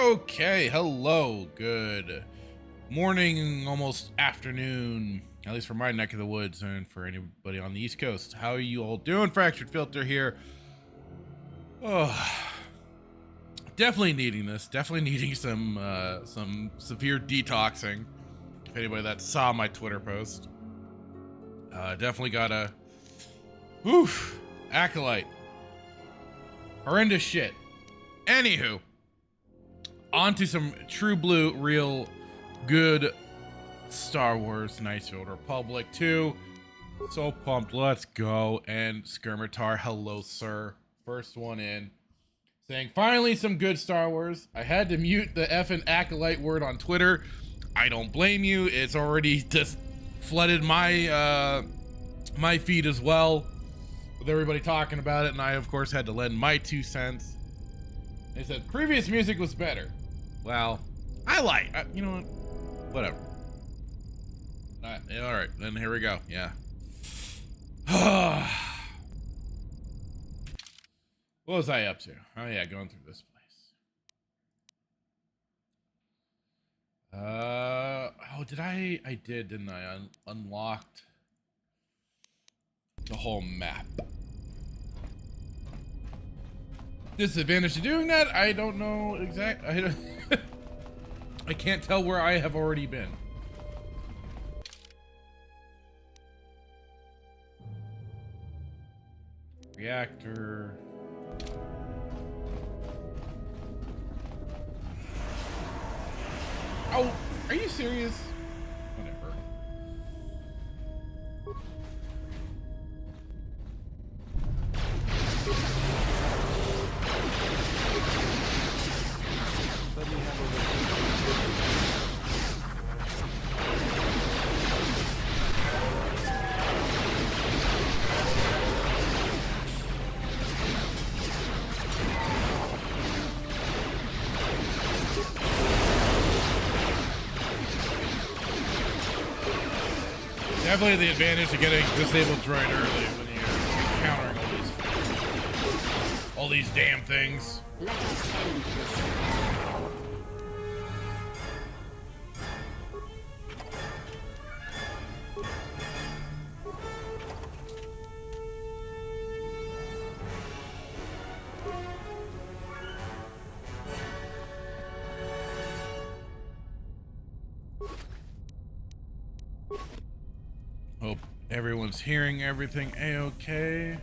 Okay, hello, good morning, almost afternoon, at least for my neck of the woods, and for anybody on the East Coast. How are you all doing? Fractured Filter here. Oh, definitely needing this. Definitely needing some severe detoxing. If anybody that saw my Twitter post, definitely gotta. Oof, Acolyte. Horrendous shit. Anywho. On to some true blue, real good Star Wars Knights of the Old Republic 2. So pumped. Let's go. And Skirmitar, hello, sir. First one in. Saying, finally, some good Star Wars. I had to mute the effing Acolyte word on Twitter. I don't blame you. It's already just flooded my my feed as well, with everybody talking about it. And I, of course, had to lend my 2 cents. They said, previous music was better. Well, you know what? Whatever. All right, then here we go. Yeah. What was I up to? Oh yeah, going through this place. Oh, did I did, didn't I? Unlocked the whole map. Disadvantage to doing that? I don't know exactly. I can't tell where I have already been. Reactor. Oh, are you serious? Whatever. Definitely the advantage of getting disabled droid early when you're encountering all these damn things. Hope everyone's hearing everything a-okay.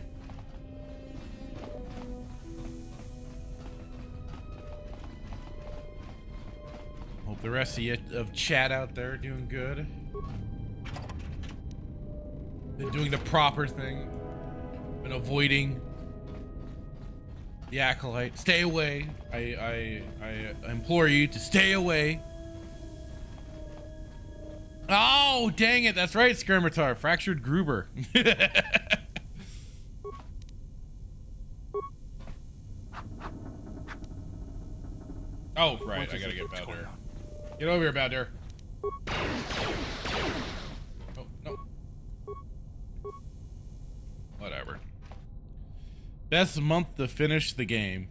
Hope the rest of chat out there are doing good. Been doing the proper thing. Been avoiding the Acolyte. Stay away. I implore you to stay away. Oh, dang it. That's right, Skirmitar. Fractured Gruber. Oh, right. I gotta get Bowder. Get over here, Bowder. Oh, no. Whatever. Best month to finish the game.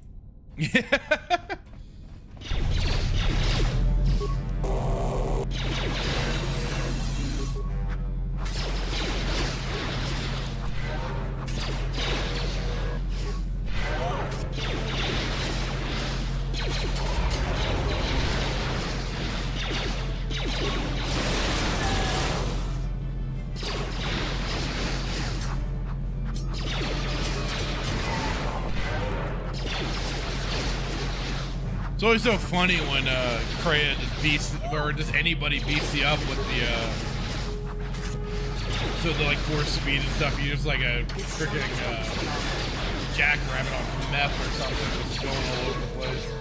It's always so funny when Kreia just beats, or just anybody beats you up with the so the like force speed and stuff. You just like a freaking jackrabbit on meth or something, just going all over the place.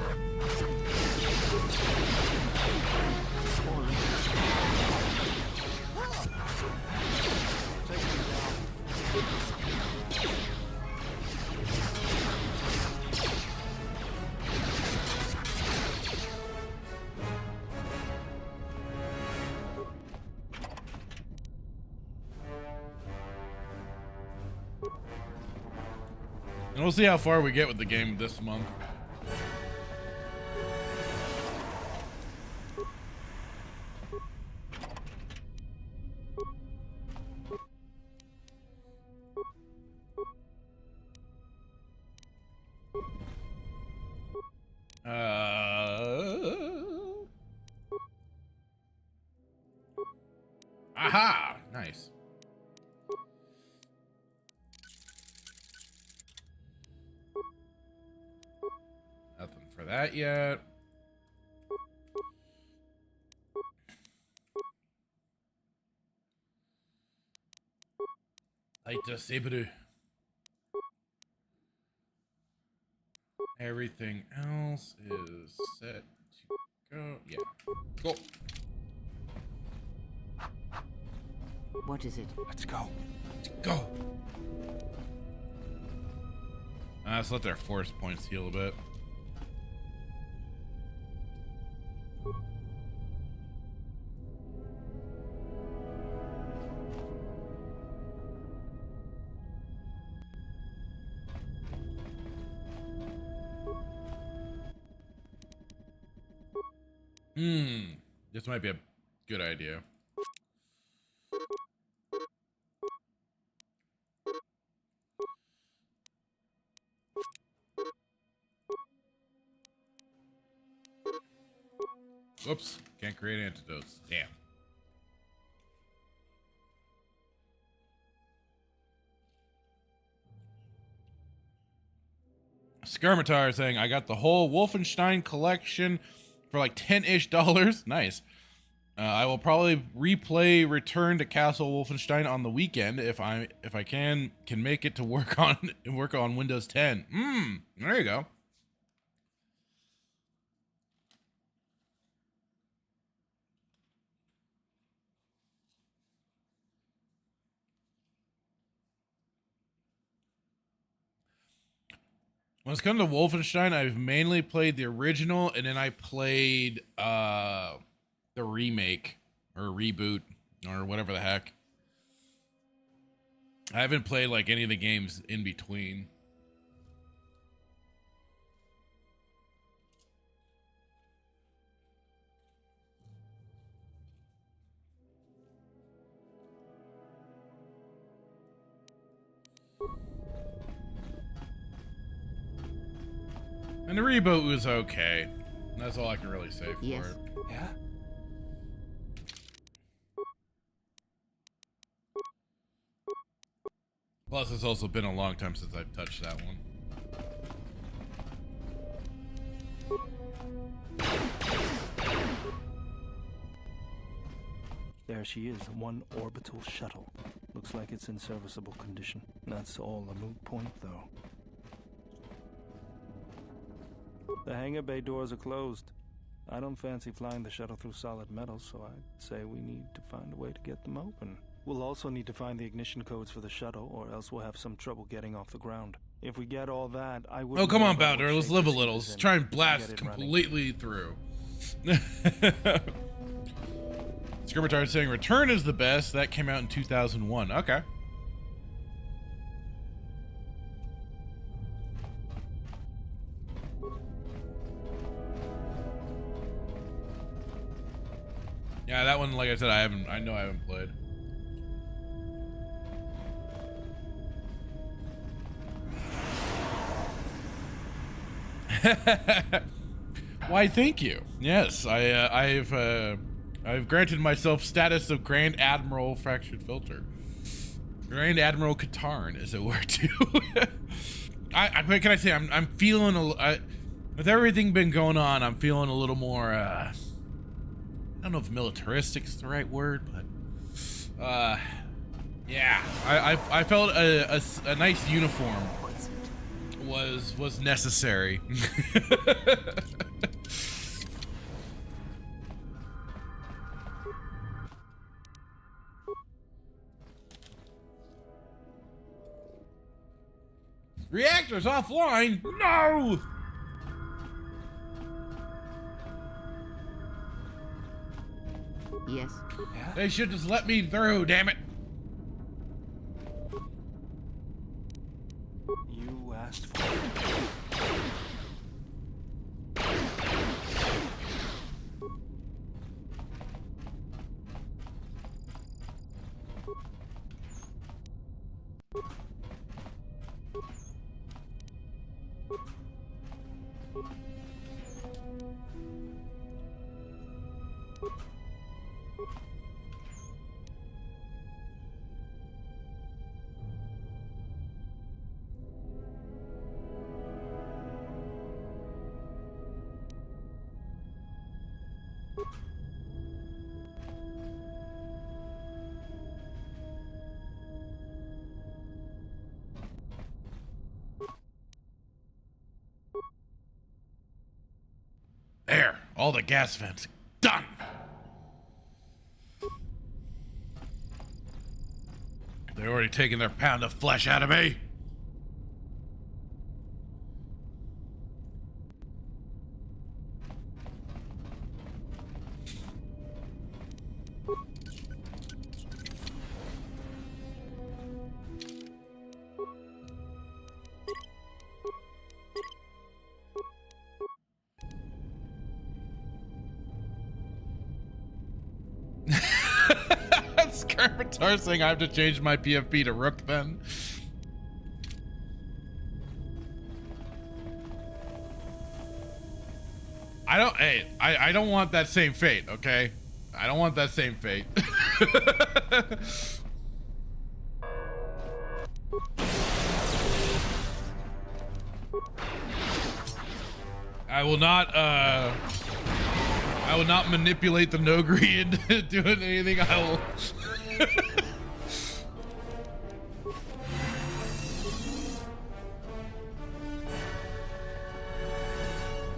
And we'll see how far we get with the game this month. Aha! Nice. Nothing for that yet. Lightsaber. Everything else is set to go. Yeah. Cool. What is it? Let's go. Let's go. Let's let their force points heal a bit. This might be a good idea. Whoops, can't create antidotes. Damn. Skirmitar saying, I got the whole Wolfenstein collection for like $10-ish. Nice. I will probably replay Return to Castle Wolfenstein on the weekend if I can make it to work on Windows 10. There you go. When it's come to Wolfenstein, I've mainly played the original, and then I played the remake or reboot or whatever the heck. I haven't played like any of the games in between. And the reboot was okay. That's all I can really say for it. Yeah? Plus, it's also been a long time since I've touched that one. There she is, one orbital shuttle. Looks like it's in serviceable condition. That's all a moot point, though. The hangar bay doors are closed. I don't fancy flying the shuttle through solid metal, so I'd say we need to find a way to get them open. We'll also need to find the ignition codes for the shuttle, or else we'll have some trouble getting off the ground. If we get all that, I would. Oh, come on, Bowder. Let's live a little. Let's try and blast completely through. Skirmitar is saying Return is the best. That came out in 2001. Okay. Yeah, that one, like I said, I know I haven't played. Why, thank you. Yes, I've granted myself status of Grand Admiral Fractured Filter. Grand Admiral Katarn, as it were, too. What can I say? I'm feeling with everything been going on, I'm feeling a little more I don't know if militaristic is the right word, but yeah, I felt a nice uniform was necessary. Reactors offline? No! Yes. Yeah? They should just let me through, damn it. You asked for it. all the gas vents. Done. They're already taking their pound of flesh out of me. Skirmitar saying I have to change my PFP to Rook then. I don't want that same fate, okay? I don't want that same fate. I will not manipulate the Nogri into doing anything. I will.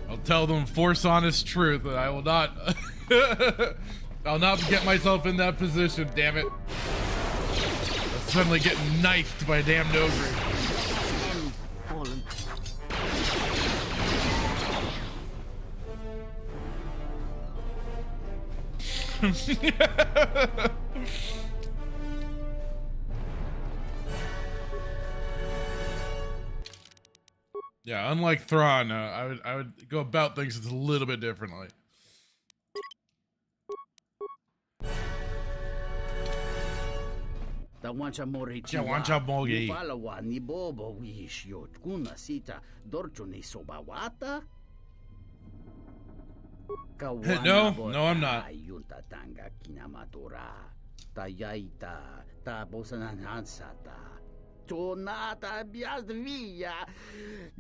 I'll tell them force honest truth that I will not. I'll not get myself in that position. Damn it! I'll suddenly get knifed by a damn Nogri. Yeah, unlike Thrawn, I would go about things a little bit differently. Tawancha mori Tawancha mogi. Falawa ni bobo wish yot kuna sita dorchone sobawata. No, I'm not. Yunta tanga kinamatora. Tayaita tabosananansata. Tonata biasvia.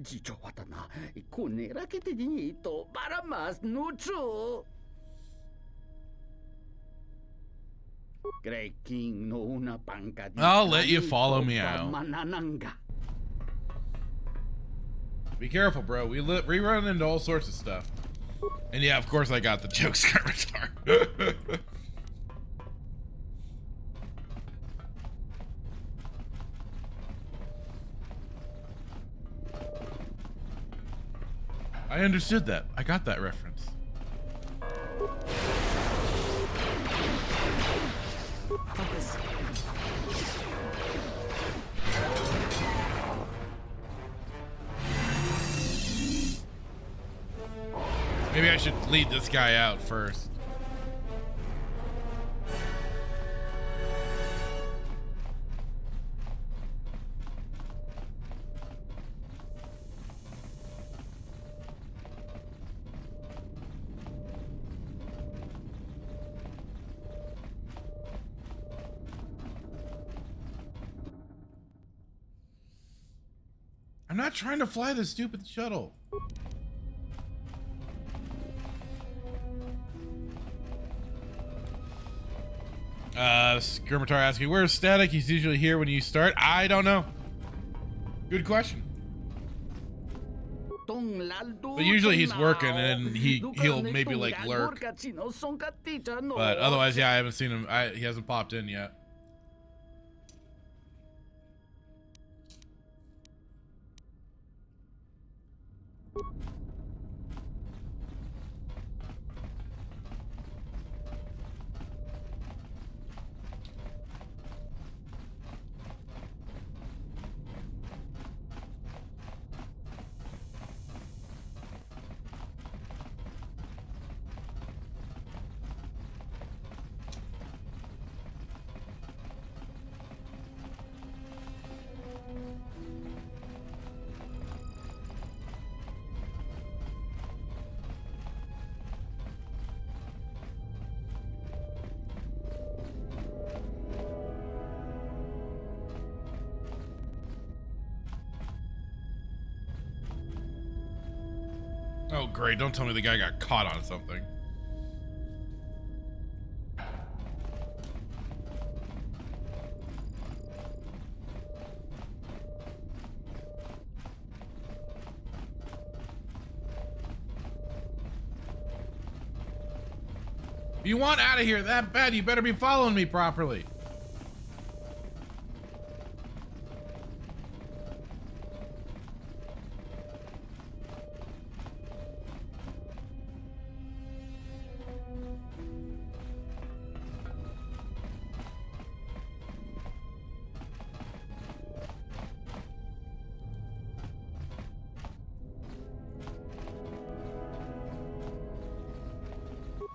Jicho watana ikunera que te dinito para más nucho. Grey King no una panca. I'll let you follow me out. Manananga. Be careful, bro. We run into all sorts of stuff. And yeah, of course I got the joke, Skirmitar. I understood that. I got that reference. Focus. Maybe I should lead this guy out first. I'm not trying to fly this stupid shuttle. Skirmitar asking, where's Static? He's usually here when you start. I don't know. Good question. But usually he's working and he'll maybe like lurk. But otherwise, yeah, I haven't seen him. He hasn't popped in yet. Oh, great. Don't tell me the guy got caught on something. If you want out of here that bad, you better be following me properly.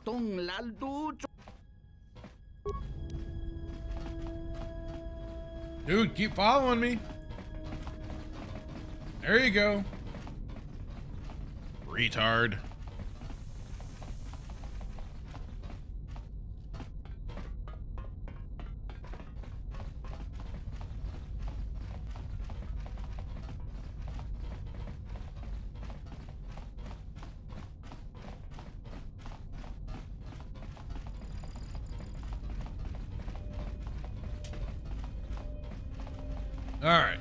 Tong laldo. Dude, keep following me. There you go. Retard. All right.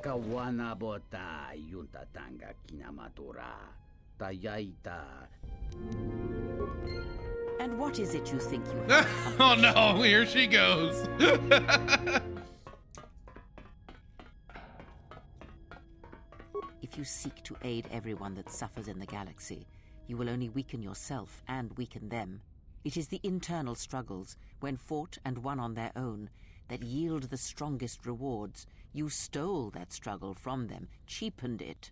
Kawana bota yunta tanga kinamatura. Tayaita. And what is it you think you have? Oh no, here she goes. If you seek to aid everyone that suffers in the galaxy, you will only weaken yourself and weaken them. It is the internal struggles, when fought and won on their own, that yield the strongest rewards. You stole that struggle from them, cheapened it.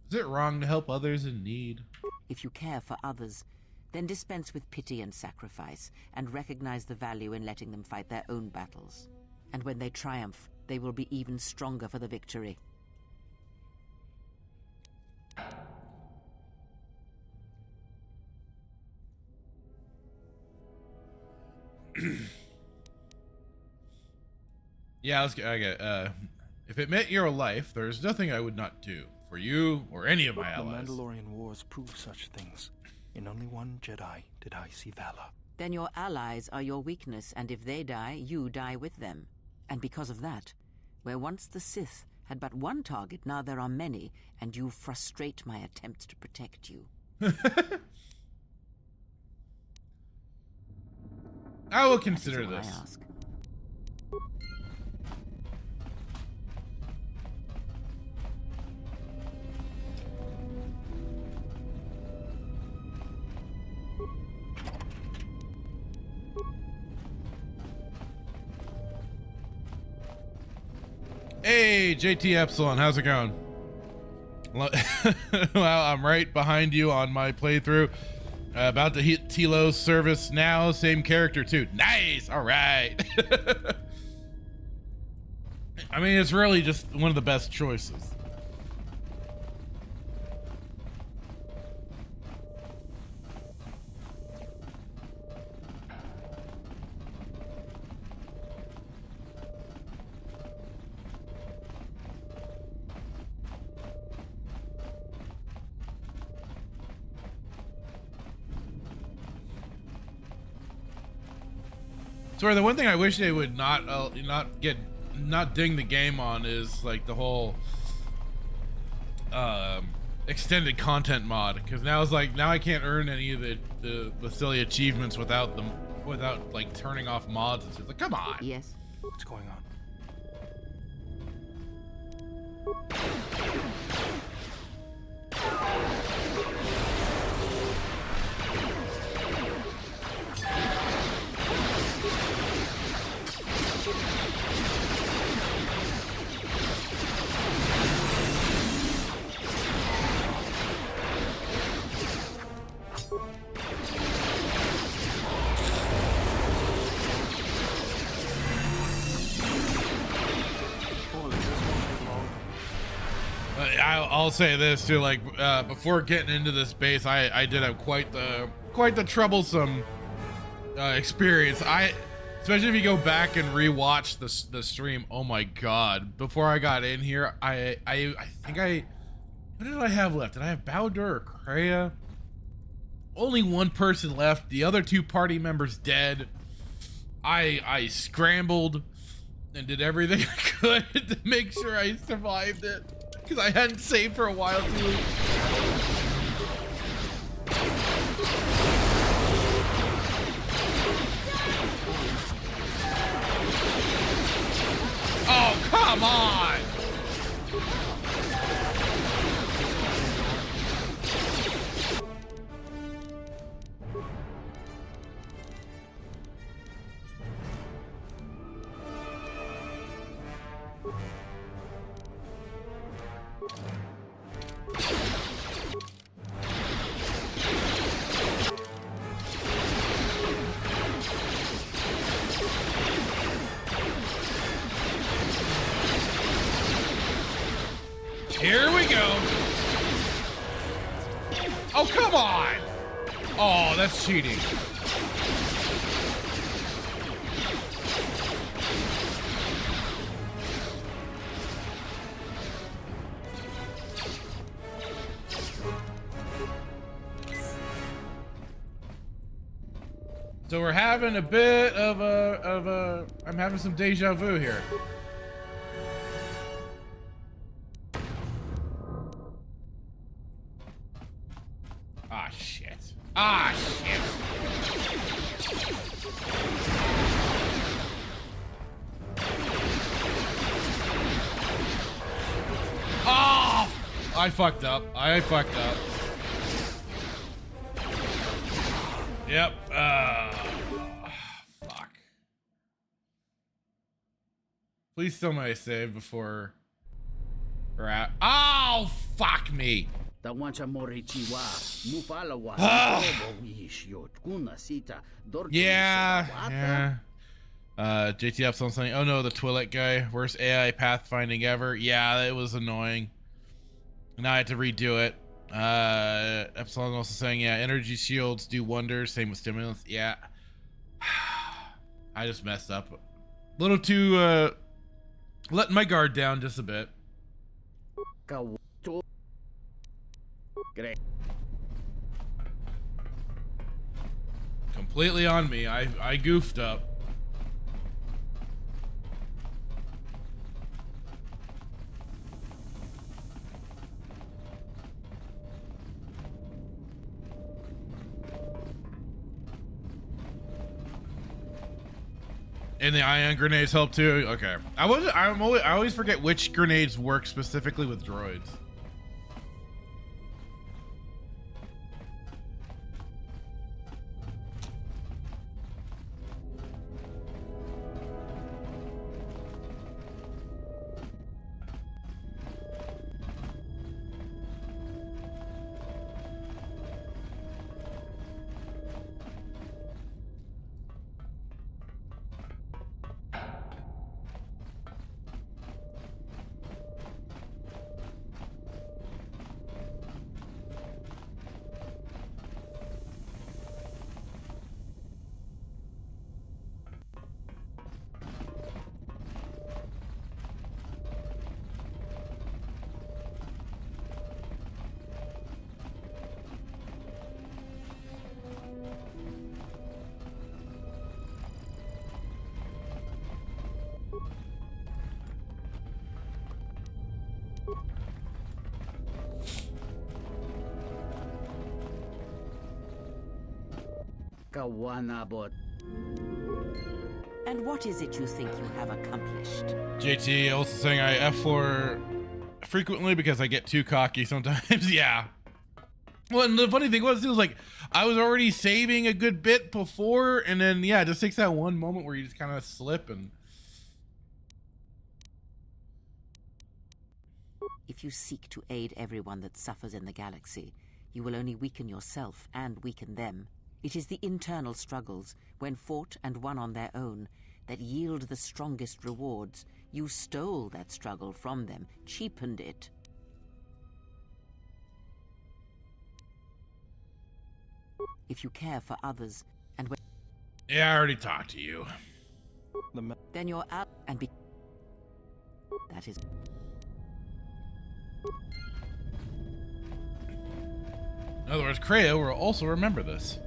Is it wrong to help others in need? If you care for others, then dispense with pity and sacrifice, and recognize the value in letting them fight their own battles. And when they triumph, they will be even stronger for the victory. Yeah, let's get. If it meant your life, there's nothing I would not do for you or any of my allies. The Mandalorian Wars prove such things. In only one Jedi did I see valor. Then your allies are your weakness, and if they die, you die with them. And because of that, where once the Sith had but one target, now there are many, and you frustrate my attempts to protect you. I will consider That is all this. I ask. Hey, JT Epsilon, how's it going? Well, I'm right behind you on my playthrough. About to hit Tilo's service now. Same character too. Nice. All right. I mean, it's really just one of the best choices. Sorry, the one thing I wish they would not ding the game on is like the whole extended content mod, because now it's like now I can't earn any of the silly achievements without like turning off mods. It's like, come on. Yes. What's going on? I'll say this too, like before getting into this base, I did have quite the troublesome experience. Especially if you go back and rewatch the stream. Oh my god! Before I got in here, I think what did I have left? Did I have Bowder or Kreia? Only one person left. The other two party members dead. I scrambled. and did everything I could to make sure I survived it, because I hadn't saved for a while too. Oh, come on! Here we go. Oh, come on. Oh, that's cheating. So we're having a bit of a I'm having some deja vu here. Ah, shit. Ah, shit. Oh! I fucked up. I fucked up. Yep. Fuck. Please tell me I saved before we're at. Oh, fuck me. Yeah. JT Epsilon saying, oh no, the Twi'lek guy, worst AI pathfinding ever. Yeah, it was annoying. Now I had to redo it. Epsilon also saying, yeah, energy shields do wonders. Same with stimulants. Yeah. I just messed up. A little too, letting my guard down just a bit. Completely on me. I goofed up. And the ion grenades help too. Okay. I always forget which grenades work specifically with droids. And what is it you think you have accomplished? JT also saying I F4 frequently because I get too cocky sometimes. Yeah. Well, and the funny thing was, it was like I was already saving a good bit before, and then yeah, it just takes that one moment where you just kind of slip. And if you seek to aid everyone that suffers in the galaxy, you will only weaken yourself and weaken them. It is the internal struggles, when fought and won on their own, that yield the strongest rewards. You stole that struggle from them, cheapened it. If you care for others, and when... Yeah, I already talked to you. Then you're out and be... That is... In other words, Kreia will also remember this.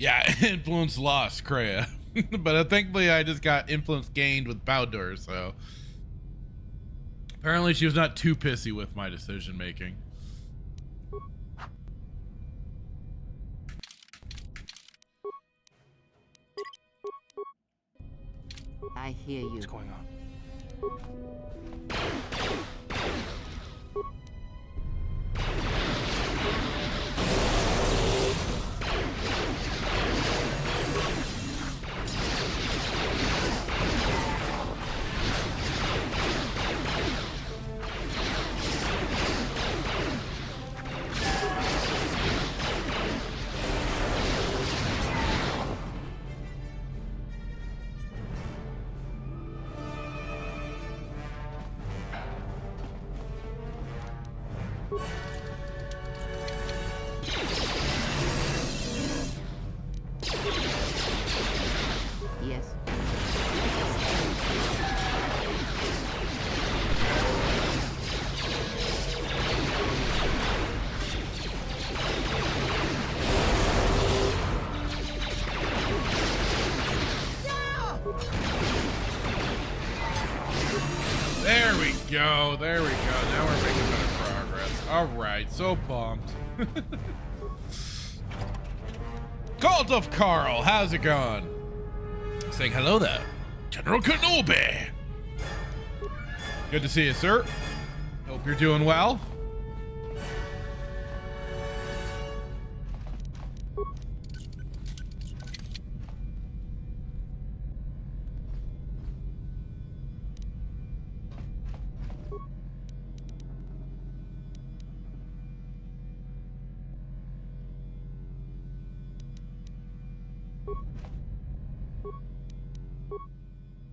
Yeah, influence lost, Kreia. But thankfully I just got influence gained with Baldur, so apparently she was not too pissy with my decision making. I hear you. What's going on? Yes. There we go. There we go. Now we're making better progress. All right. So pumped. Cult of Carl. How's it going? Saying hello there. General Kenobi. Good to see you, sir. Hope you're doing well.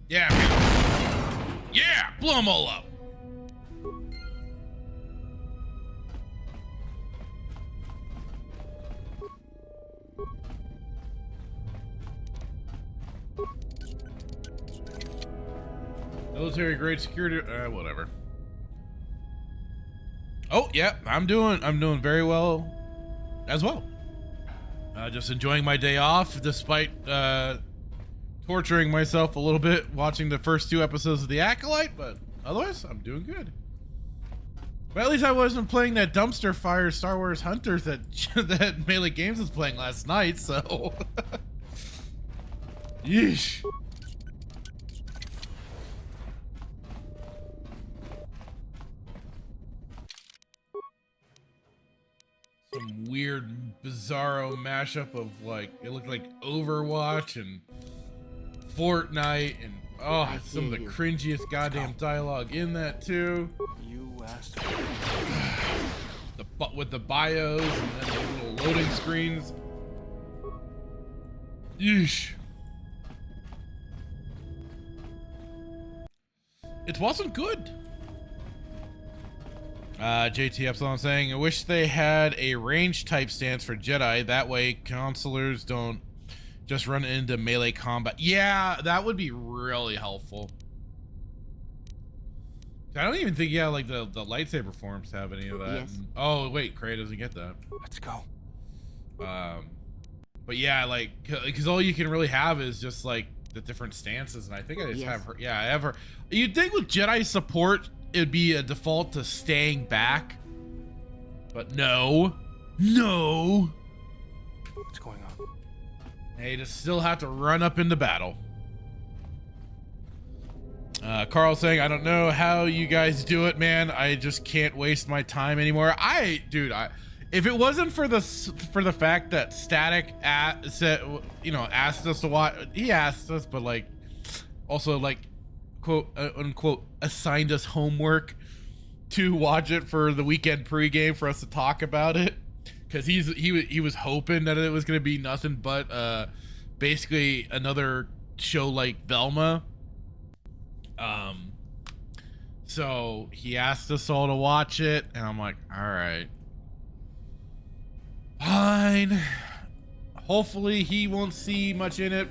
Yeah, man. Yeah, blow them all up. Military grade security, whatever. Oh, yeah, I'm doing very well as well. Just enjoying my day off despite torturing myself a little bit watching the first 2 episodes of The Acolyte, but otherwise I'm doing good. But at least I wasn't playing that dumpster fire Star Wars Hunters that that Melee Games was playing last night, so yeesh. Some weird bizarro mashup of like, it looked like Overwatch and Fortnite, and oh, some of the cringiest goddamn dialogue in that too. You asked. With the bios and then the little loading screens. Yeesh. It wasn't good. JT Epsilon saying, I wish they had a range type stance for Jedi. That way counselors don't just run into melee combat. Yeah, that would be really helpful. I don't even think, yeah, like the lightsaber forms have any of that. Yes. Oh, wait, Cray doesn't get that. Let's go. But yeah, like, because all you can really have is just like the different stances, and I think I just have her. Yeah, I have her. You'd think with Jedi support it'd be a default to staying back, but no. What's going on? They just still have to run up into battle. Carl saying, I don't know how you guys do it, man. I just can't waste my time anymore. If it wasn't for the fact that Static asked us to watch, he asked us, but like also like quote unquote assigned us homework to watch it for the weekend pregame for us to talk about it, because he was hoping that it was gonna be nothing but basically another show like Velma. So he asked us all to watch it, and I'm like, all right, fine. Hopefully he won't see much in it.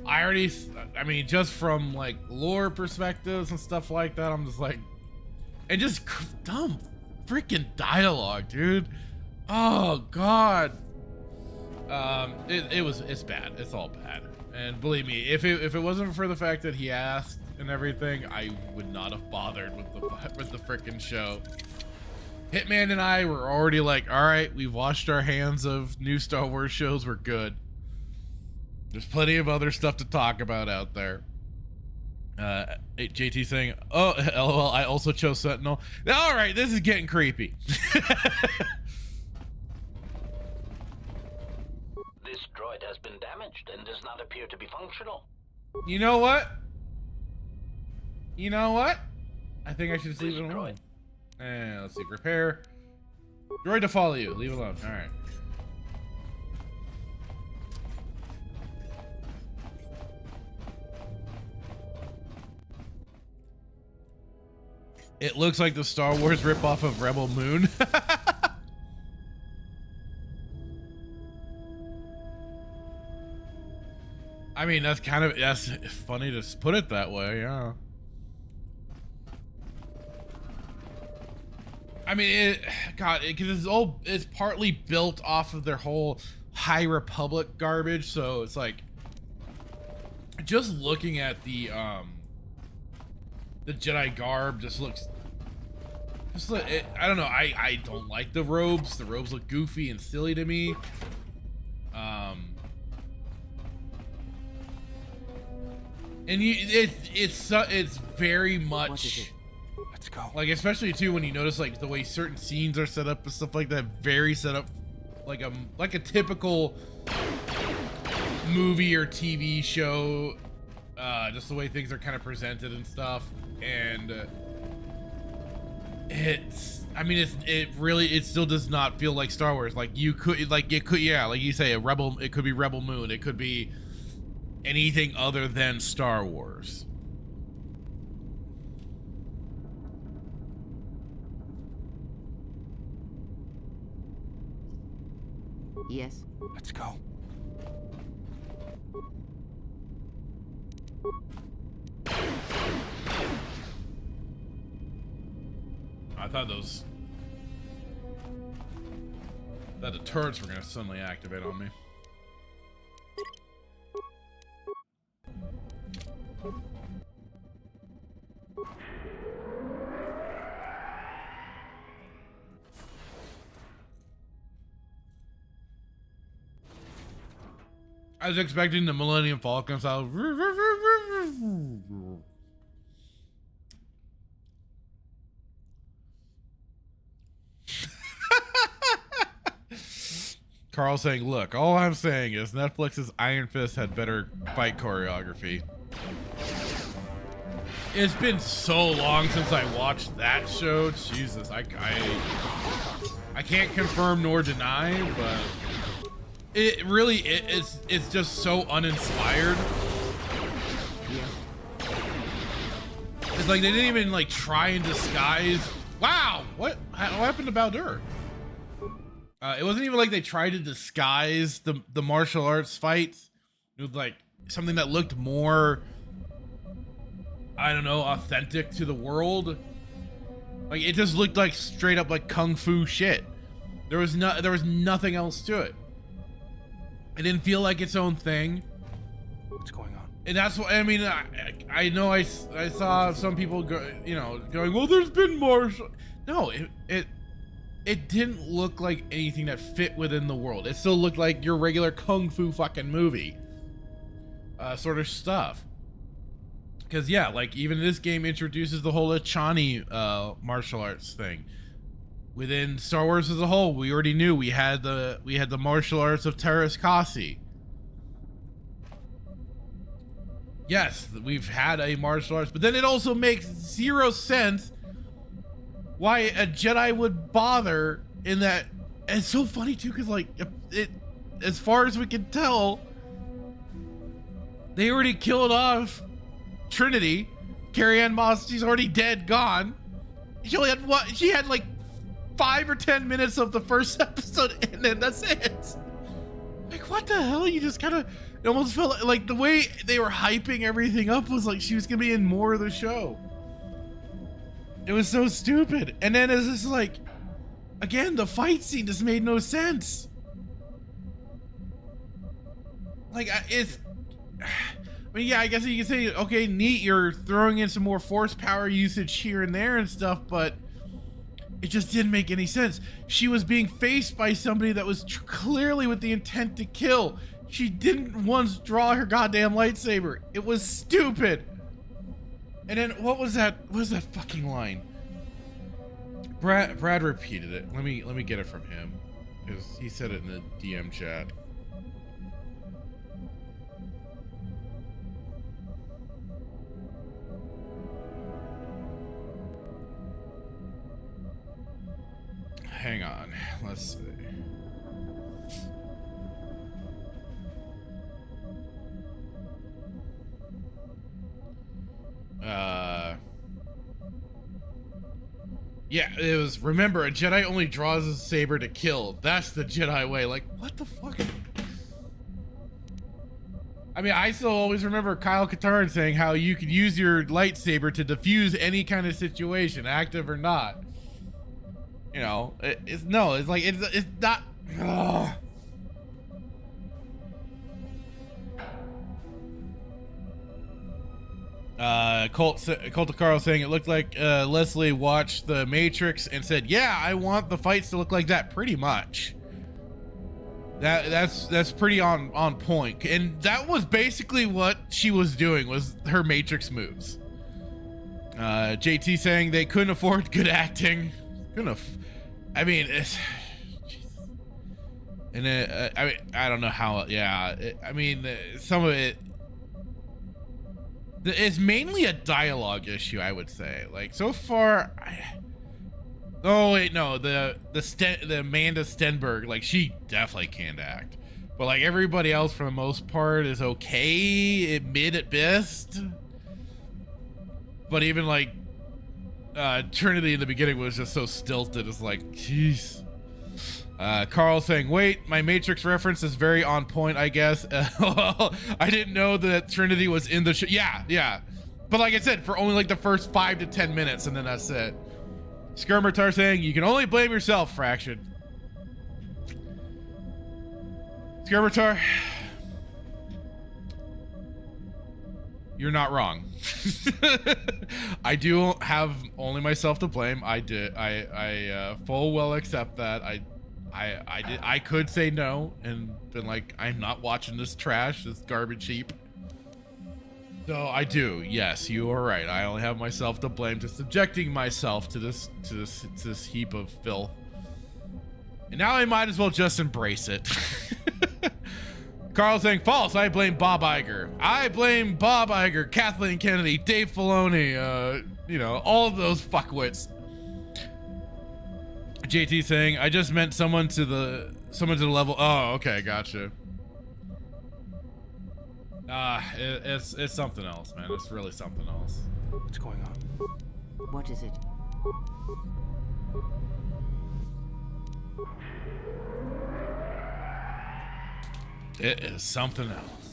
I mean, just from like lore perspectives and stuff like that, I'm just like, and just dumb freaking dialogue, dude. Oh God. It's bad. It's all bad. And believe me, if it wasn't for the fact that he asked and everything, I would not have bothered with the frickin' show. Hitman and I were already like, all right, we've washed our hands of new Star Wars shows. We're good. There's plenty of other stuff to talk about out there. JT saying, oh, LOL, I also chose Sentinel. All right, this is getting creepy. This droid has been damaged and does not appear to be functional. You know what? You know what? I think I should just leave it alone. And let's see, repair. Droid to follow you. Leave it alone. All right. It looks like the Star Wars ripoff of Rebel Moon. I mean, that's funny to put it that way, yeah. I mean, because it's partly built off of their whole High Republic garbage, so it's like just looking at the Jedi garb just looks I don't know, I don't like the robes. The robes look goofy and silly to me. And it's very much, Let's go. like, especially too when you notice like the way certain scenes are set up and stuff like that, very set up like a typical movie or TV show, just the way things are kind of presented and stuff. And it still does not feel like Star Wars. Like you could, like it could, yeah, like you say, it could be Rebel Moon, it could be anything other than Star Wars. Yes. Let's go. I thought the turrets were gonna suddenly activate on me. I was expecting the Millennium Falcon style. Carl saying, look, all I'm saying is Netflix's Iron Fist had better fight choreography. It's been so long since I watched that show. Jesus, I can't confirm nor deny, but it's just so uninspired. It's like they didn't even like try and disguise. Wow, what happened to Baldur? It wasn't even like they tried to disguise the martial arts fights. It was like something that looked more, I don't know, authentic to the world. Like it just looked like straight up like kung fu shit. There was nothing else to it. It didn't feel like its own thing. What's going on? And that's what I mean. I know I saw some people going, well, there's been martial. No, it didn't look like anything that fit within the world. It still looked like your regular kung fu fucking movie sort of stuff. Because yeah, like even this game introduces the whole Achani martial arts thing. Within Star Wars as a whole, we already knew we had the martial arts of Terras Kasi. Yes, we've had a martial arts, but then it also makes zero sense why a Jedi would bother in that. And it's so funny too, because like as far as we can tell, they already killed off Trinity. Carrie-Anne Moss, she's already dead, gone. She only had what? She had like 5 or 10 minutes of the first episode, and then that's it. Like what the hell? You just kind of, it almost felt like the way they were hyping everything up was like she was gonna be in more of the show. It was so stupid. And then it's just like, again, the fight scene just made no sense. like, it's, I mean, yeah, I guess you can say, okay, neat, you're throwing in some more force power usage here and there and stuff, but it just didn't make any sense. She was being faced by somebody that was clearly with the intent to kill. She didn't once draw her goddamn lightsaber. It was stupid. And then what was that? What was that fucking line? Brad repeated it. Let me get it from him, because he said it in the DM chat. Hang on, let's see. Yeah, it was, remember, a Jedi only draws his saber to kill. That's the Jedi way. Like, what the fuck? I mean, I still always remember Kyle Katarn saying how you could use your lightsaber to diffuse any kind of situation, active or not. You know, it's not. Ugh. Colt of Carl saying it looked like Leslie watched The Matrix and said, "Yeah, I want the fights to look like that." Pretty much. That's pretty on point, and that was basically what she was doing, was her Matrix moves. JT saying they couldn't afford good acting. I mean, it's, and I mean, I don't know how. Yeah, I mean, some of it. It's mainly a dialogue issue, I would say. Like, so far, oh wait, no, the Amanda Stenberg, like, she definitely can't act, but like everybody else for the most part is okay, mid at best. But even like Trinity in the beginning was just so stilted. It's like, jeez. Carl saying, wait, my Matrix reference is very on point, I guess. Well, I didn't know that Trinity was in the show. Yeah. But like I said, for only like the first 5 to 10 minutes, and then that's it. Skirmitar saying, you can only blame yourself, Fraction. Skirmitar, you're not wrong. I do have only myself to blame. I full well accept that. I could say no and been like, I'm not watching this trash, this garbage heap. So I do. Yes, you are right. I only have myself to blame, to subjecting myself to this heap of filth. And now I might as well just embrace it. Carl saying false. I blame Bob Iger. I blame Bob Iger, Kathleen Kennedy, Dave Filoni, you know, all of those fuckwits. JT saying, I just meant someone to the level. Oh, okay, gotcha. It's something else, man. It's really something else. What's going on? What is it? It is something else.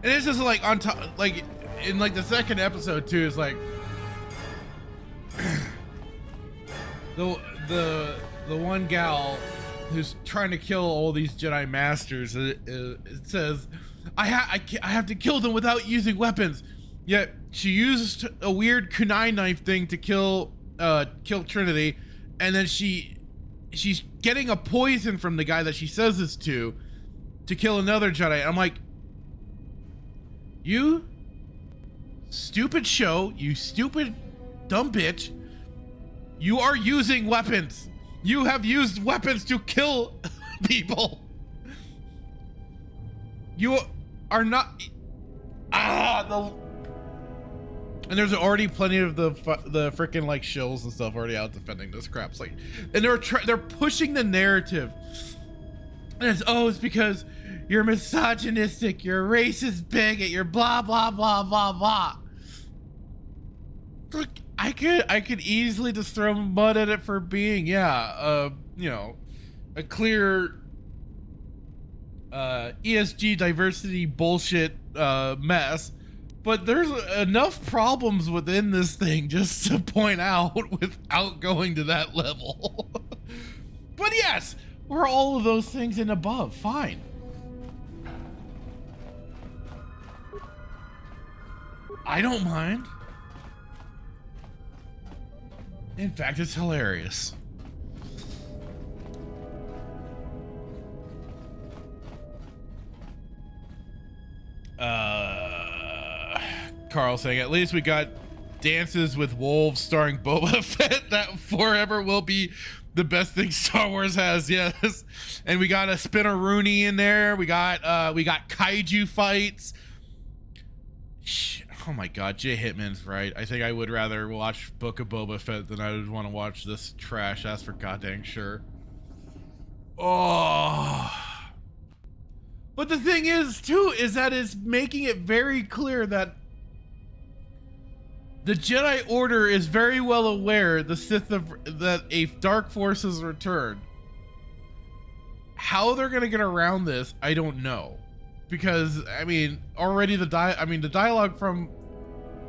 And it's just like on top, like in like the second episode too, is like the one gal who's trying to kill all these Jedi Masters. It says, I have to kill them without using weapons. Yet she used a weird kunai knife thing to kill Trinity, and then she's getting a poison from the guy that she says this to kill another Jedi. And I'm like, you stupid show, you stupid dumb bitch, you are using weapons. You have used weapons to kill people. You are not. And there's already plenty of the freaking like shills and stuff already out defending this crap. It's like, and they're pushing the narrative. And it's because you're misogynistic, you're a racist bigot, you're blah blah blah blah blah. Look, I could easily just throw mud at it for being you know, a clear ESG diversity bullshit mess. But there's enough problems within this thing just to point out without going to that level. But yes, we're all of those things and above. Fine. I don't mind. In fact, it's hilarious. Carl saying, at least we got Dances with Wolves starring Boba Fett. That forever will be the best thing Star Wars has. Yes. And we got a Spinneroonie in there. We got kaiju fights. Oh my god, Jay Hitman's right. I think I would rather watch Book of Boba Fett than I would want to watch this trash. That's for goddamn sure. Oh. But the thing is, too, is that it's making it very clear that the Jedi Order is very well aware that a Dark Force has returned. How they're gonna get around this, I don't know, because I mean, already the dialogue from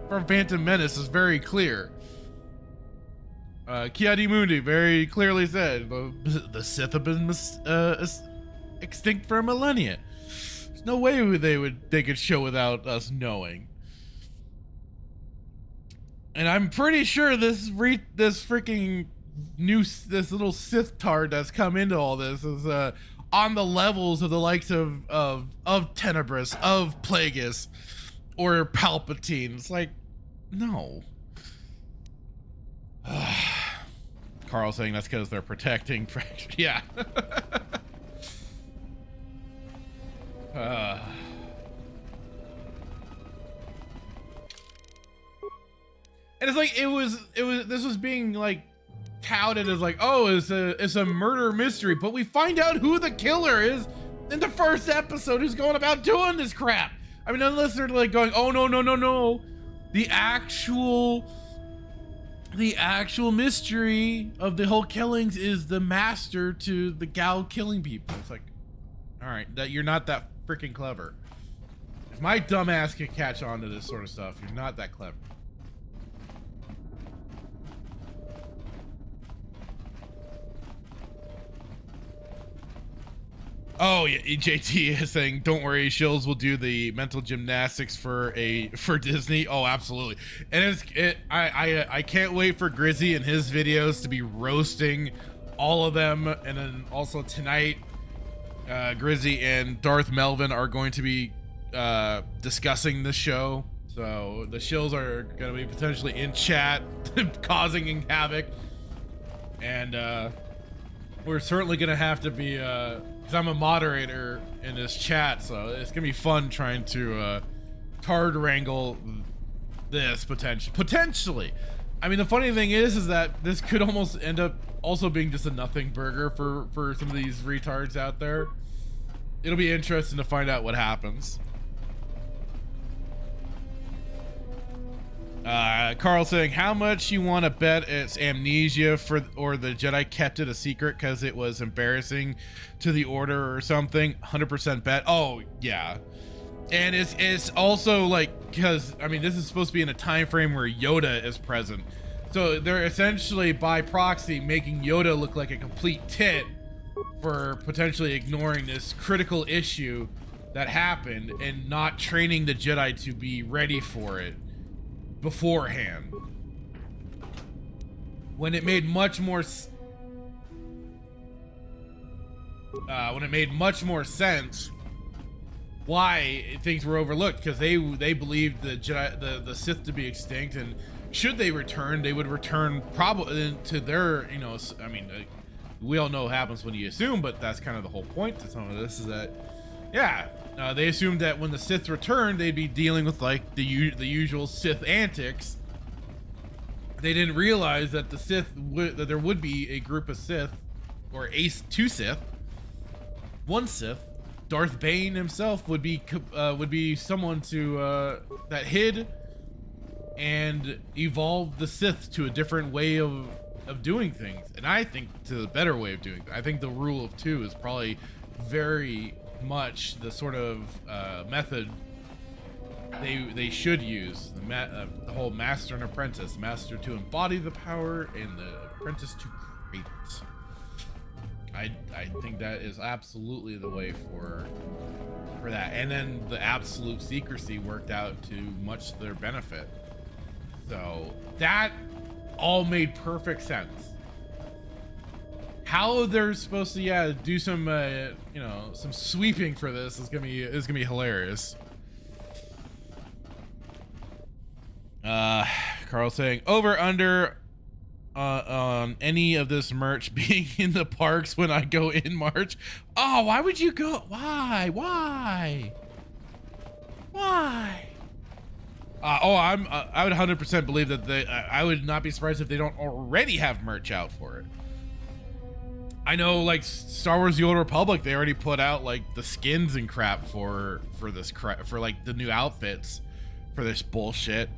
Phantom Menace is very clear. Ki-Adi-Mundi very clearly said the Sith have been extinct for a millennia. There's no way they could show without us knowing. And I'm pretty sure this little Sith tard that's come into all this is on the levels of the likes of Tenebrous, of Plagueis, or Palpatine. It's like, no. Carl saying that's because they're protecting. Yeah. And it's like this was being like touted as like, oh, it's a murder mystery, but we find out who the killer is in the first episode who's going about doing this crap. I mean, unless they're like going, oh no, the actual mystery of the whole killings is the master to the gal killing people. It's like, all right, that you're not that freaking clever. If my dumb ass can catch on to this sort of stuff, you're not that clever. Oh yeah, JT is saying, "Don't worry, Shills will do the mental gymnastics for Disney." Oh, absolutely. And I can't wait for Grizzy and his videos to be roasting all of them. And then also tonight, Grizzy and Darth Melvin are going to be discussing the show. So the Shills are going to be potentially in chat, causing havoc, and we're certainly going to have to be. I'm a moderator in this chat, so it's gonna be fun trying to card wrangle this potentially. I mean, the funny thing is that this could almost end up also being just a nothing burger for some of these retards out there. It'll be interesting to find out what happens. Carl saying, how much you want to bet it's amnesia or the Jedi kept it a secret because it was embarrassing to the Order or something? 100% bet. Oh yeah. And it's also like, because I mean, this is supposed to be in a time frame where Yoda is present, so they're essentially by proxy making Yoda look like a complete tit for potentially ignoring this critical issue that happened and not training the Jedi to be ready for it beforehand, when it made much more sense why things were overlooked, because they believed the Jedi, the Sith to be extinct, and should they return, they would return probably to their, you know, I mean, we all know what happens when you assume, but that's kind of the whole point to some of this, is that, yeah, they assumed that when the Sith returned, they'd be dealing with like the usual Sith antics. They didn't realize that the Sith that there would be a group of Sith, or two Sith, one Sith. Darth Bane himself would be someone to that hid and evolved the Sith to a different way of doing things, and I think to the better way of doing things. I think the rule of two is probably very much the sort of method they should use. The whole master and apprentice, master to embody the power and the apprentice to create it. I think that is absolutely the way for that, and then the absolute secrecy worked out to much to their benefit. So that all made perfect sense. How they're supposed to do some some sweeping for this is gonna be hilarious. Carl saying over under on any of this merch being in the parks when I go in March. Oh, why would you go? Why? I would 100% believe that I would not be surprised if they don't already have merch out for it. I know, like Star Wars: The Old Republic, they already put out like the skins and crap for this crap, for like the new outfits for this bullshit.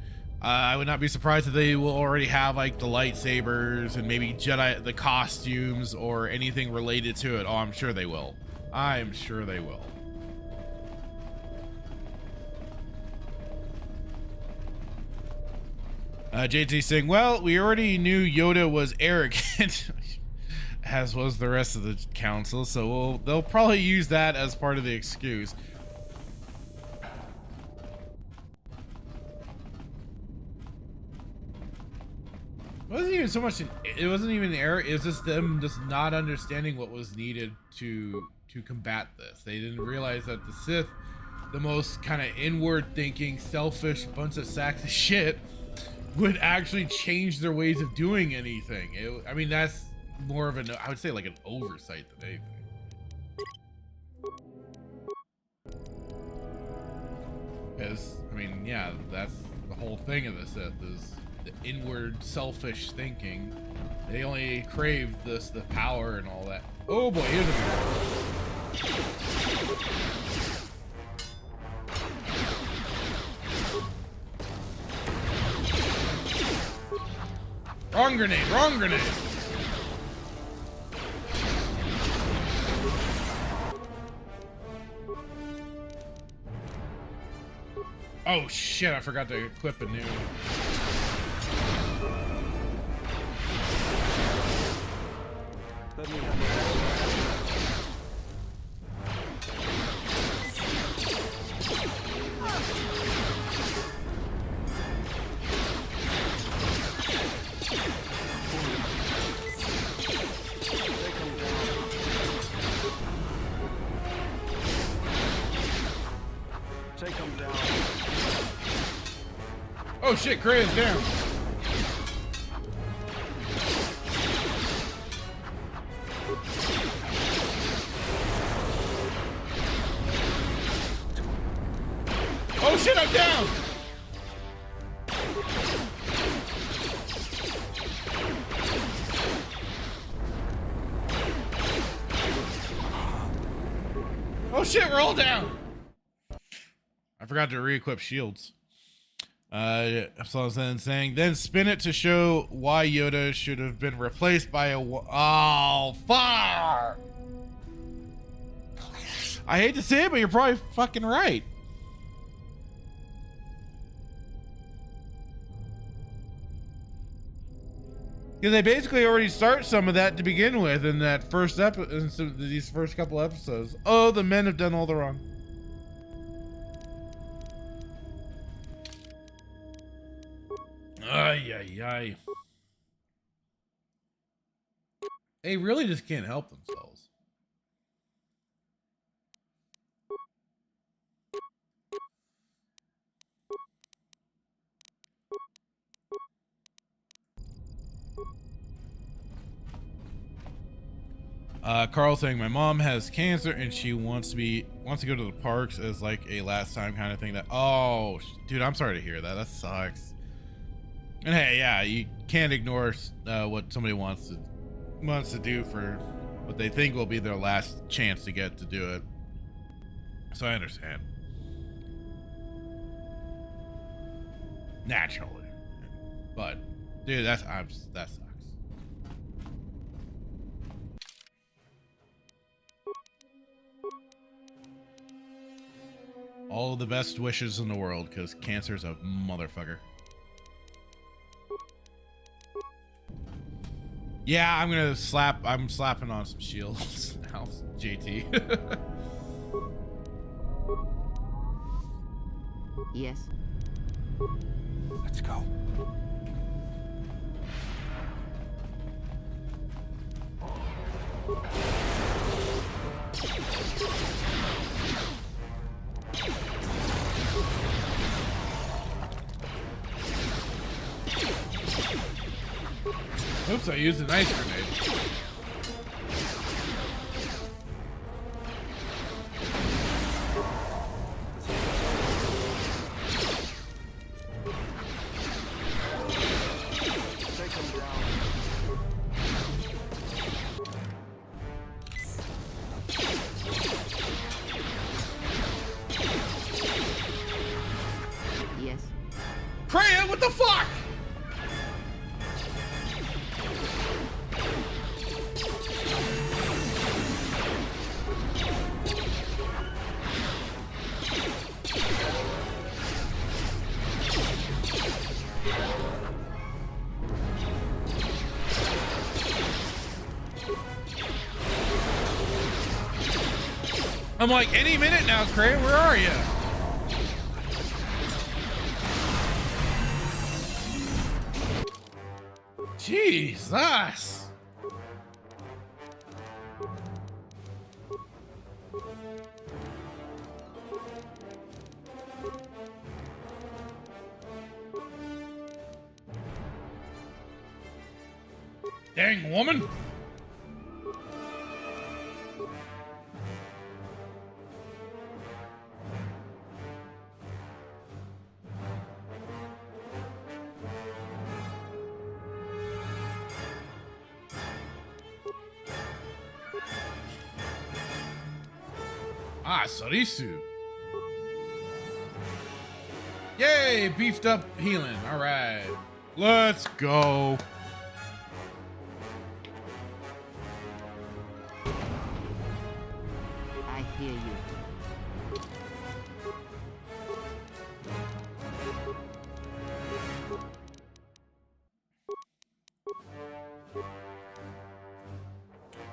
I would not be surprised if they will already have like the lightsabers and maybe Jedi, the costumes, or anything related to it. Oh, I'm sure they will. I'm sure they will. JT saying, well, we already knew Yoda was arrogant, as was the rest of the council, so they'll probably use that as part of the excuse. It wasn't even so much it wasn't even error, it was just them just not understanding what was needed to combat this. They didn't realize that the Sith, the most kind of inward thinking, selfish bunch of sacks of shit, would actually change their ways of doing anything. I mean, that's more of I would say like an oversight than anything. Because, I mean, yeah, that's the whole thing of the Sith, is the inward selfish thinking. They only crave the power and all that. Oh boy, here's a wrong grenade, wrong grenade. Oh shit, I forgot to equip a new. Take him down. Oh shit, Gray is down. Oh shit, I'm down. Oh shit, we're all down. I forgot to re-equip shields. Epsilon saying, then spin it to show why Yoda should have been replaced by a. Oh, fuck! I hate to say it, but you're probably fucking right. Because they basically already start some of that to begin with in that first in these first couple episodes. Oh, the men have done all the wrong. Ay, ay, ay. They really just can't help themselves. Carl saying my mom has cancer and she wants to go to the parks as like a last time kind of thing. That dude, I'm sorry to hear that. That sucks. And hey, yeah, you can't ignore what somebody wants to do for what they think will be their last chance to get to do it. So I understand. Naturally, but dude, that sucks. All the best wishes in the world, because cancer's a motherfucker. Yeah, I'm slapping on some shields now, JT. Yes. Let's go. Oops, I used an ice grenade. Take him down. Yes. Freya, what the fuck? I'm like, any minute now, Cray, where are you? Jesus. Dang woman. Ah, Sarisu. Yay, beefed up healing. All right, let's go. I hear you.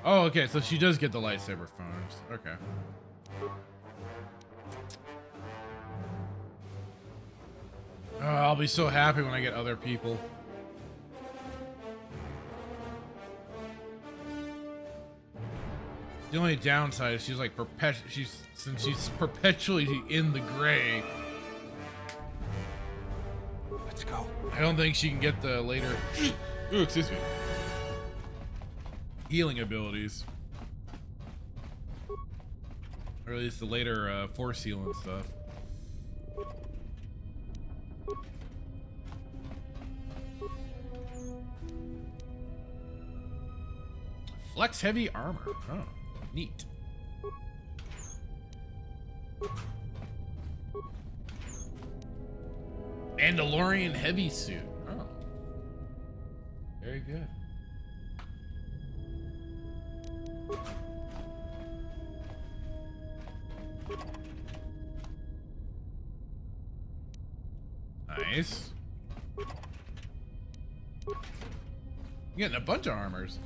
Oh, okay, so she does get the lightsaber phones. Okay. Oh, I'll be so happy when I get other people. The only downside is she's like since she's perpetually in the gray. Let's go. I don't think she can get the later ooh, excuse me. Healing abilities. Or at least the later force heal and stuff. Flex heavy armor. Oh, neat. Mandalorian heavy suit. Oh, very good. Nice. You're getting a bunch of armors.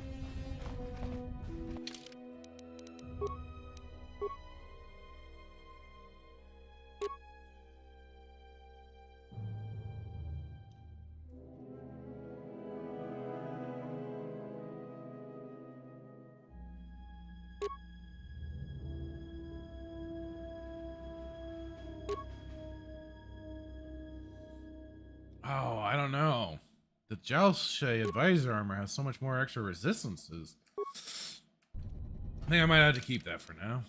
Oh, I don't know. The Joushe advisor armor has so much more extra resistances. I think I might have to keep that for now.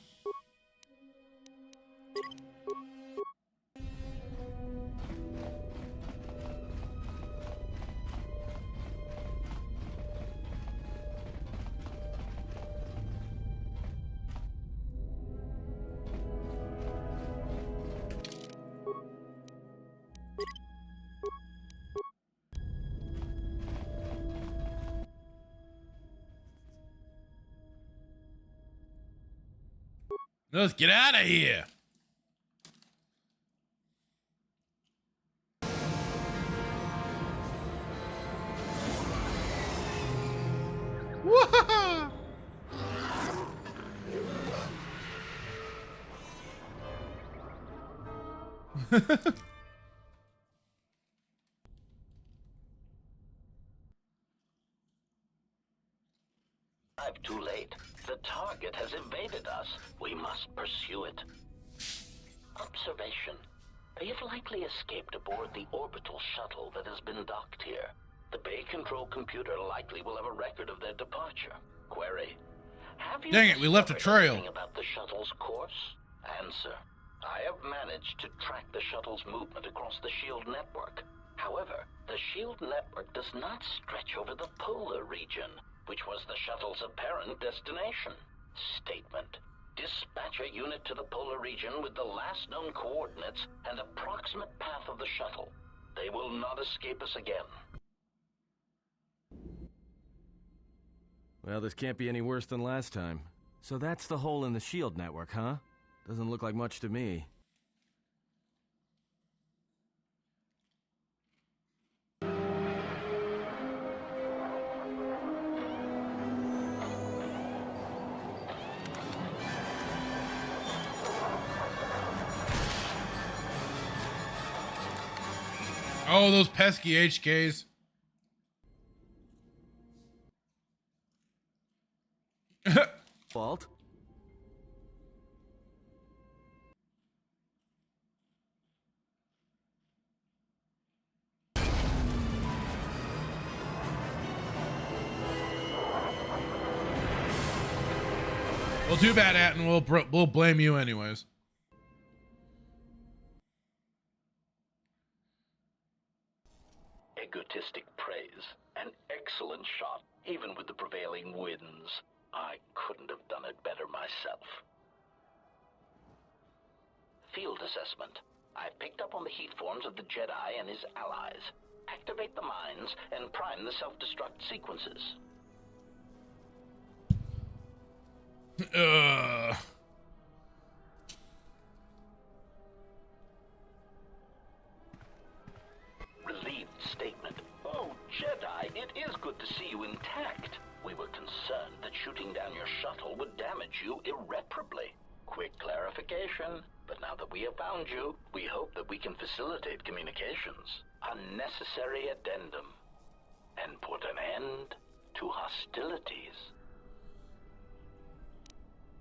Let's get out of here. Wah! Too late. The target has evaded us. We must pursue it. Observation. They have likely escaped aboard the orbital shuttle that has been docked here. The bay control computer likely will have a record of their departure. Query. Have you Dang it, we left a discovered trail. anything about the shuttle's course? Answer. I have managed to track the shuttle's movement across the shield network. However, the shield network does not stretch over the polar region, which was the shuttle's apparent destination. Statement. Dispatch a unit to the polar region with the last known coordinates and approximate path of the shuttle. They will not escape us again. Well, this can't be any worse than last time. So that's the hole in the shield network, huh? Doesn't look like much to me. Oh, those pesky HKs. Fault? Well, too bad, Atten. We'll blame you anyways. Egotistic praise. An excellent shot, even with the prevailing winds. I couldn't have done it better myself. Field assessment. I've picked up on the heat forms of the Jedi and his allies. Activate the mines and prime the self-destruct sequences. Relieved statement. Oh, Jedi, it is good to see you intact. We were concerned that shooting down your shuttle would damage you irreparably. Quick clarification, but now that we have found you, we hope that we can facilitate communications. Unnecessary addendum. And put an end to hostilities.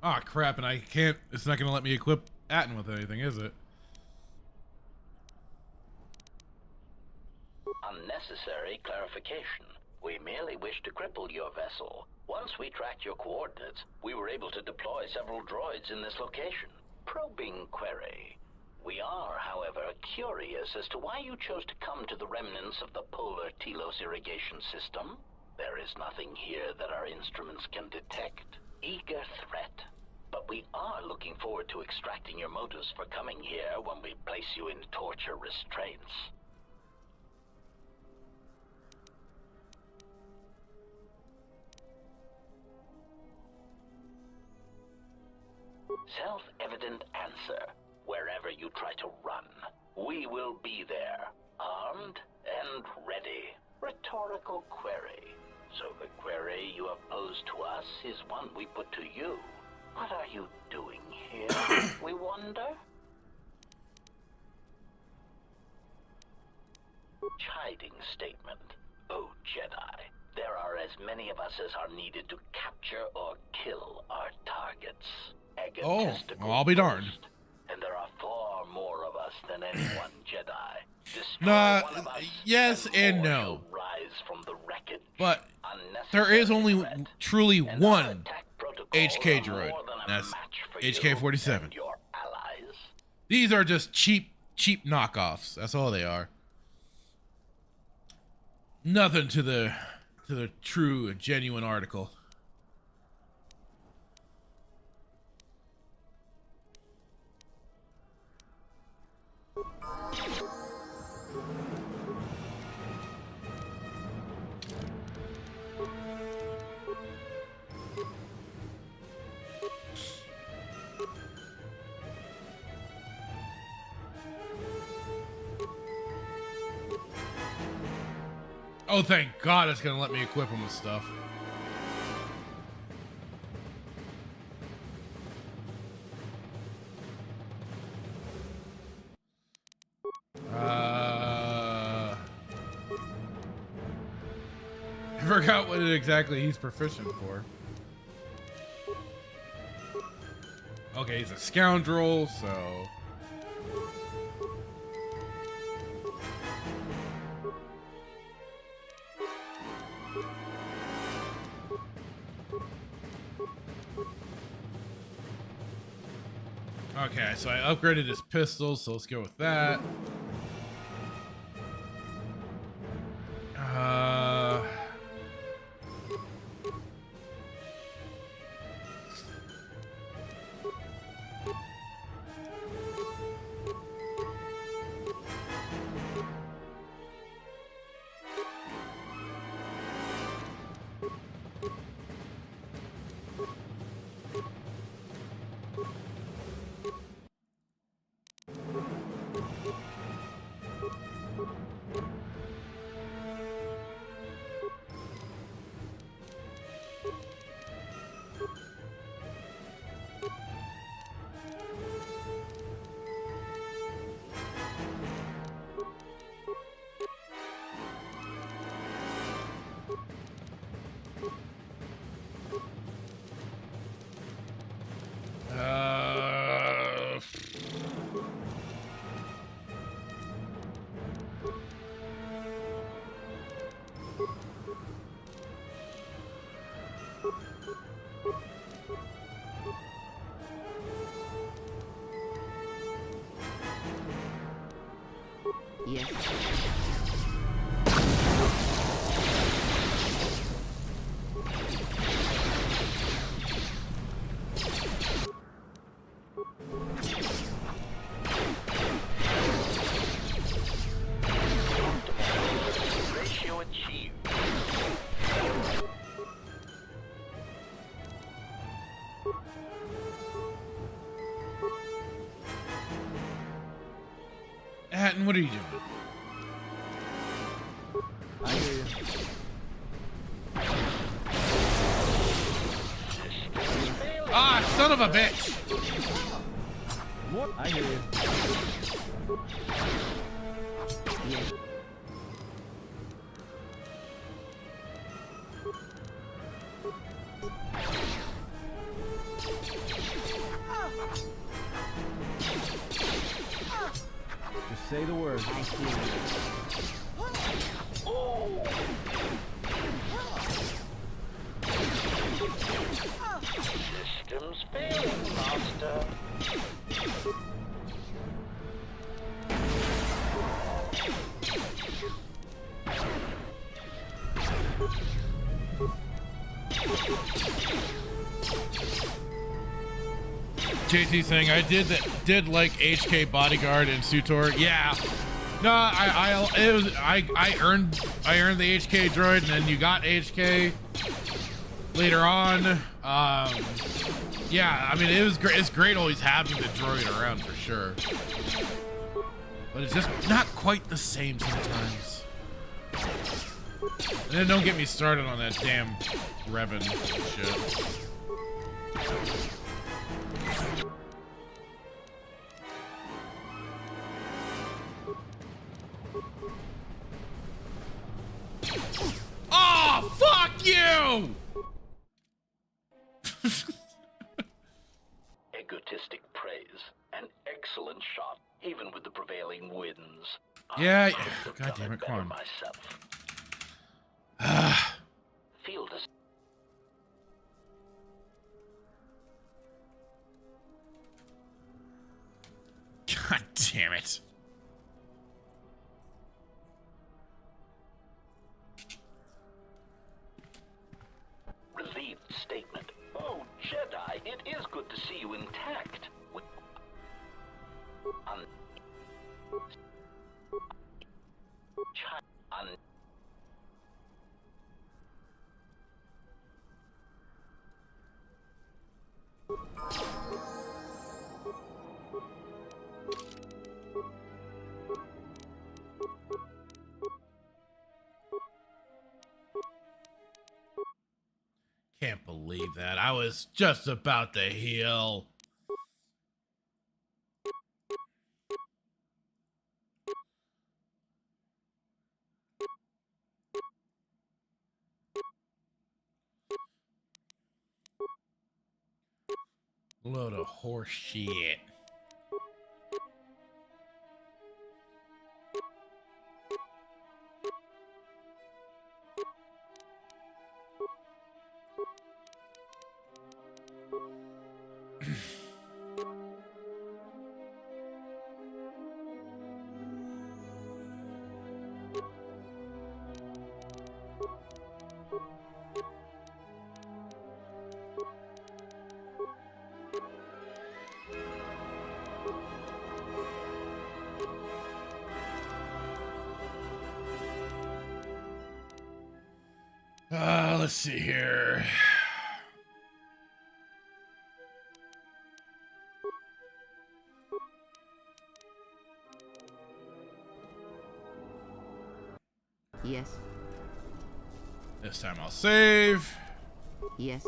Ah, crap, and I can't... It's not going to let me equip Atten with anything, is it? Unnecessary clarification. We merely wish to cripple your vessel. Once we tracked your coordinates, we were able to deploy several droids in this location. Probing query. We are, however, curious as to why you chose to come to the remnants of the polar Telos irrigation system. There is nothing here that our instruments can detect. Eager threat. But we are looking forward to extracting your motives for coming here when we place you in torture restraints. Self-evident answer. Wherever you try to run, we will be there, armed and ready. Rhetorical query. So the query you have posed to us is one we put to you. What are you doing here, we wonder? Chiding statement. Oh, Jedi, there are as many of us as are needed to capture or kill our targets. Oh, well, I'll be darned. And there are far more of us than any one Jedi. Destroy Nah, one of us, yes and more no. shall rise from the wreckage. But there is only Unnecessary threat. truly And our one attack protocol HK All the droid. more than a That's match for HK-47. you and your allies. These are just cheap knockoffs. That's all they are. Nothing to the true, genuine article. Oh, thank God it's gonna let me equip him with stuff. I forgot what exactly he's proficient for. Okay, he's a scoundrel, so... Okay, so I upgraded his pistol, so let's go with that. Yes. Ratio achieved. Hatton, what are you doing? I hear you. Ah, son of a bitch! What? I hear you. Yes. Just say the word. I hear you. Systems failing, Master. JT saying I did like HK bodyguard and Sutor. Yeah. No, I earned the HK droid, and then you got HK later on. Yeah, I mean it was great. It's great always having the droid around for sure, but it's just not quite the same sometimes. And then don't get me started on that damn revan shit. Oh, fuck you! Egotistic praise. An excellent shot, even with the prevailing winds. Yeah, I could have God done damn it, better come on. myself. Field is God damn it. Relieved statement. Oh, Jedi, it is good to see you intact. Can't believe that. I was just about to heal. Load of horse shit. Let's see here. Yes. This time I'll save. Yes.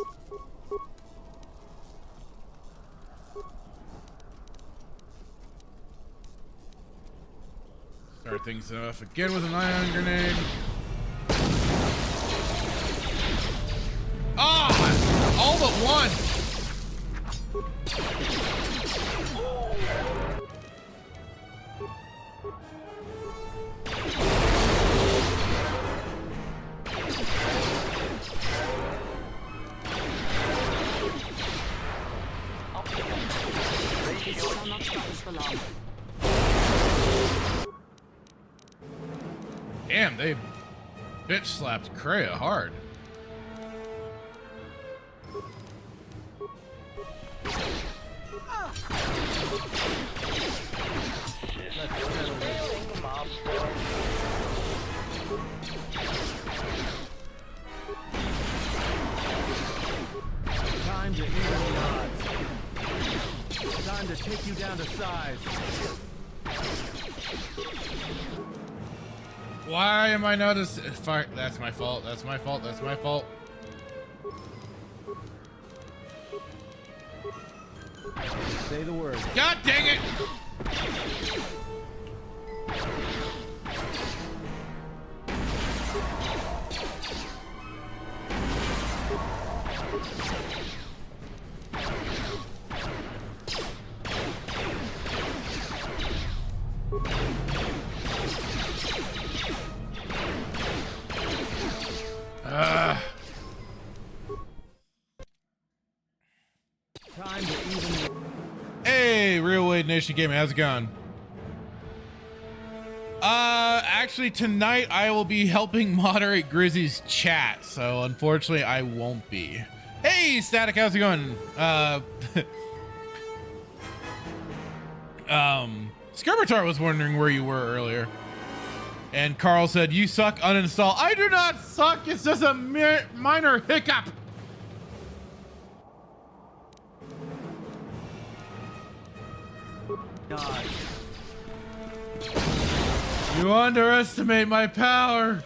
Start things off again with an ion grenade. Ah! All but one! This shall not stop us for long. Damn, they bitch slapped Kreia hard. Time to even the odds. Time to take you down to size. Why am I not as fire? That's my fault. That's my fault. That's my fault. Say the word. God dang it! Time to even. Hey, Real Wade Nation Gaming, how's it going? Actually tonight I will be helping moderate Grizzy's chat, so unfortunately I won't be. Hey, Static, how's it going? Skirmitar was wondering where you were earlier. And Carl said, you suck, uninstall. I do not suck, it's just a minor hiccup. God. You underestimate my power.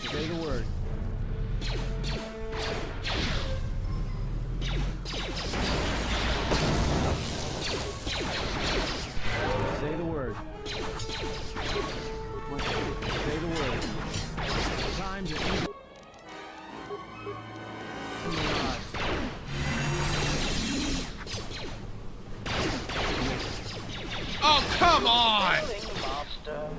Say the word. Say the word. Say the word. Time to eat. come on! Master.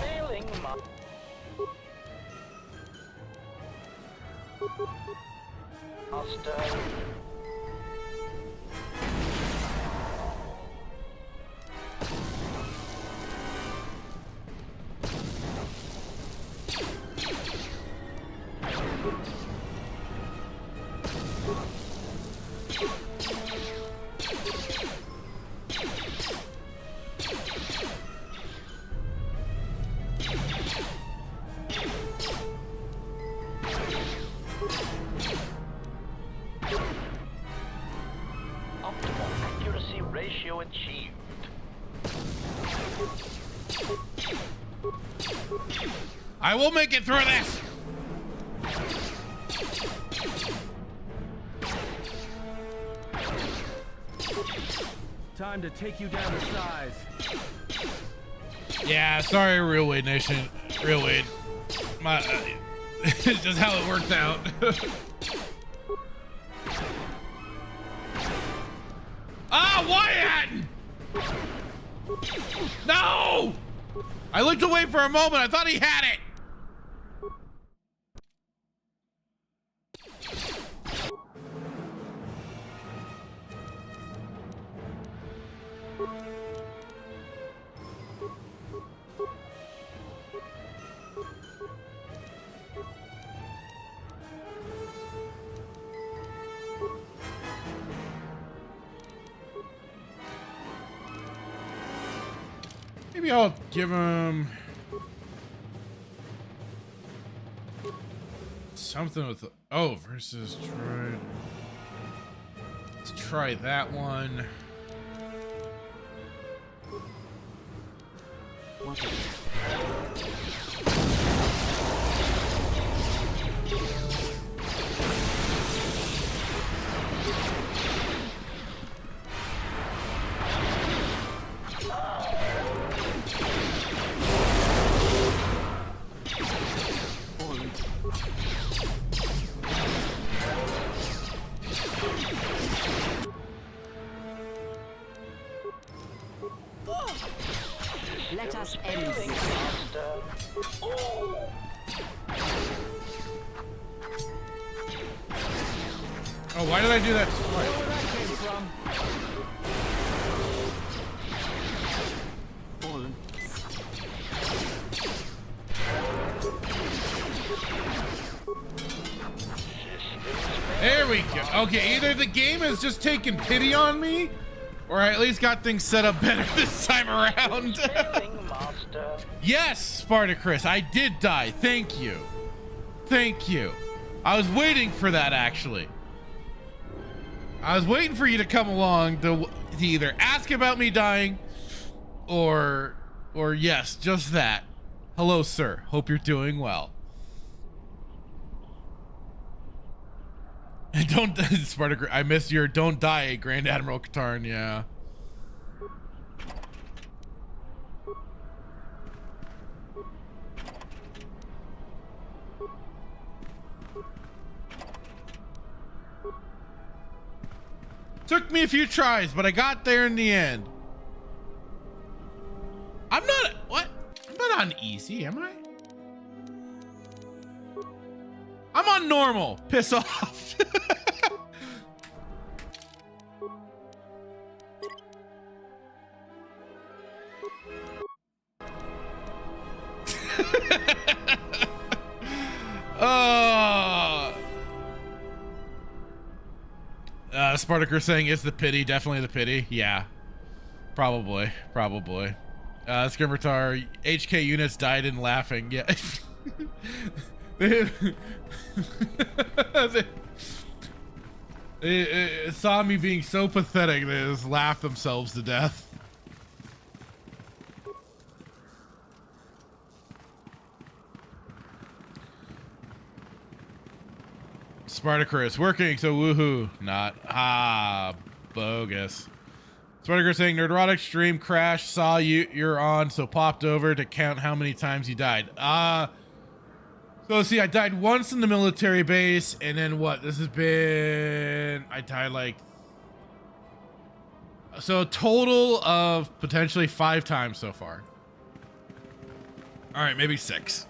Failing master. Optimal accuracy ratio achieved. I will make it through this. Time to take you down to size. Yeah, sorry, Real Wade Nation. Real Wade. My, it's just how it worked out. Ah, Wyatt! No! I looked away for a moment. I thought he had it. Maybe I'll give him something with, oh, versus droid. Let's try that one. Let us end this. Oh, why did I do that? Where that came from? Fallen. There we go. Okay, either the game is just taking pity on me, or I at least got things set up better this time around. Yes, Spartacus, I did die. Thank you. Thank you. I was waiting for that, actually. I was waiting for you to come along to either ask about me dying or yes, just that. Hello, sir. Hope you're doing well. And don't, Spartacus, I miss your don't die, Grand Admiral Katarn, yeah. Took me a few tries, but I got there in the end. I'm not, what? I'm not on easy, am I? I'm on normal. Piss off. Spartacus saying it's the pity, definitely the pity. Yeah, probably. Skirmitar, HK units died in laughing. Yeah. It saw me being so pathetic they just laughed themselves to death. Spartacus working, so woohoo. Not. Ah, bogus. Spartacus saying Nerdrotic stream crash, saw you're on, so popped over to count how many times you died. So see, I died once in the military base, and then what? This has been... I died like... So a total of potentially 5 times so far. All right, maybe 6.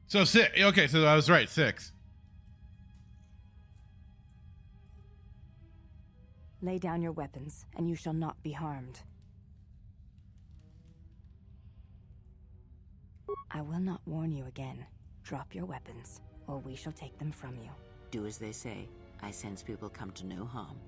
So 6. Okay, so I was right. 6. Lay down your weapons, and you shall not be harmed. I will not warn you again. Drop your weapons, or we shall take them from you. Do as they say. I sense we will come to no harm.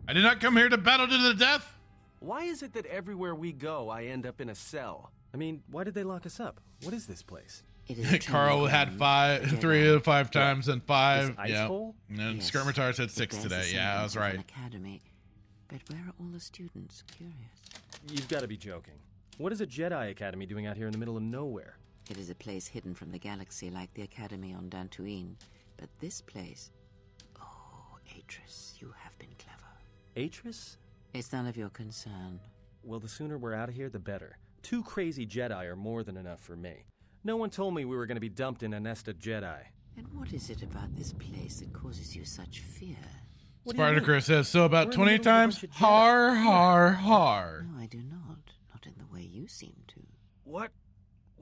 I did not come here to battle to the death. Why is it that everywhere we go, I end up in a cell? I mean, why did they lock us up? What is this place? It is a Carl had 3 of 5 times and 5. This ice Yeah. hole? And then Yes. Skirmitar said It 6 bears the today. Yeah, I was semblance of an right. academy. But where are all the students? Curious. You've got to be joking. What is a Jedi Academy doing out here in the middle of nowhere? It is a place hidden from the galaxy like the academy on Dantooine. But this place... Oh, Atris, you have been clever. Atris? It's none of your concern. Well, the sooner we're out of here, the better. 2 crazy Jedi are more than enough for me. No one told me we were going to be dumped in a nest of Jedi. And what is it about this place that causes you such fear? What do you mean? Spartacus says, so We're about in the 20 middle of a times. bunch of Jedi. Har, har, har. No, I do not. Not in the way you seem to. What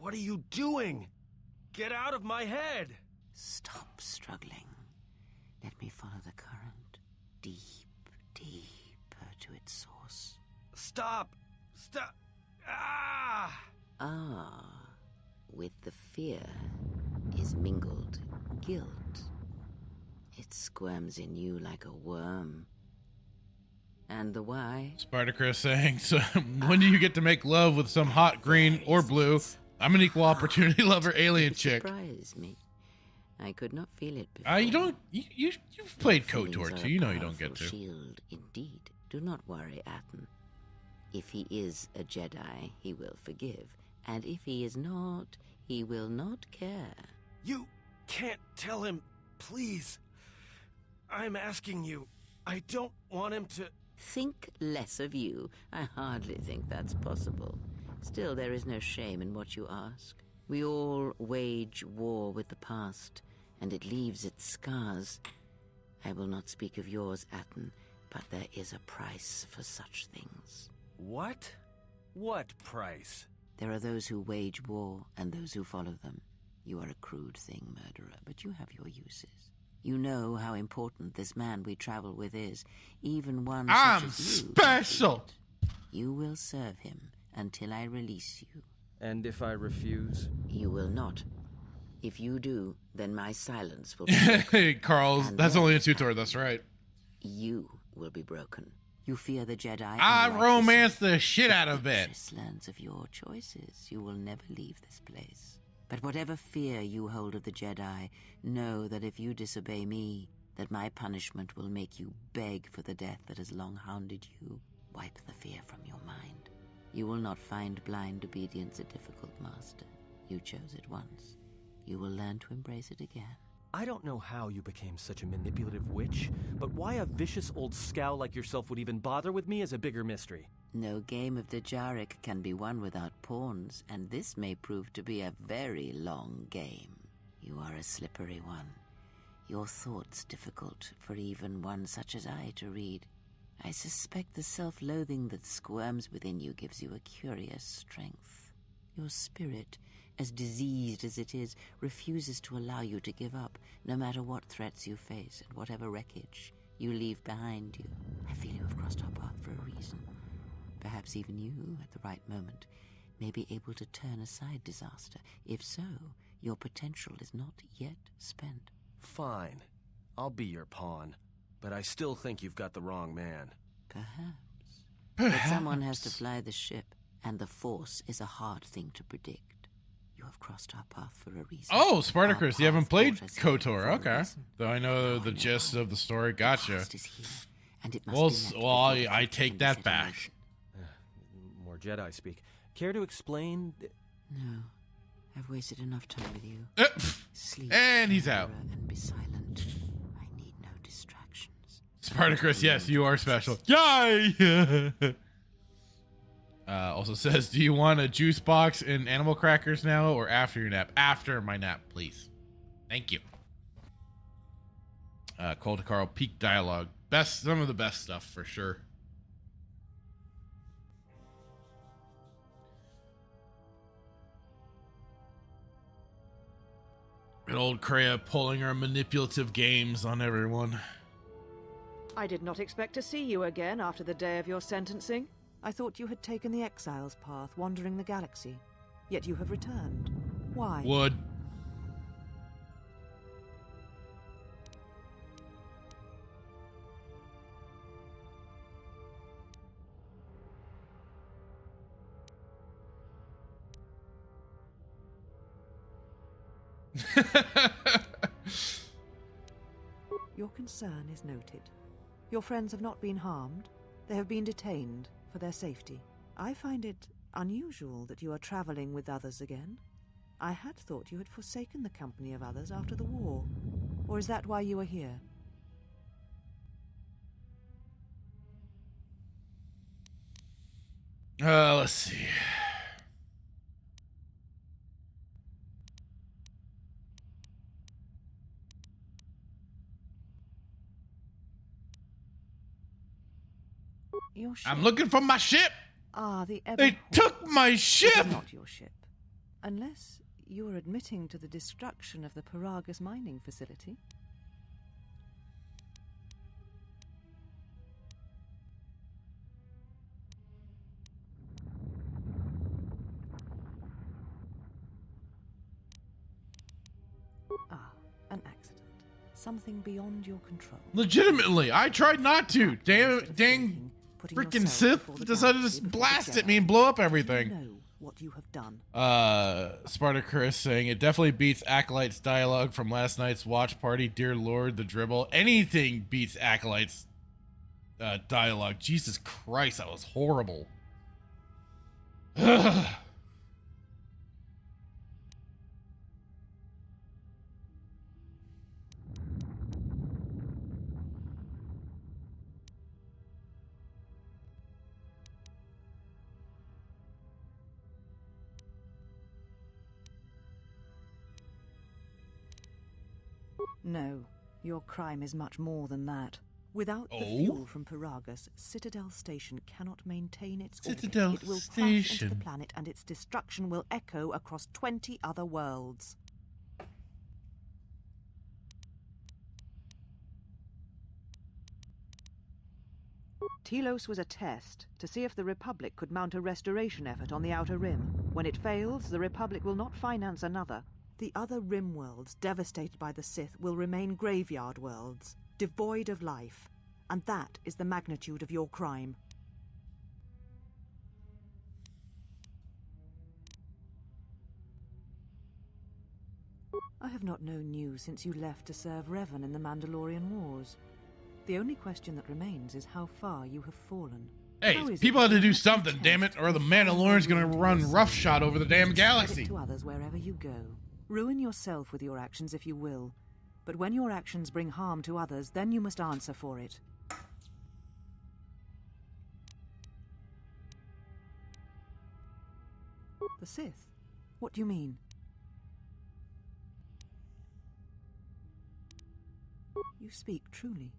are you doing? Get out of my head! Stop struggling. Let me follow the current. Deeper to its source. Stop! Stop! Ah! Ah, with the fear is mingled guilt. It squirms in you like a worm. And the why? Spartacus saying, so when do you get to make love with some hot green or blue? I'm an equal opportunity lover alien It chick. surprised me. I could not feel it before. You don't. You've played Feelings KOTOR are too. a You know you don't powerful get to. Shield, indeed. Do not worry, Atten. If he is a Jedi, he will forgive. And if he is not, he will not care. You can't tell him, please. I'm asking you. I don't want him to... Think less of you. I hardly think that's possible. Still, there is no shame in what you ask. We all wage war with the past, and it leaves its scars. I will not speak of yours, Atten, but there is a price for such things. What? What price? There are those who wage war and those who follow them. You are a crude thing, murderer, but you have your uses. You know how important this man we travel with is, even one I'm such as you. special. You will serve him until I release you. And if I refuse? You will not. If you do, then my silence will be Hey, Carl's. And That's then- only a tutor. That's right. You will be broken. You fear the Jedi. and I rightly romance so. the shit out of it. Atris learns of your choices. You will never leave this place. But whatever fear you hold of the Jedi, know that if you disobey me, that my punishment will make you beg for the death that has long hounded you. Wipe the fear from your mind. You will not find blind obedience a difficult master. You chose it once. You will learn to embrace it again. I don't know how you became such a manipulative witch, but why a vicious old scowl like yourself would even bother with me is a bigger mystery. No game of Dajaric can be won without pawns, and this may prove to be a very long game. You are a slippery one. Your thoughts difficult for even one such as I to read. I suspect the self-loathing that squirms within you gives you a curious strength. Your spirit, as diseased as it is, refuses to allow you to give up, no matter what threats you face and whatever wreckage you leave behind you. I feel you have crossed our path for a reason. Perhaps even you, at the right moment, may be able to turn aside disaster. If so, your potential is not yet spent. Fine. I'll be your pawn, but I still think you've got the wrong man. Perhaps. But someone has to fly the ship, and the Force is a hard thing to predict. You have crossed our path for a reason. Oh, Spartacus, you haven't played KOTOR. Okay. Reason. Though I know the gist of the story. Gotcha. The past is here, and it must be met before I the take can that be set in back. motion. More Jedi speak. Care to explain? No, I've wasted enough time with you. Sleep, And he's out. Clara, and be silent. I need no distractions. Spartacus, yes, you are special. Yay! Also says, do you want a juice box and animal crackers now or after your nap? After my nap, please. Thank you. Cole to Carl, peak dialogue. Some of the best stuff for sure. Good old Kreia pulling her manipulative games on everyone. I did not expect to see you again after the day of your sentencing. I thought you had taken the exile's path, wandering the galaxy. Yet you have returned. Why? Would. Your concern is noted. Your friends have not been harmed. They have been detained for their safety. I find it unusual that you are traveling with others again. I had thought you had forsaken the company of others after the war. Or is that why you are here? Let's see. Your ship. I'm looking for my ship. Ah, the They Ebon took my It ship. is not your ship. Unless you are admitting to the destruction of the Paragus mining facility. Ah, an accident. Something beyond your control. Legitimately, I tried not to. Damn, Instead of dang, thinking, putting freaking yourself Sith before the decided galaxy, to before the blast at Jedi. me and blow up You everything. know what you have done. Spartacus saying it definitely beats Acolyte's dialogue from last night's watch party. Dear Lord, the dribble. Anything beats Acolyte's dialogue. Jesus Christ, that was horrible. No, your crime is much more than that. Without the Oh? fuel from Paragus, Citadel Station cannot maintain its orbit. Citadel It will crash into Station. the planet, and its destruction will echo across 20 other worlds. Telos was a test to see if the Republic could mount a restoration effort on the Outer Rim. When it fails, the Republic will not finance another. The other Rim worlds, devastated by the Sith, will remain graveyard worlds, devoid of life. And that is the magnitude of your crime. I have not known you since you left to serve Revan in the Mandalorian Wars. The only question that remains is how far you have fallen. Hey, How is people it had to that do you something, protect damn it, or the and Mandalorian's gonna follow run yourself? roughshod over the damn Spread it galaxy. to others wherever you go. Ruin yourself with your actions if you will. But when your actions bring harm to others, then you must answer for it. The Sith? What do you mean? You speak truly.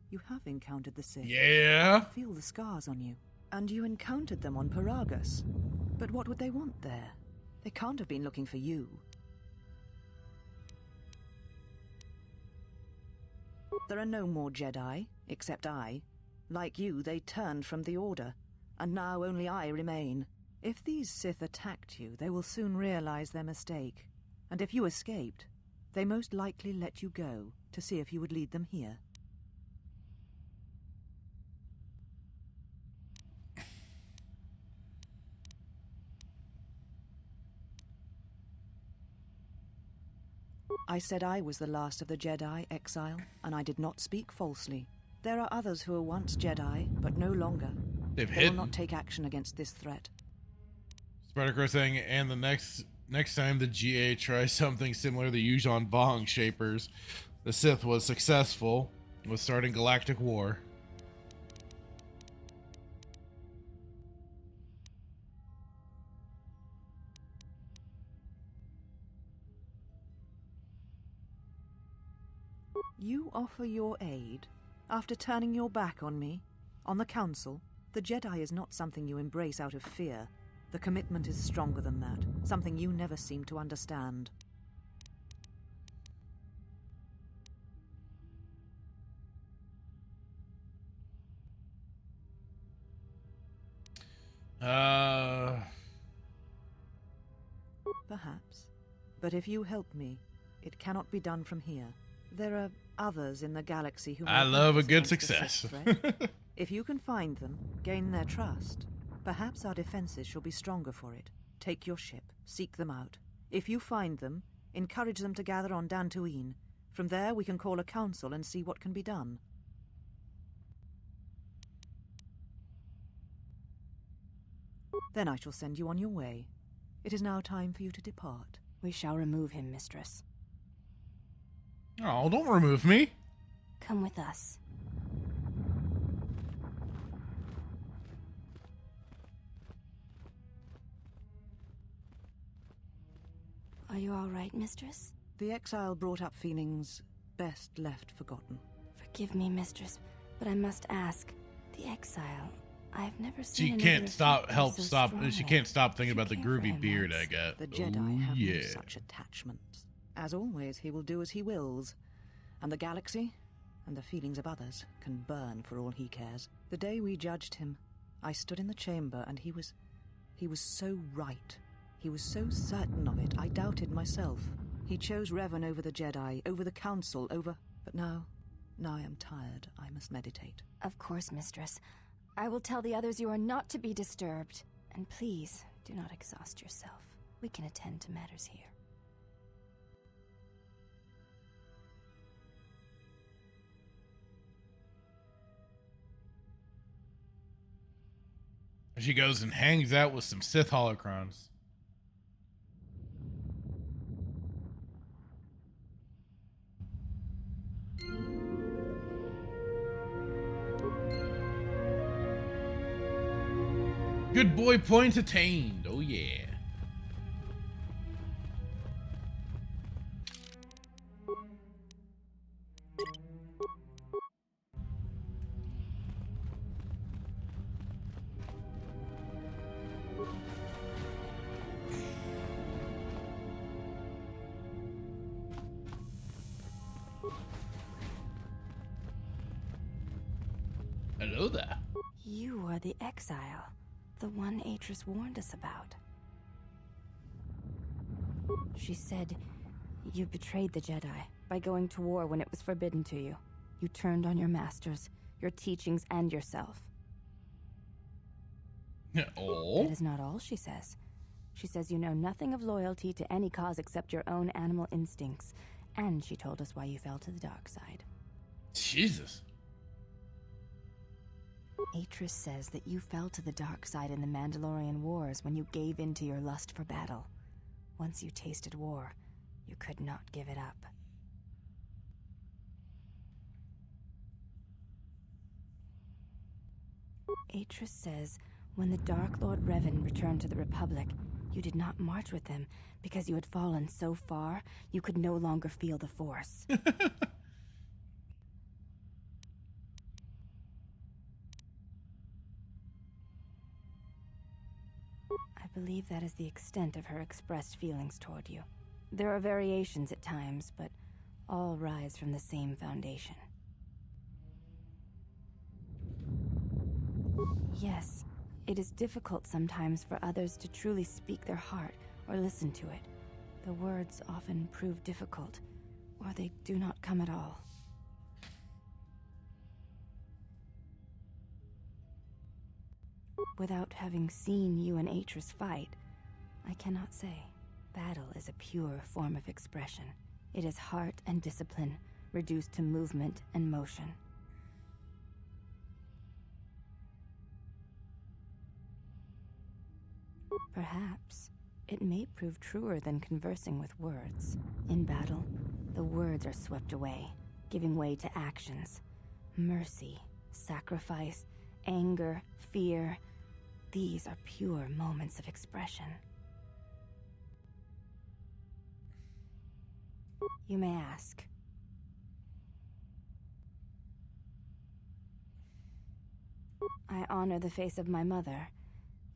You have encountered the Sith. Yeah. I feel the scars on you. And you encountered them on Paragus. But what would they want there? They can't have been looking for you. There are no more Jedi, except I. Like you, they turned from the Order, and now only I remain. If these Sith attacked you, they will soon realize their mistake. And if you escaped, They most likely let you go to see if you would lead them here. I said I was the last of the Jedi, Exile, and I did not speak falsely. There are others who were once Jedi, but no longer. They will not take action against this threat. Spartacus saying, and the next time the GA tries something similar to the Yuuzhan Vong Shapers, the Sith was successful with starting galactic war. You offer your aid after turning your back on me, on the Council. The Jedi is not something you embrace out of fear. The commitment is stronger than that, something you never seem to understand. Perhaps. But if you help me, it cannot be done from here. There are others in the galaxy who... I love a good success. If you can find them, gain their trust, perhaps our defenses shall be stronger for it. Take your ship, seek them out. If you find them, encourage them to gather on Dantooine. From there we can call a council and see what can be done. Then I shall send you on your way. It is now time for you to depart. We shall remove him, Mistress. Oh, don't remove me. Come with us. Are you all right, Mistress? The exile brought up feelings best left forgotten. Forgive me, Mistress, but I must ask. The exile, I've never She seen... can't stop, she can't stop thinking about the groovy beard I got. The Jedi have no such attachments. As always, he will do as he wills. And the galaxy, and the feelings of others, can burn for all he cares. The day we judged him, I stood in the chamber, and he was so right. He was so certain of it, I doubted myself. He chose Revan over the Jedi, over the Council, over... But now I am tired. I must meditate. Of course, Mistress. I will tell the others you are not to be disturbed. And please, do not exhaust yourself. We can attend to matters here. She goes and hangs out with some Sith holocrons. Good boy points attained. Oh yeah. Hello there. You are the exile, the one Atris warned us about. She said you betrayed the Jedi by going to war when it was forbidden to you. You turned on your masters, your teachings, and yourself. Oh. That is not all she says. She says you know nothing of loyalty to any cause except your own animal instincts, and she told us why you fell to the dark side. Jesus. Atris says that you fell to the dark side in the Mandalorian Wars when you gave in to your lust for battle. Once you tasted war, you could not give it up. Atris says when the Dark Lord Revan returned to the Republic, you did not march with him because you had fallen so far you could no longer feel the Force. I believe that is the extent of her expressed feelings toward you. There are variations at times, but all rise from the same foundation. Yes, it is difficult sometimes for others to truly speak their heart or listen to it. The words often prove difficult, or they do not come at all. Without having seen you and Atris fight, I cannot say. Battle is a pure form of expression. It is heart and discipline, reduced to movement and motion. Perhaps it may prove truer than conversing with words. In battle, the words are swept away, giving way to actions. Mercy, sacrifice, anger, fear. These are pure moments of expression. You may ask. I honor the face of my mother.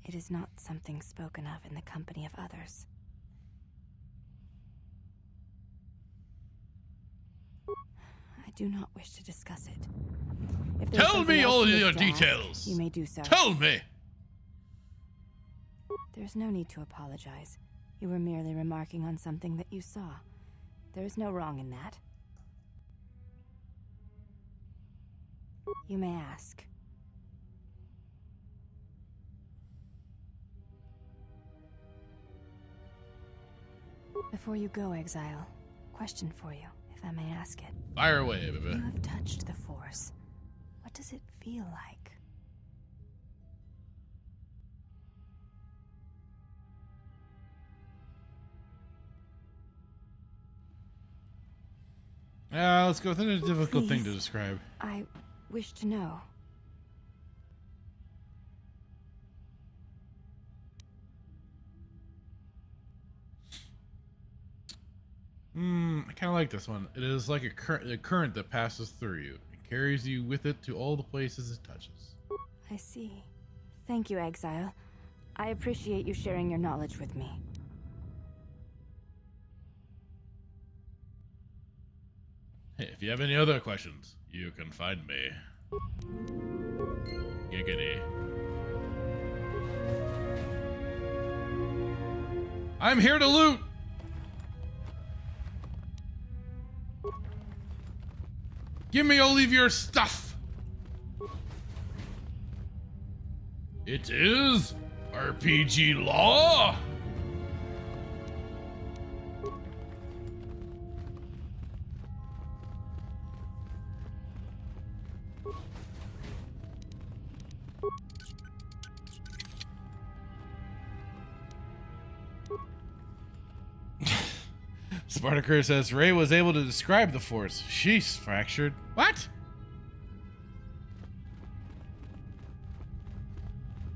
It is not something spoken of in the company of others. I do not wish to discuss it. If there's Tell something me else all you wish your to ask, details. you may do so. Tell me. There's no need to apologize. You were merely remarking on something that you saw. There is no wrong in that. You may ask. Before you go, Exile, question for you, if I may ask it. Fire away, baby. You have touched the Force. What does it feel like? Let's go with a difficult thing to Please. describe. I wish to know. I kind of like this one. It is like a current that passes through you. It carries you with it to all the places it touches. I see. Thank you, Exile. I appreciate you sharing your knowledge with me. Hey, if you have any other questions, you can find me. Giggity. I'm here to loot! Give me all of your stuff! It is RPG law! Spartacus says Ray was able to describe the Force. She's fractured. What?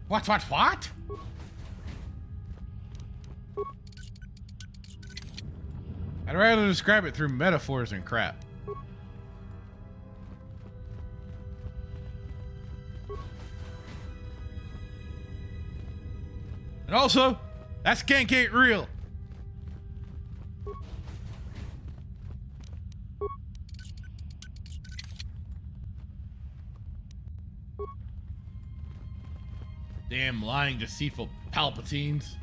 What? I'd rather describe it through metaphors and crap. And also, that skank ain't real. Damn lying, deceitful Palpatines.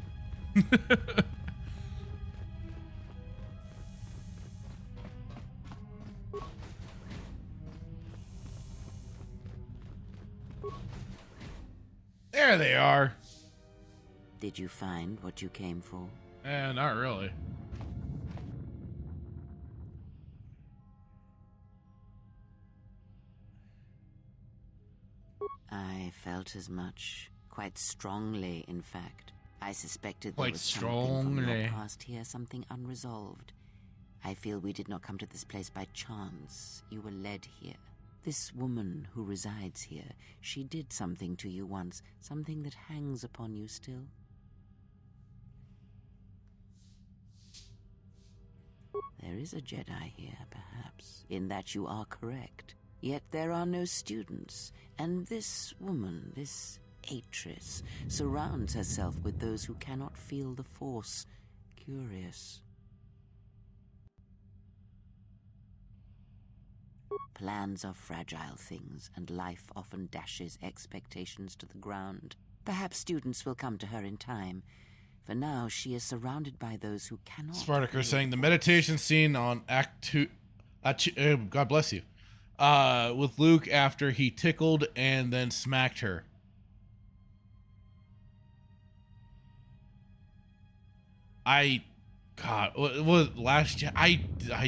There they are. Did you find what you came for? Not really. I felt as much. Quite strongly, in fact. I suspected there Quite was something from strongly. your past here, something unresolved. I feel we did not come to this place by chance. You were led here. This woman who resides here, she did something to you once, something that hangs upon you still. There is a Jedi here, perhaps, in that you are correct. Yet there are no students, and this woman, this Atris, surrounds herself with those who cannot feel the Force. Curious. Plans are fragile things, and life often dashes expectations to the ground. Perhaps students will come to her in time. For now, she is surrounded by those who cannot. Spartacus saying the meditation scene on Act 2. God bless you. With Luke after he tickled and then smacked her. God, what was last year? I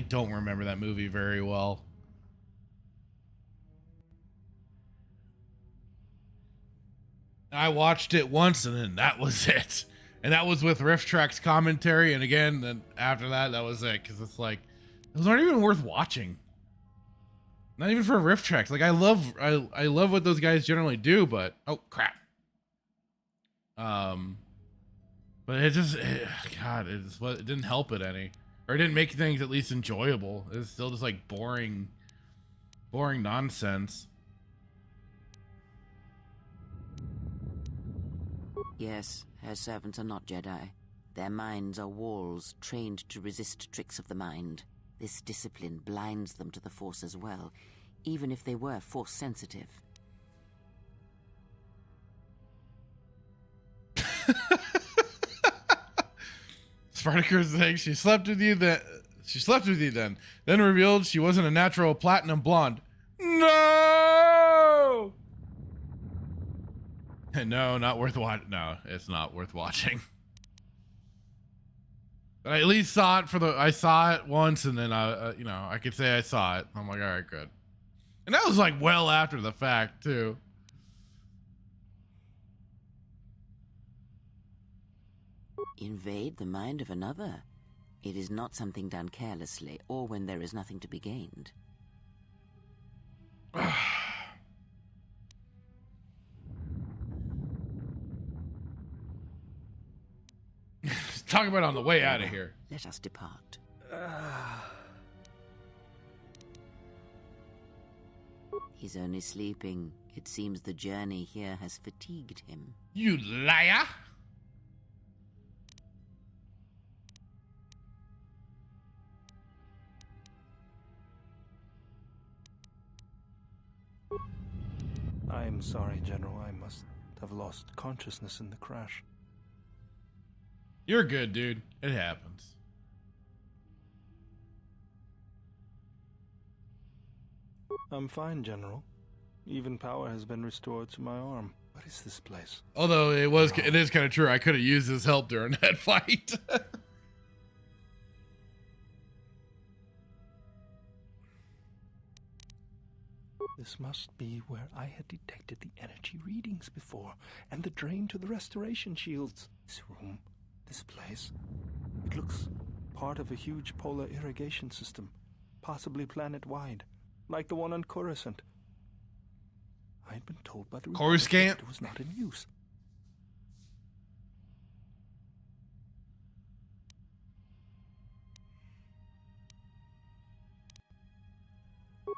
don't remember that movie very well. I watched it once and then that was it. And that was with Riff Track's commentary. And again, then after that, that was it. Because it's like, those aren't even worth watching. Not even for Riff Tracks. Like, I love what those guys generally do, but oh crap. But it just, God, it didn't help it any, or it didn't make things at least enjoyable. It's still just like boring nonsense. Yes, her servants are not Jedi. Their minds are walls trained to resist tricks of the mind. This discipline blinds them to the Force as well, even if they were Force sensitive. Spartacus saying she slept with you then. Then revealed she wasn't a natural platinum blonde. No! No, not worth watching. No, it's not worth watching. But I at least saw it I saw it once, and then I could say I saw it. I'm like, all right, good. And that was like well after the fact too. Invade the mind of another. It is not something done carelessly or when there is nothing to be gained. Talk about on the way out of here. Let us depart. He's only sleeping. It seems the journey here has fatigued him. You liar! I'm sorry, General. I must have lost consciousness in the crash. You're good, dude. It happens. I'm fine, General. Even power has been restored to my arm. What is this place? Although it is kind of true. I could have used his help during that fight. This must be where I had detected the energy readings before, and the drain to the restoration shields. This room, this place, it looks part of a huge polar irrigation system, possibly planet-wide, like the one on Coruscant. I had been told by the Republic that it was not in use.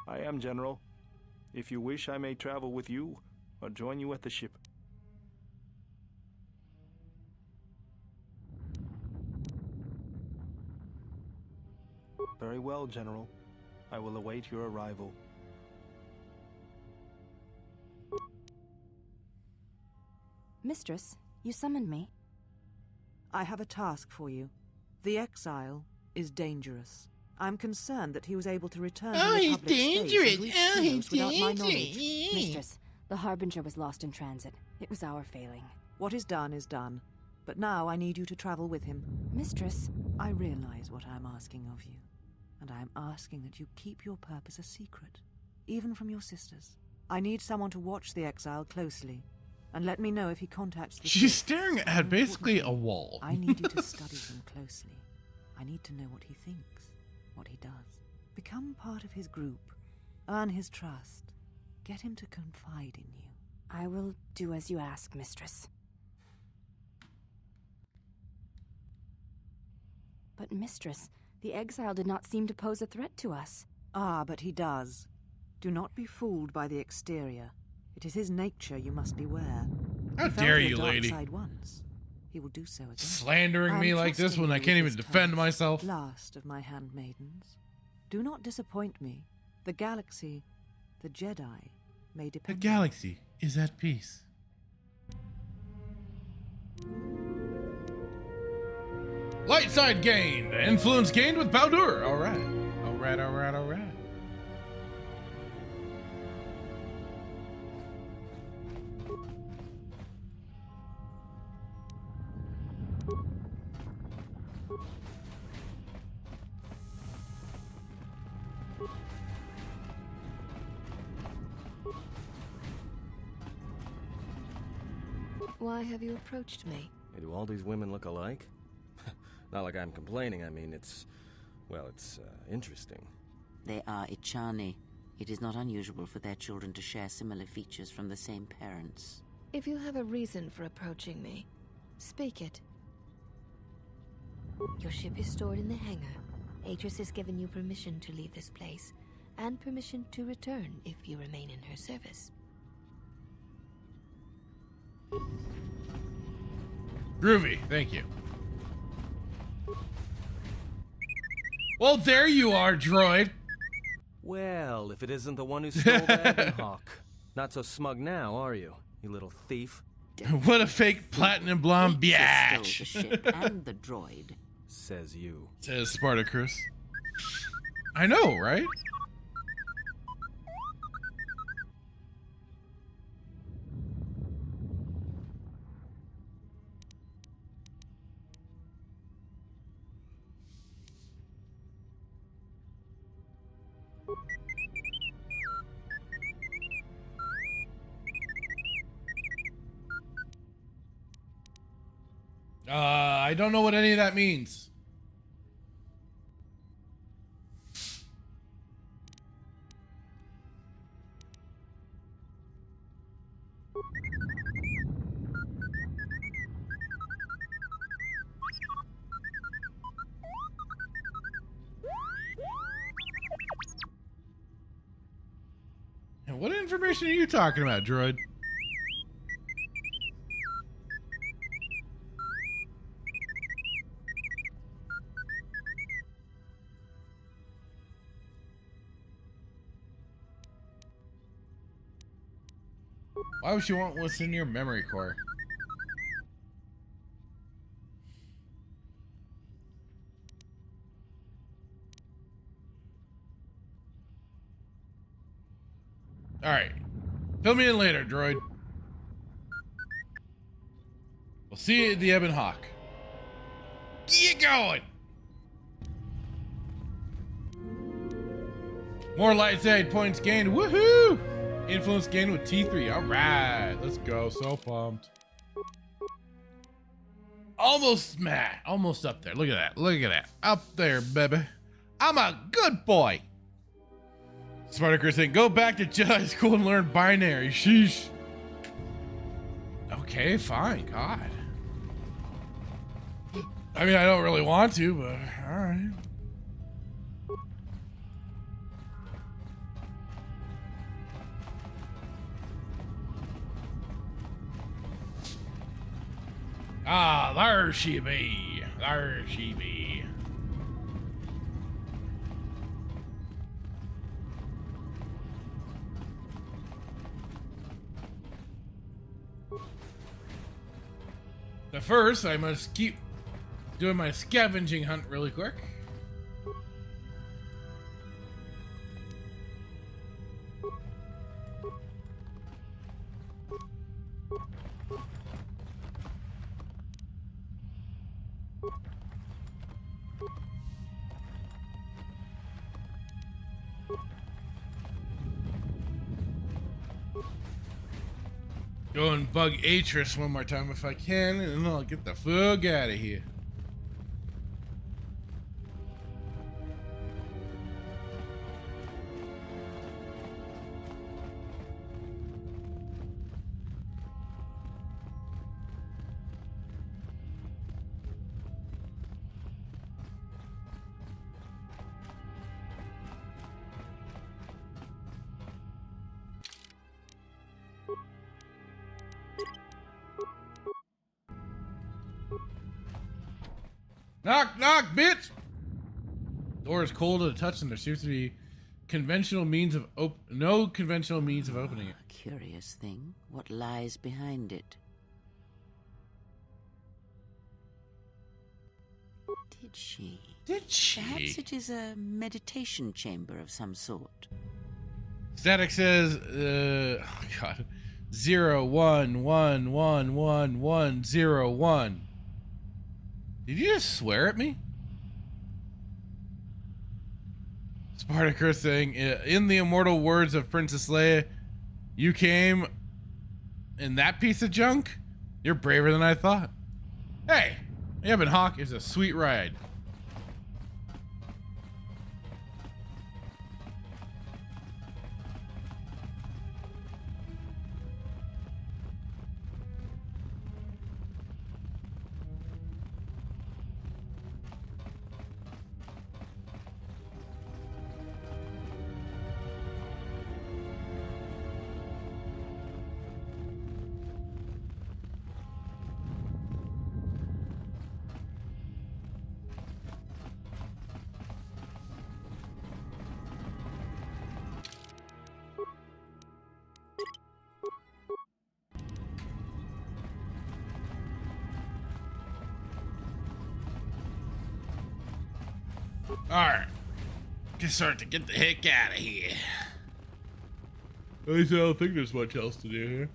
I am, General. If you wish, I may travel with you, or join you at the ship. Very well, General. I will await your arrival. Mistress, you summoned me. I have a task for you. The exile is dangerous. I'm concerned that he was able to return to the Republic dangerous. He's without my knowledge. Mistress, the Harbinger was lost in transit. It was our failing. What is done is done. But now I need you to travel with him. Mistress, I realize what I'm asking of you. And I'm asking that you keep your purpose a secret, even from your sisters. I need someone to watch the exile closely, and let me know if he contacts the She's Sith. staring at basically a wall. I need you to study him closely. I need to know what he thinks, what he does. Become part of his group. Earn his trust. Get him to confide in you. I will do as you ask, Mistress. But, Mistress, the exile did not seem to pose a threat to us. Ah, but he does. Do not be fooled by the exterior. It is his nature you must beware. How He fell dare to the you, dark lady. side once. He will do so again. Slandering me I'm like this trusting when I you can't with even this defend task. myself. Last of my handmaidens. Do not disappoint me. The galaxy, the Jedi, may The depend. galaxy is at peace. Light side gained. Influence gained with Baldur. All right. All right, all right, all right. Why have you approached me? Hey, do all these women look alike? Not like I'm complaining, I mean, it's interesting. They are Ichani. It is not unusual for their children to share similar features from the same parents. If you have a reason for approaching me, speak it. Your ship is stored in the hangar. Atris has given you permission to leave this place, and permission to return if you remain in her service. Groovy, thank you. Well, there you are, droid. Well, if it isn't the one who stole the Ebon Hawk. Not so smug now, are you little thief? What a fake platinum blonde Atris biatch. stole the ship and the droid. Says you. Says Spartacus. I know, right? I don't know what any of that means. And what information are you talking about, droid? Why would you want what's in your memory core? Alright. Fill me in later, droid. We'll see you at the Ebon Hawk. Get going! More light side points gained. Woohoo! Influence gained with T3. Alright. Let's go. So pumped. Almost mad. Almost up there. Look at that. Look at that. Up there, baby. I'm a good boy. Spartacus saying, go back to Jedi school and learn binary. Sheesh. Okay, fine. God. I mean, I don't really want to, but alright. Ah, there she be. There she be. But first, I must keep doing my scavenging hunt really quick. Go and bug Atris one more time if I can, and then I'll get the fuck out of here. Knock, knock, bitch! Door is cold to the touch, and there seems to be conventional means of no conventional means of opening it. A curious thing. What lies behind it? Did she? Did she? Perhaps it is a meditation chamber of some sort. Static says, oh god, 0111101. Did you just swear at me? Spartacus saying, in the immortal words of Princess Leia, you came in that piece of junk? You're braver than I thought. Hey, Ebon Hawk is a sweet ride. Alright. Just start to get the heck out of here. At least I don't think there's much else to do here.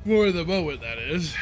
For the moment, that is.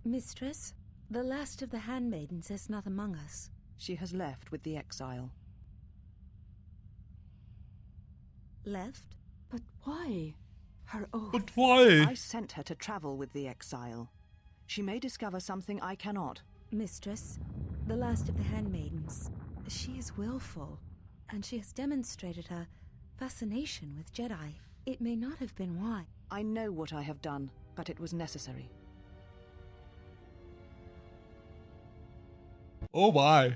Mistress, the last of the handmaidens is not among us. She has left with the exile. Left? But why? Her oath. But why? I sent her to travel with the exile. She may discover something I cannot. Mistress, the last of the handmaidens. She is willful, and she has demonstrated her fascination with Jedi. It may not have been why. I know what I have done, but it was necessary. Oh my.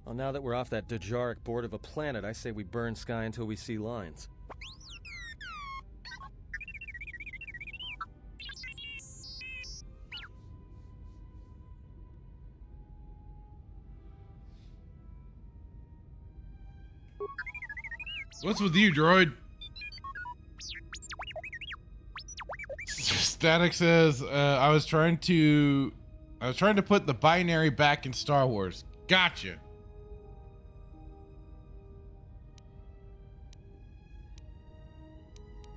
Well, now that we're off that Dajaric board of a planet, I say we burn sky until we see lines. What's with you, droid? Static says, I was trying to put the binary back in Star Wars. Gotcha.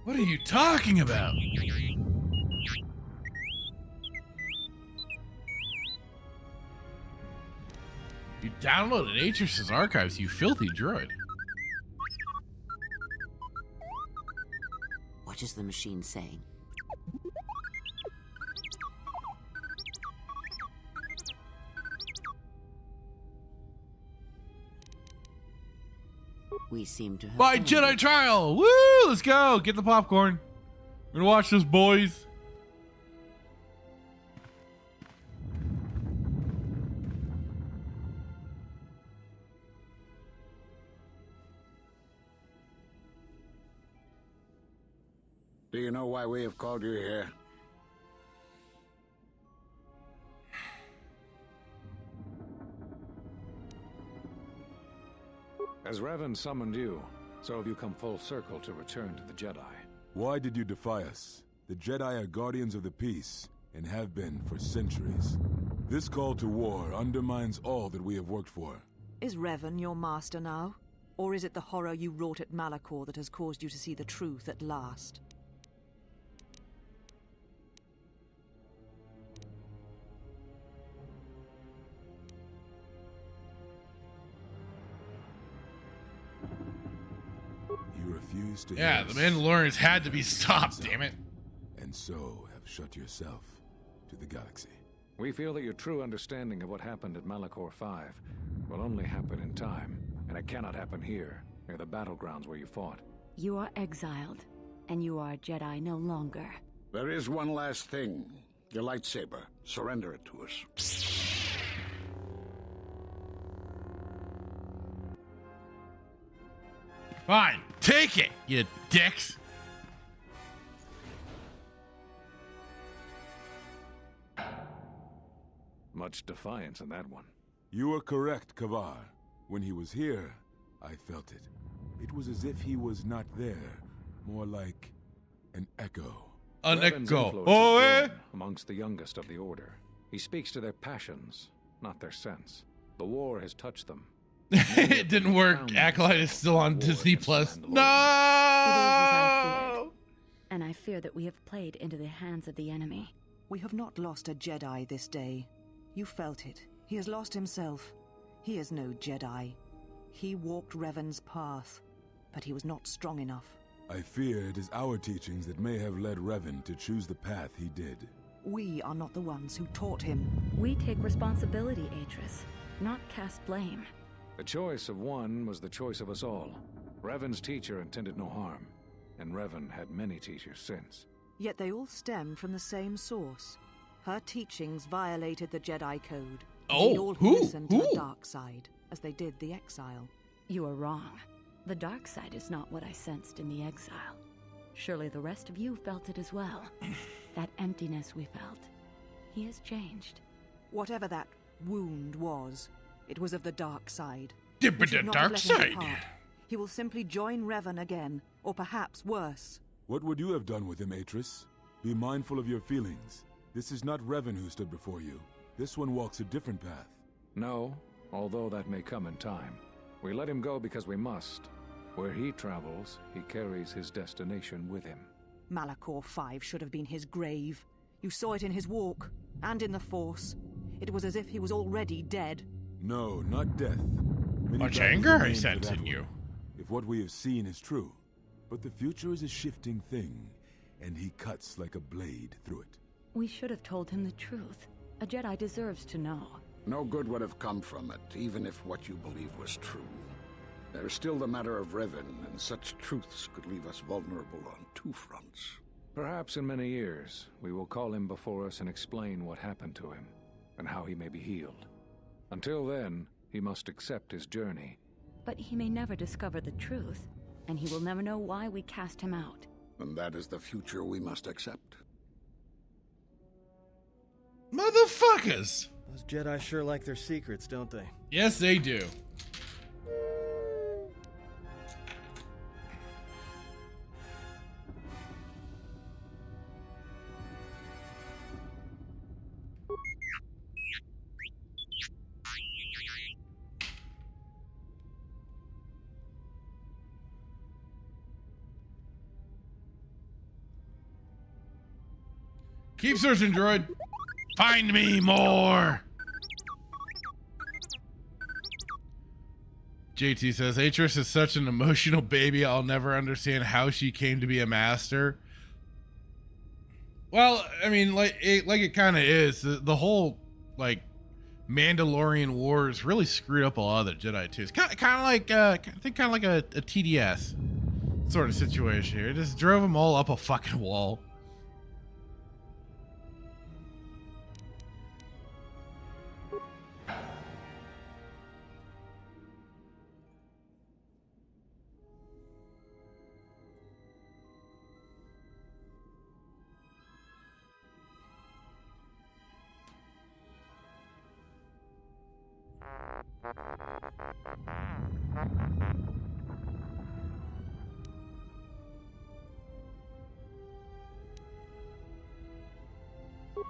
What are you talking about? You downloaded Atrus's archives, you filthy droid. What is the machine saying? We seem to have My found Jedi it. trial! Woo! Let's go! Get the popcorn. We're gonna watch this, boys. Do you know why we have called you here? As Revan summoned you, so have you come full circle to return to the Jedi. Why did you defy us? The Jedi are guardians of the peace, and have been for centuries. This call to war undermines all that we have worked for. Is Revan your master now? Or is it the horror you wrought at Malachor that has caused you to see the truth at last? You refuse to Yeah, hear the us. Mandalorians had to be stopped, damn it. And so have shut yourself to the galaxy. We feel that your true understanding of what happened at Malachor 5 will only happen in time, and it cannot happen here, near the battlegrounds where you fought. You are exiled, and you are a Jedi no longer. There is one last thing. Your lightsaber. Surrender it to us. Fine, take it, you dicks. Much defiance in that one. You are correct, Kavar. When he was here, I felt it. It was as if he was not there, more like an echo. An Revan's echo. influence Oh, has eh? grown amongst the youngest of the Order. He speaks to their passions, not their sense. The war has touched them. It didn't work. Acolyte is still on Disney Plus. No! It is as I feared. And I fear that we have played into the hands of the enemy. We have not lost a Jedi this day. You felt it. He has lost himself. He is no Jedi. He walked Revan's path, but he was not strong enough. I fear it is our teachings that may have led Revan to choose the path he did. We are not the ones who taught him. We take responsibility, Atris, not cast blame. The choice of one was the choice of us all. Revan's teacher intended no harm, and Revan had many teachers since. Yet they all stem from the same source. Her teachings violated the Jedi Code. Oh, they all who? listened to the dark side, as they did the exile. You are wrong. The dark side is not what I sensed in the exile. Surely the rest of you felt it as well. That emptiness we felt. He has changed. Whatever that wound was, it was of the dark side. Yeah, We but should the not dark let him side. depart. He will simply join Revan again, or perhaps worse. What would you have done with him, Atris? Be mindful of your feelings. This is not Revan who stood before you. This one walks a different path. No, although that may come in time. We let him go because we must. Where he travels, he carries his destination with him. Malachor 5 should have been his grave. You saw it in his walk, and in the Force. It was as if he was already dead. No, not death. Many Much battles anger I remain for sense that in you. one, if what we have seen is true. But the future is a shifting thing, and he cuts like a blade through it. We should have told him the truth. A Jedi deserves to know. No good would have come from it, even if what you believe was true. There's still the matter of Revan, and such truths could leave us vulnerable on two fronts. Perhaps in many years, we will call him before us and explain what happened to him, and how he may be healed. Until then, he must accept his journey. But he may never discover the truth, and he will never know why we cast him out. And that is the future we must accept. Motherfuckers! Those Jedi sure like their secrets, don't they? Yes, they do. Keep searching, droid. Find me more. JT says, Atris is such an emotional baby. I'll never understand how she came to be a master. Well, I mean, like it kind of is. The whole, like, Mandalorian Wars really screwed up a lot of the Jedi too. It's kind of like, I think kind of like a TDS sort of situation here. It just drove them all up a fucking wall.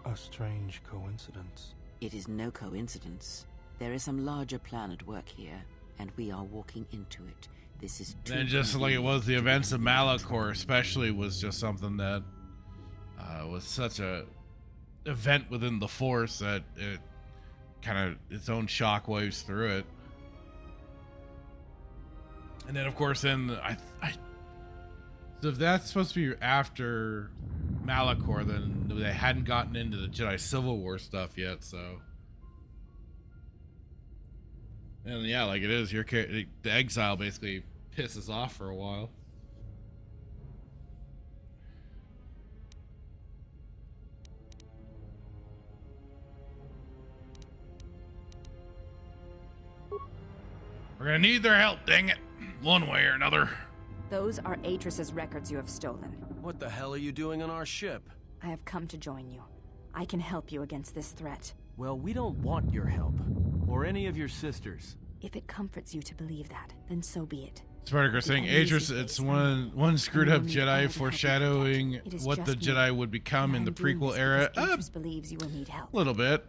A strange coincidence. It is no coincidence. There is some larger plan at work here, and we are walking into it. This is too And just like it was, the events of Malachor especially was just something that was such a event within the Force that it kind of its own shockwaves through it. And then, of course, then so if that's supposed to be after Malachor, then they hadn't gotten into the Jedi Civil War stuff yet, so And yeah, like it is, the exile basically pisses off for a while. We're gonna need their help, dang it, one way or another. Those are Atris's records you have stolen. What the hell are you doing on our ship? I have come to join you. I can help you against this threat. Well, we don't want your help. Or any of your sisters. If it comforts you to believe that, then so be it. Spartacus saying, Atris, it's one screwed up Jedi foreshadowing what the Jedi would become in the prequel era. Atris believes you will need help. A little bit.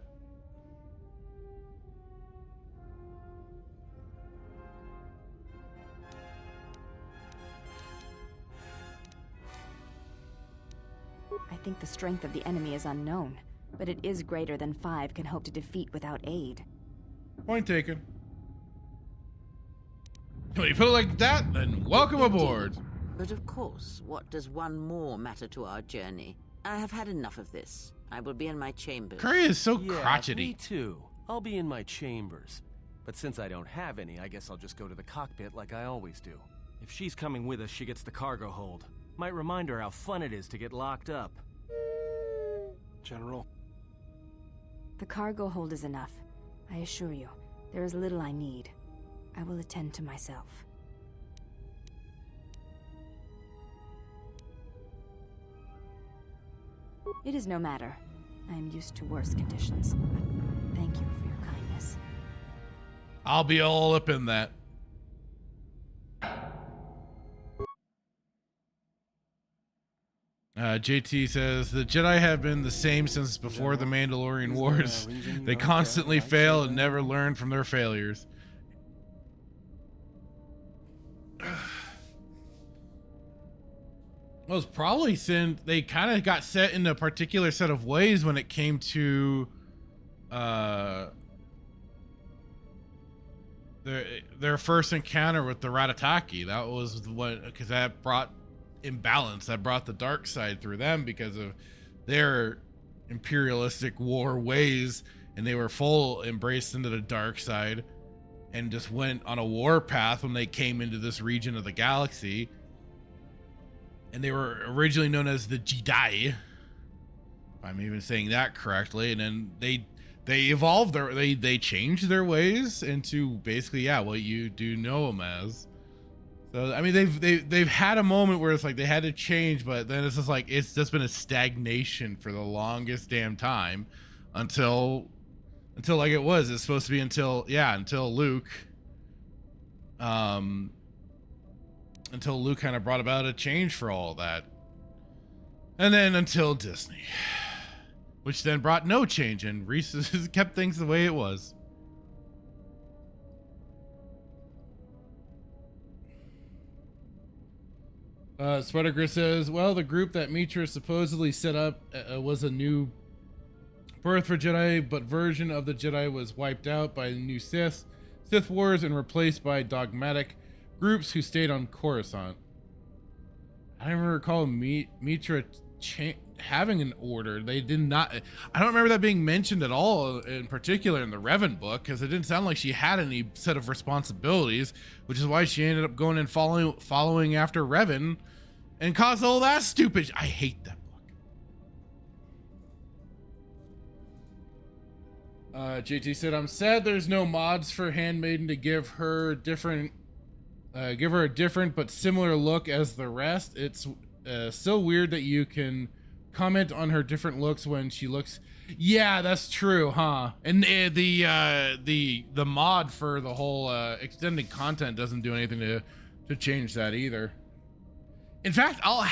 I think the strength of the enemy is unknown, but it is greater than 5 can hope to defeat without aid. Point taken. When you put it like that, then welcome aboard. But of course, what does one more matter to our journey? I have had enough of this. I will be in my chambers. Curry is so Yeah, crotchety. me too. I'll be in my chambers. But since I don't have any, I guess I'll just go to the cockpit like I always do. If she's coming with us, she gets the cargo hold. Might remind her how fun it is to get locked up. General. The cargo hold is enough. I assure you, there is little I need. I will attend to myself. It is no matter. I am used to worse conditions, but thank you for your kindness. I'll be all up in that. JT says, the Jedi have been the same since before the Mandalorian Wars. They constantly fail and never learn from their failures. Well, it's probably since they kind of got set in a particular set of ways when it came to their first encounter with the Ratataki. That was what, because that brought imbalance, that brought the dark side through them because of their imperialistic war ways, and they were full embraced into the dark side and just went on a war path when they came into this region of the galaxy. And they were originally known as the Jedi, if I'm even saying that correctly, and then they evolved they changed their ways into basically, yeah, what you do know them as. So I mean, they've had a moment where it's like they had to change, but then it's just like it's just been a stagnation for the longest damn time until like it was. It's supposed to be until Luke, until Luke kind of brought about a change for all that, and then until Disney, which then brought no change, and Reese kept things the way it was. Sweater says, well, the group that Mitra supposedly set up was a new birth for Jedi, but version of the Jedi was wiped out by the new Sith wars and replaced by dogmatic groups who stayed on Coruscant. I don't recall Mitra having an order. They did not. I don't remember that being mentioned at all, in particular in the Revan book, because it didn't sound like she had any set of responsibilities, which is why she ended up going and following after Revan and caused all that stupid. I hate that book. JT said, I'm sad there's no mods for Handmaiden to give her a different but similar look as the rest. It's so weird that you can comment on her different looks when she looks. Yeah, that's true, huh? And the mod for the whole extended content doesn't do anything to change that either. In fact, I'll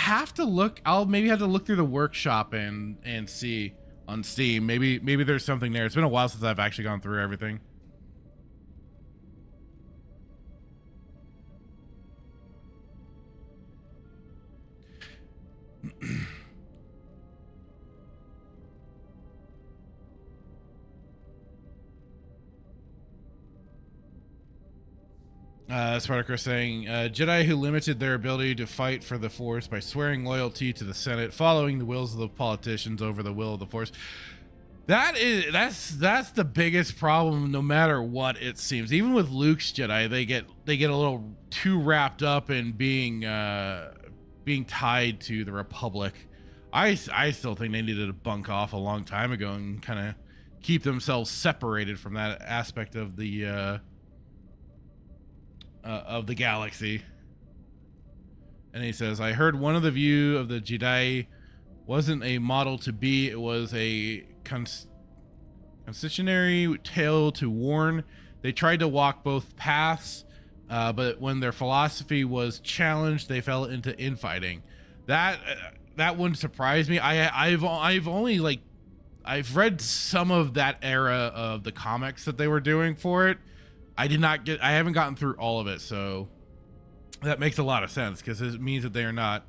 maybe have to look through the workshop and see on Steam. Maybe there's something there. It's been a while since I've actually gone through everything. Spartacus saying, Jedi who limited their ability to fight for the Force by swearing loyalty to the Senate, following the wills of the politicians over the will of the Force. That's the biggest problem. No matter what, it seems, even with Luke's Jedi, they get a little too wrapped up in being tied to the Republic. I still think they needed to bunk off a long time ago and kind of keep themselves separated from that aspect of the galaxy. And he says, I heard one of the view of the Jedi wasn't a model to be, it was a constitutionary tale to warn. They tried to walk both paths, but when their philosophy was challenged, they fell into infighting. That wouldn't surprise me. I've read some of that era of the comics that they were doing for it. I haven't gotten through all of it, so that makes a lot of sense, because it means that they are not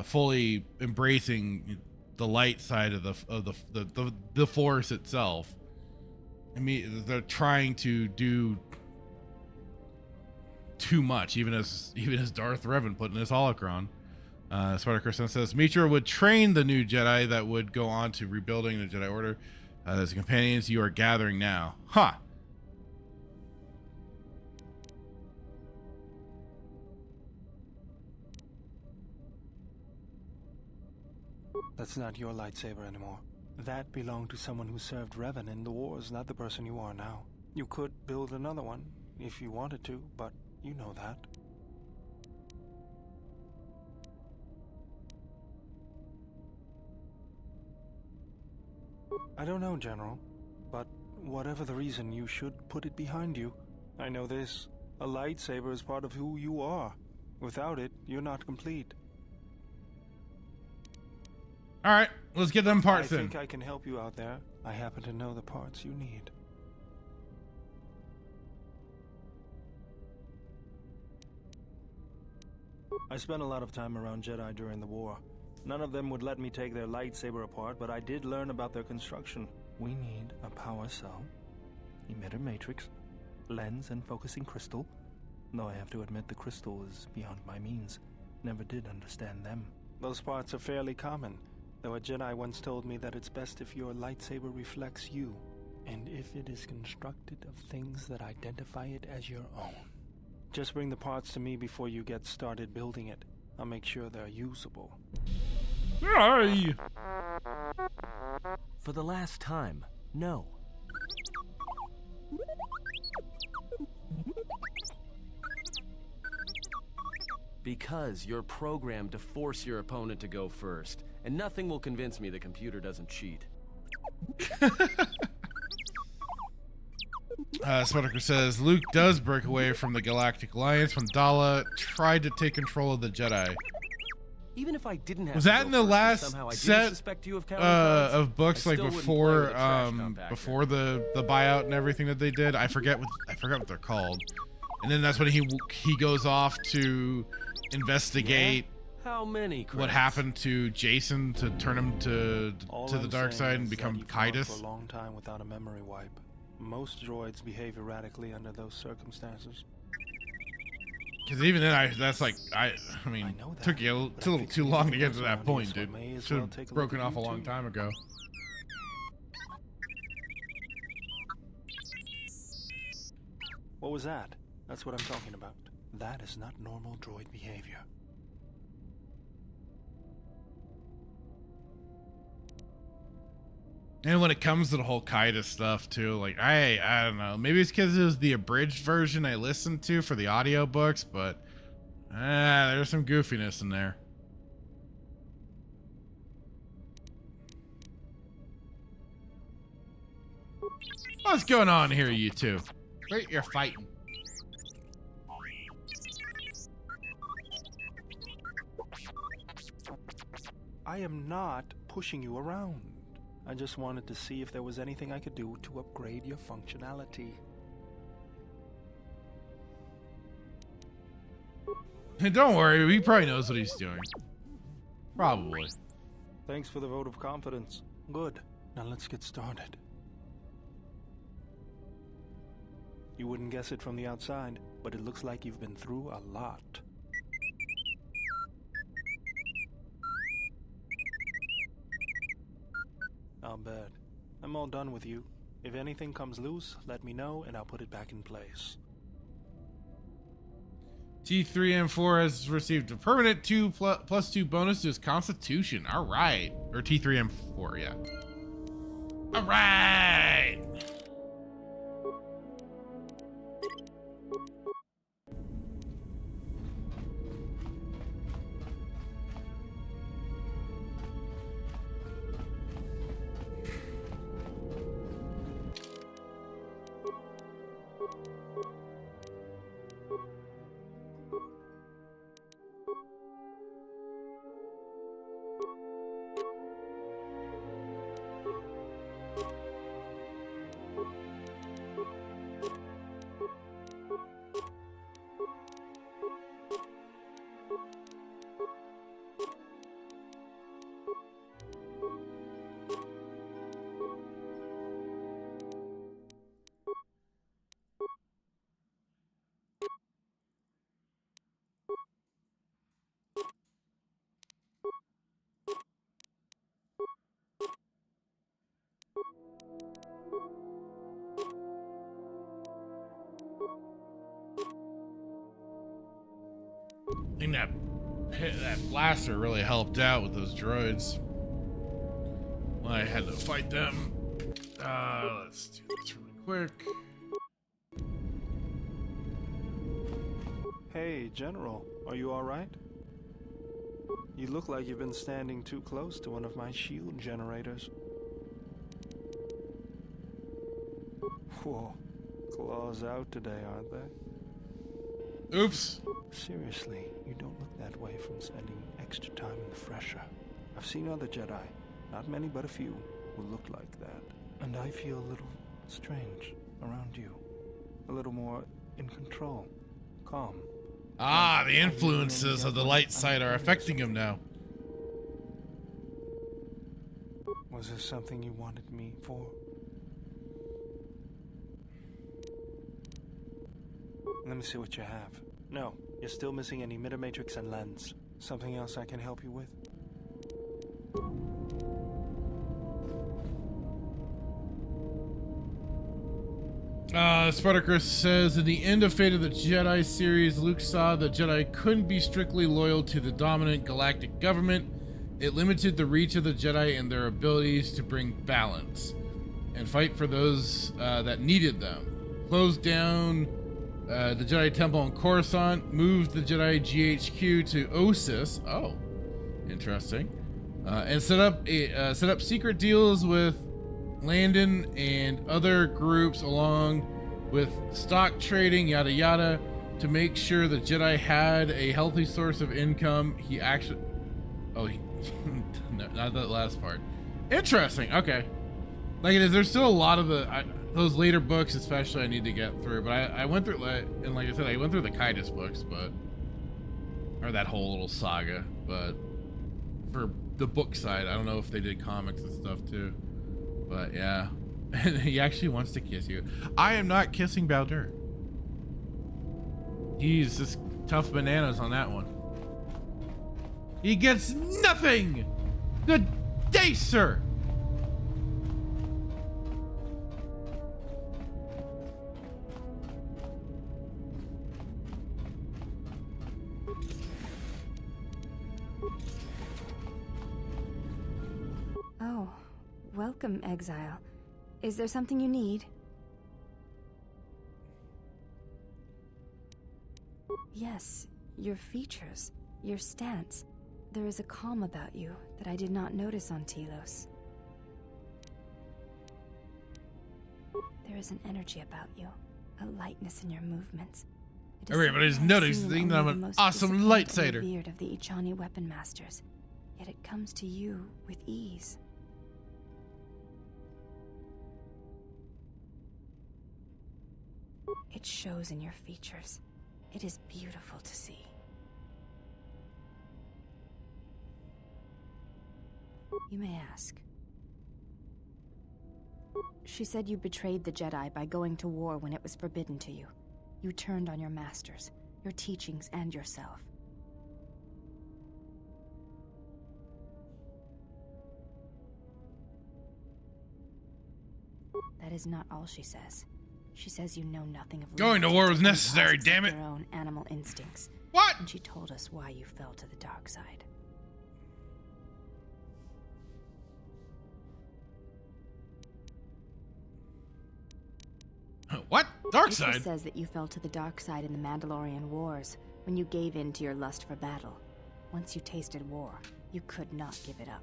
fully embracing the light side of the Force itself. I mean, they're trying to do too much, even as Darth Revan put in his holocron. Spider-Christian says Mitra would train the new Jedi that would go on to rebuilding the Jedi Order. As companions you are gathering now. Huh. That's not your lightsaber anymore. That belonged to someone who served Revan in the wars, not the person you are now. You could build another one, if you wanted to, but you know that. I don't know, General, but whatever the reason, you should put it behind you. I know this. A lightsaber is part of who you are. Without it, you're not complete. All right, let's get them parts in. I think I can help you out there. I happen to know the parts you need. I spent a lot of time around Jedi during the war. None of them would let me take their lightsaber apart, but I did learn about their construction. We need a power cell, emitter matrix, lens and focusing crystal. Though I have to admit the crystal is beyond my means. Never did understand them. Those parts are fairly common. Though a Jedi once told me that it's best if your lightsaber reflects you, and if it is constructed of things that identify it as your own. Just bring the parts to me before you get started building it. I'll make sure they're usable. Aye. For the last time, no. Because you're programmed to force your opponent to go first, and nothing will convince me the computer doesn't cheat. Spectre says Luke does break away from the Galactic Alliance when Dala tried to take control of the Jedi. Even if I didn't have was that in the last set of books, like before the buyout and everything that they did? I forget what they're called. And then that's when he goes off to investigate what happened to Jason to turn him to the dark side and become Kaitis. For a long time without a memory wipe. Most droids behave erratically under those circumstances. Because even then, I mean, took you a little too long to get to that point, dude. Should have broken off a long time ago. What was that? That's what I'm talking about. That is not normal droid behavior. And when it comes to the whole Kaitis stuff too, like I don't know, maybe it's because it was the abridged version I listened to for the audiobooks, but there's some goofiness in there. What's going on here, you two? Wait, you're fighting. I am not pushing you around. I just wanted to see if there was anything I could do to upgrade your functionality. Hey, don't worry, he probably knows what he's doing. Probably. Thanks for the vote of confidence. Good. Now let's get started. You wouldn't guess it from the outside, but it looks like you've been through a lot. I'll bet. I'm all done with you. If anything comes loose, let me know and I'll put it back in place. T3M4 has received a permanent plus 2 bonus to his constitution. All right. Or T3M4, yeah. All right. I think that blaster really helped out with those droids when I had to fight them. Let's do this really quick. Hey, General, are you alright? You look like you've been standing too close to one of my shield generators. Whoa, claws out today, aren't they? Oops. Seriously, you don't look that way from spending extra time in the fresher. I've seen other Jedi, not many but a few, who look like that. And I feel a little strange around you. A little more in control, calm. Ah, the influences of the light side are affecting him now. Was this something you wanted me for? Let me see what you have. No, you're still missing any mid-matrix and lens. Something else I can help you with? Spartacus says, in the end of Fate of the Jedi series, Luke saw the Jedi couldn't be strictly loyal to the dominant galactic government. It limited the reach of the Jedi and their abilities to bring balance and fight for those that needed them. Closed down the Jedi Temple on Coruscant, moved the Jedi GHQ to Osis. Oh, interesting. And set up secret deals with Landon and other groups, along with stock trading, yada yada, to make sure the Jedi had a healthy source of income. He actually, no, not that last part. Interesting. Okay, like it is. There's still a lot of those later books, especially, I need to get through. But I went through, and like I said, I went through the Kaitis books, or that whole little saga. But for the book side, I don't know if they did comics and stuff too. But yeah, and he actually wants to kiss you. I am not kissing Baldur. He's just tough bananas on that one. He gets nothing. Good day, sir. Oh, welcome, exile. Is there something you need? Yes, your features, your stance. There is a calm about you that I did not notice on Telos. There is an energy about you, a lightness in your movements. Everybody's noticing that I'm an awesome lightsaber. Revered of the Ichani weapon masters, yet it comes to you with ease. It shows in your features. It is beautiful to see. You may ask. She said you betrayed the Jedi by going to war when it was forbidden to you. You turned on your masters, your teachings, and yourself. is not all she says. She says you know nothing of Going to war was necessary, damn it. Your own animal instincts. What? And she told us why you fell to the dark side. What? Dark It side? says that you fell to the dark side in the Mandalorian Wars when you gave in to your lust for battle. Once you tasted war, you could not give it up.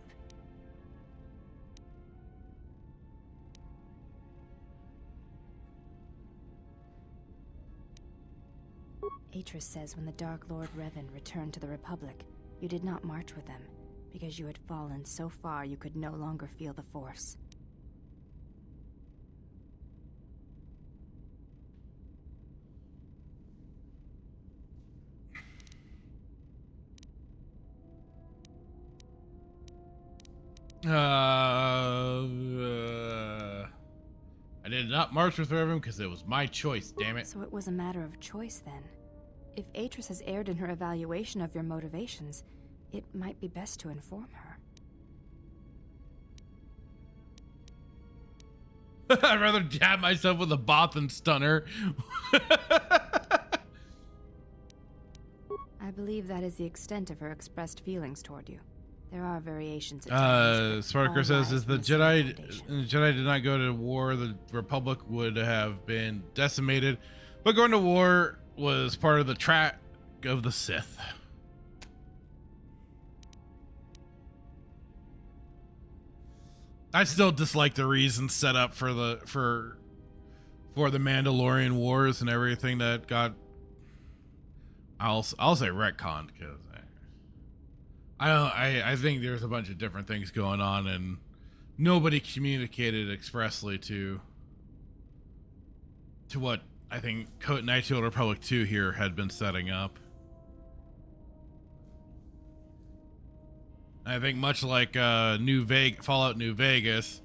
Atris says when the Dark Lord Revan returned to the Republic, you did not march with them, because you had fallen so far you could no longer feel the Force. I did not march with Revan because it was my choice, damn it. So it was a matter of choice then. If Atris has erred in her evaluation of your motivations, it might be best to inform her. I'd rather jab myself with a bot than stunner. I believe that is the extent of her expressed feelings toward you. There are variations at times, but Sparker all says, rise if the from a single Jedi foundation. did not go to war, the Republic would have been decimated. But going to war was part of the track of the Sith. I still dislike the reasons set up for the Mandalorian Wars and everything that got. I'll say retconned because I think there's a bunch of different things going on and nobody communicated expressly to what I think Knights of the Old Republic 2 here had been setting up. I think much like Fallout New Vegas,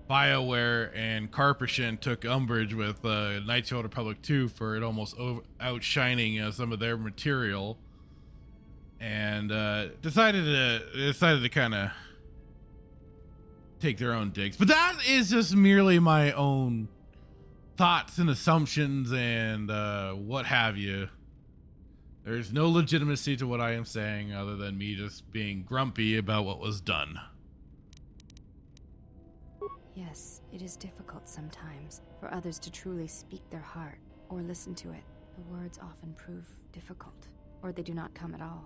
BioWare and Carpation took umbrage with Knights of the Old Republic 2 for it almost outshining some of their material, and decided to kind of take their own digs. But that is just merely my own thoughts and assumptions and what have you. There's no legitimacy to what I am saying other than me just being grumpy about what was done. Yes, it is difficult sometimes for others to truly speak their heart or listen to it. The words often prove difficult, or they do not come at all.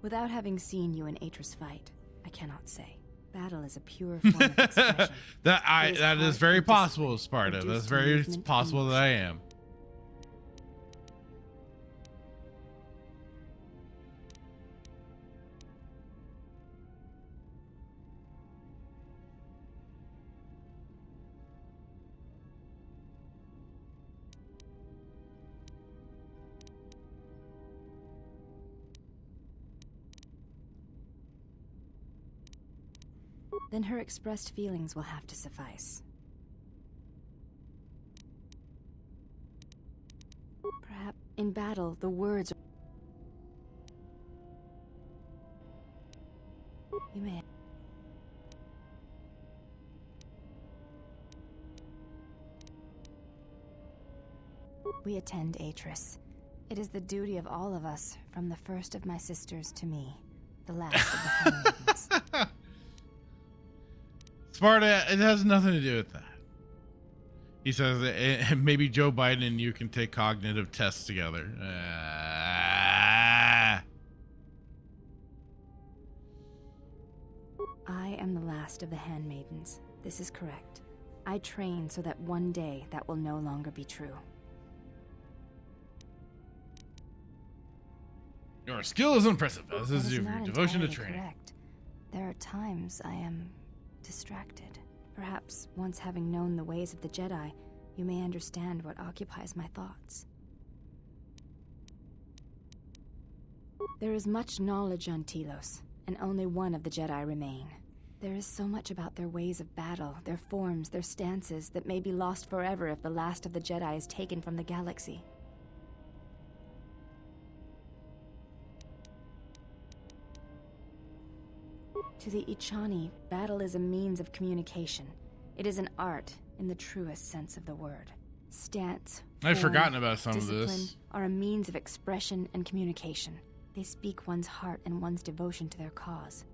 Without having seen you and Atris fight, I cannot say. Battle is a pure form of expression. that is very possible, Sparta. That's very possible that I am. Then her expressed feelings will have to suffice. Perhaps in battle, the words are... You may... We attend Atris. It is the duty of all of us, from the first of my sisters to me, the last of the handmaidens. Sparta, it has nothing to do with that. He says that maybe Joe Biden and you can take cognitive tests together. I am the last of the handmaidens. This is correct. I train so that one day that will no longer be true. Your skill is impressive, as That is your not devotion to entirely training. correct. There are times I am distracted. Perhaps once having known the ways of the Jedi, you may understand what occupies my thoughts. There is much knowledge on Telos, and only one of the Jedi remain. There is so much about their ways of battle, their forms, their stances, that may be lost forever if the last of the Jedi is taken from the galaxy. To the Ichani, battle is a means of communication. It is an art in the truest sense of the word. Stance, I've form, forgotten about some of discipline this. are a means of expression and communication. They speak one's heart and one's devotion to their cause.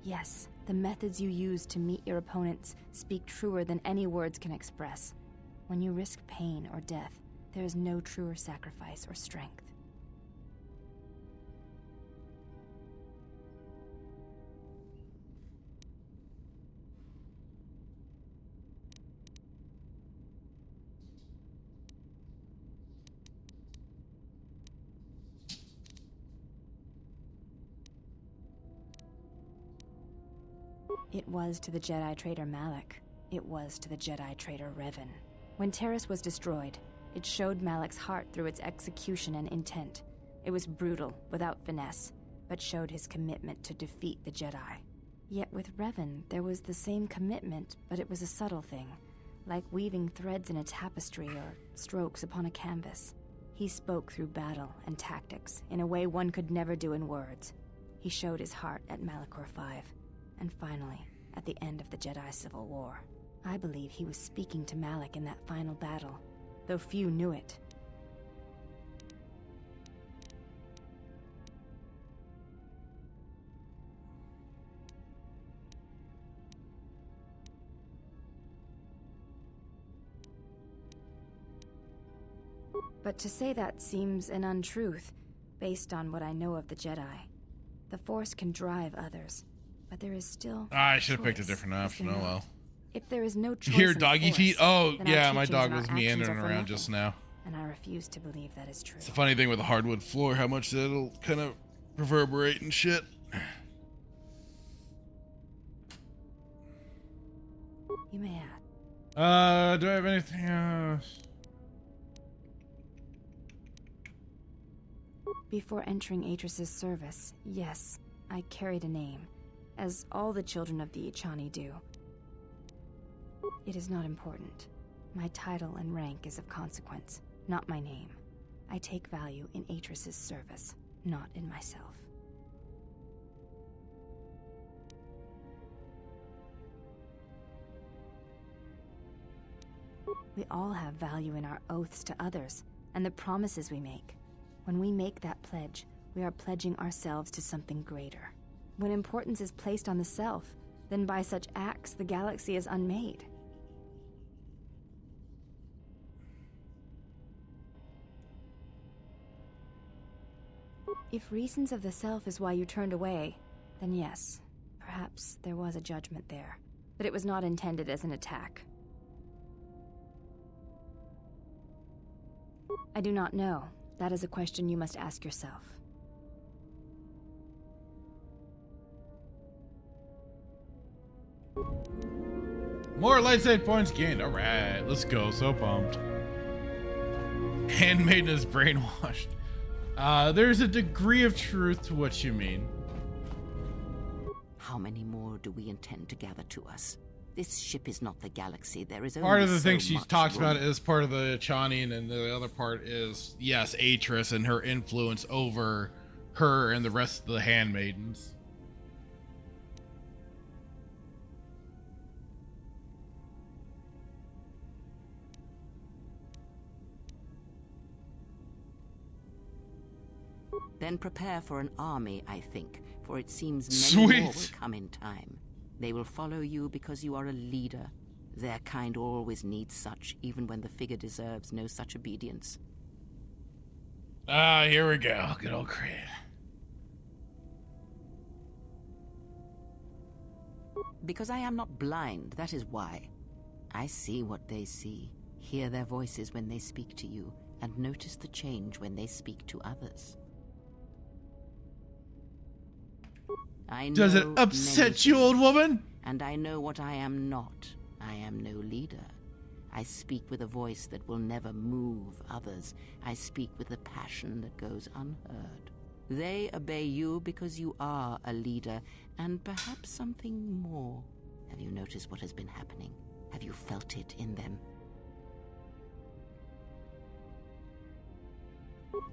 Yes, the methods you use to meet your opponents speak truer than any words can express. When you risk pain or death, there is no truer sacrifice or strength. It was to the Jedi traitor Malak. It was to the Jedi traitor Revan. When Terrace was destroyed, it showed Malak's heart through its execution and intent. It was brutal, without finesse, but showed his commitment to defeat the Jedi. Yet with Revan, there was the same commitment, but it was a subtle thing, like weaving threads in a tapestry or strokes upon a canvas. He spoke through battle and tactics in a way one could never do in words. He showed his heart at Malachor V. And finally, at the end of the Jedi Civil War. I believe he was speaking to Malak in that final battle, though few knew it. But to say that seems an untruth, based on what I know of the Jedi. The Force can drive others, but there is still I should have picked a choice, different is option. there Oh not? well. If there is no choice You hear in the doggy Force, feet? Oh, then our yeah, my teachings dog and our was actions meandering are for around nothing. just now. And I refuse to believe that is true. It's the funny thing with a hardwood floor, how much that'll kind of reverberate and shit. You may add. Do I have anything else? Before entering Atris's service, yes, I carried a name, as all the children of the Ichani do. It is not important. My title and rank is of consequence, not my name. I take value in Atris's service, not in myself. We all have value in our oaths to others, and the promises we make. When we make that pledge, we are pledging ourselves to something greater. When importance is placed on the self, then by such acts the galaxy is unmade. If reasons of the self is why you turned away, then yes, perhaps there was a judgment there, but it was not intended as an attack. I do not know. That is a question you must ask yourself. More light side points gained. Alright, let's go. So pumped. Handmaiden is brainwashed. There's a degree of truth to what you mean. How many more do we intend to gather to us? This ship is not the galaxy. There is Part only of the so thing she much talks room. about is part of the Chani, and the other part is, yes, Atris and her influence over her and the rest of the handmaidens. Then prepare for an army, I think, for it seems many more will come in time. They will follow you because you are a leader. Their kind always needs such, even when the figure deserves no such obedience. Ah, here we go. Good old Crane. Because I am not blind, that is why. I see what they see, hear their voices when they speak to you, and notice the change when they speak to others. I know Does it many upset you, old things, woman? and I know what I am not. I am no leader. I speak with a voice that will never move others. I speak with a passion that goes unheard. They obey you because you are a leader, and perhaps something more. Have you noticed what has been happening? Have you felt it in them?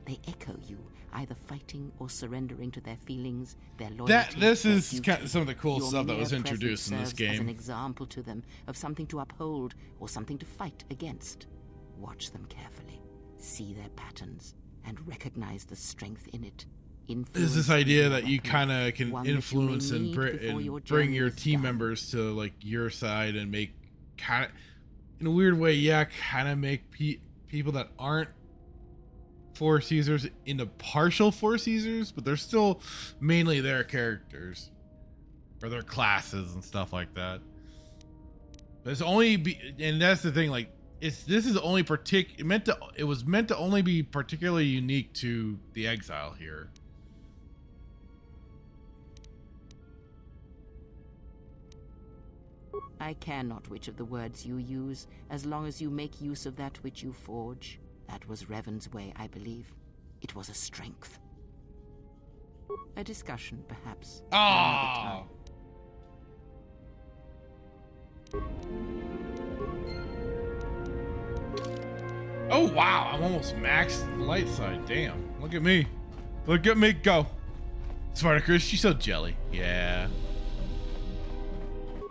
They echo you, either fighting or surrendering to their feelings, their loyalty. This their is duty. kind of some of the cool Your stuff that mere was introduced in presence this serves as an game. example to them of something to uphold or something to fight against. Watch them carefully, see their patterns, and recognize the strength in it. There's this idea that you weapon, kind of can one that you may influence and, need before your bring journey your is team done. members to like your side and make kind of, in a weird way, yeah, kind of make people that aren't Force users into partial Force users, but they're still mainly their characters or their classes and stuff like that. But it's only and that's the thing, like this is only it was meant to only be particularly unique to the Exile here. I care not which of the words you use, as long as you make use of that which you forge. That was Revan's way, I believe. It was a strength. A discussion, perhaps. for another time. Oh wow, I'm almost maxed the light side. Damn, look at me. Look at me go. Spartacus, she's so jelly. Yeah.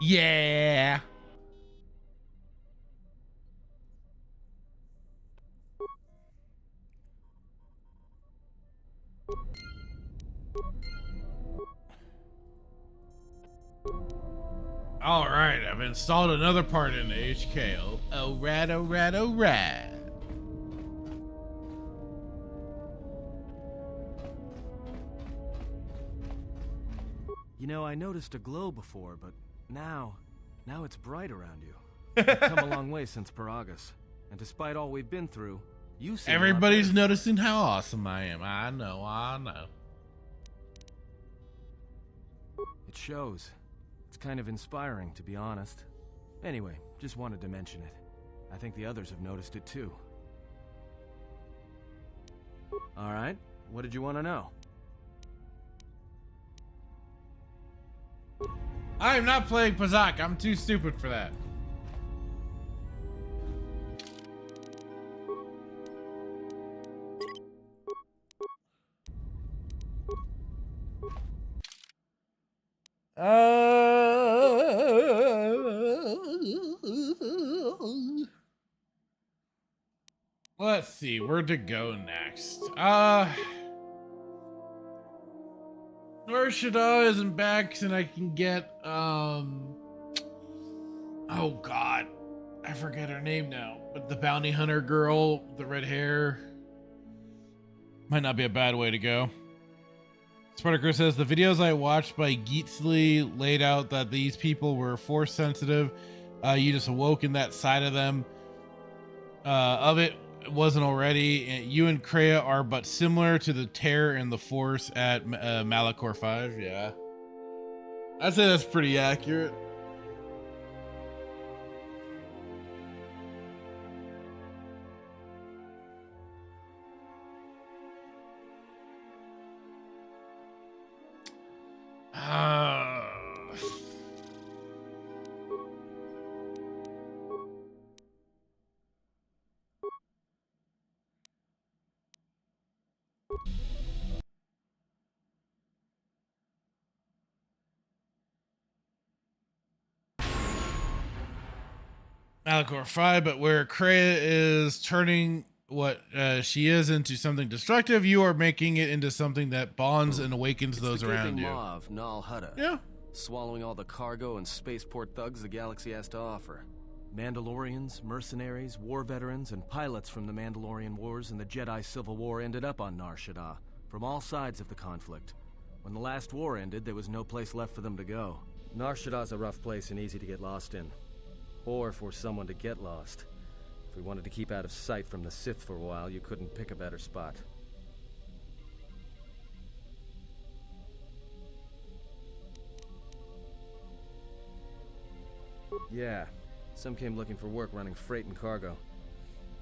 Yeah. All right, I've installed another part in the HK. Oh, rat, oh, rat, oh, rat. You know, I noticed a glow before, but now it's bright around you. You've come a long way since Paragus, and despite all we've been through, you seem Everybody's noticing how awesome I am. I know. It shows. It's kind of inspiring, to be honest. Anyway, just wanted to mention it. I think the others have noticed it too. All right, what did you want to know? I am not playing Pazak. I'm too stupid for that. Let's see where to go next. Narshada isn't back, and I can get oh god, I forget her name now, but the bounty hunter girl, with the red hair, might not be a bad way to go. Spartacus says the videos I watched by Geetsley laid out that these people were Force sensitive. You just awoke in that side of them. Of it wasn't already. And you and Kreia are but similar to the Terror and the Force at Malachor 5. Yeah, I'd say that's pretty accurate. Malachor 5, but where Kreia is turning what she is into something destructive, you are making it into something that bonds and awakens those around you. Mav, Nal Hutta. Yeah. Swallowing all the cargo and spaceport thugs the galaxy has to offer. Mandalorians, mercenaries, war veterans, and pilots from the Mandalorian Wars and the Jedi Civil War ended up on Nar Shaddaa, from all sides of the conflict. When the last war ended, there was no place left for them to go. Nar Shaddaa's a rough place and easy to get lost in. Or for someone to get lost. If we wanted to keep out of sight from the Sith for a while, you couldn't pick a better spot. Yeah, some came looking for work running freight and cargo.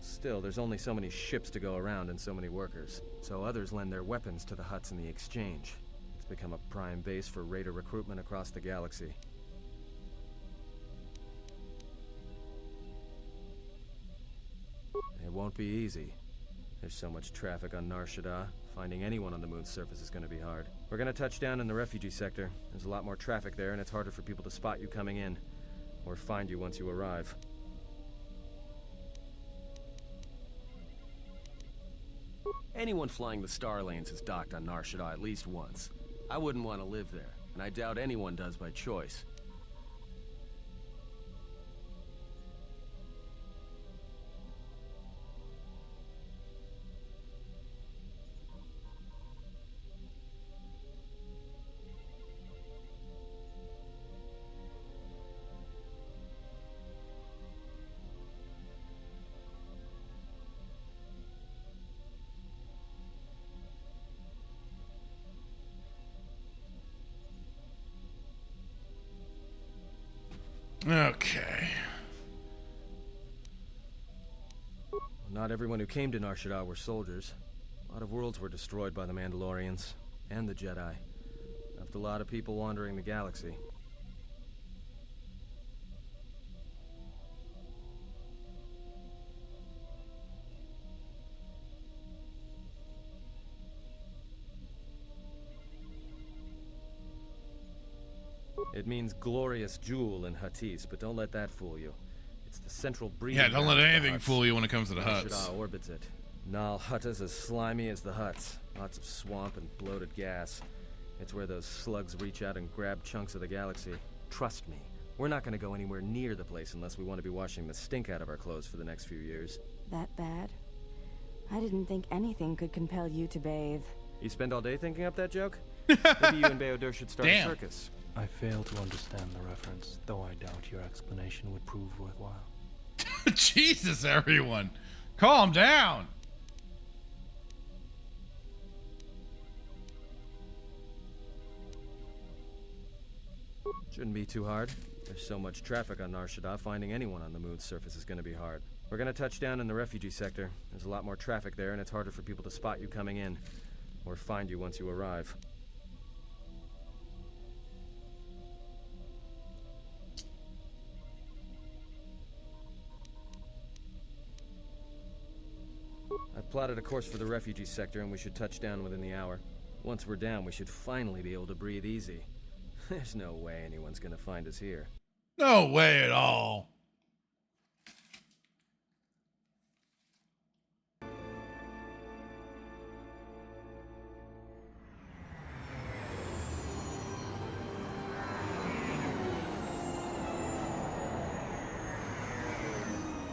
Still, there's only so many ships to go around and so many workers, so others lend their weapons to the Hutts in the exchange. It's become a prime base for raider recruitment across the galaxy. It won't be easy. There's so much traffic on Nar Shaddaa. Finding anyone on the moon's surface is going to be hard. We're going to touch down in the refugee sector. There's a lot more traffic there, and it's harder for people to spot you coming in, or find you once you arrive. Anyone flying the Star Lanes has docked on Nar Shaddaa at least once. I wouldn't want to live there, and I doubt anyone does by choice. Okay. Not everyone who came to Nar Shaddaa were soldiers. A lot of worlds were destroyed by the Mandalorians and the Jedi. Left a lot of people wandering the galaxy. It means glorious jewel in Huttese, but don't let that fool you. It's the central breeding Yeah, don't let ground of the anything Hutts. fool you when it comes to the Nar Hutts. Shaddaa orbits it. Nal Hutta's as slimy as the Hutts. Lots of swamp and bloated gas. It's where those slugs reach out and grab chunks of the galaxy. Trust me, we're not going to go anywhere near the place unless we want to be washing the stink out of our clothes for the next few years. That bad? I didn't think anything could compel you to bathe. You spend all day thinking up that joke? Maybe you and Beodur should start a circus. I fail to understand the reference, though I doubt your explanation would prove worthwhile. Jesus, everyone. Calm down. Shouldn't be too hard. There's so much traffic on Nar Shaddaa, finding anyone on the moon's surface is going to be hard. We're going to touch down in the refugee sector. There's a lot more traffic there, and it's harder for people to spot you coming in, or find you once you arrive. I've plotted a course for the refugee sector, and we should touch down within the hour. Once we're down, we should finally be able to breathe easy. There's no way anyone's gonna find us here. No way at all.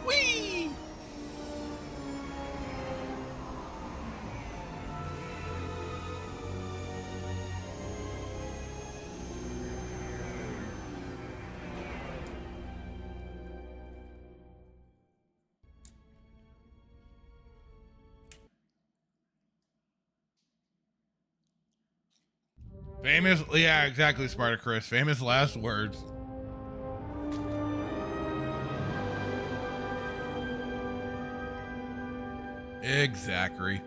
Whee! Famous, yeah, exactly, Spartacus. Famous last words. Exactly.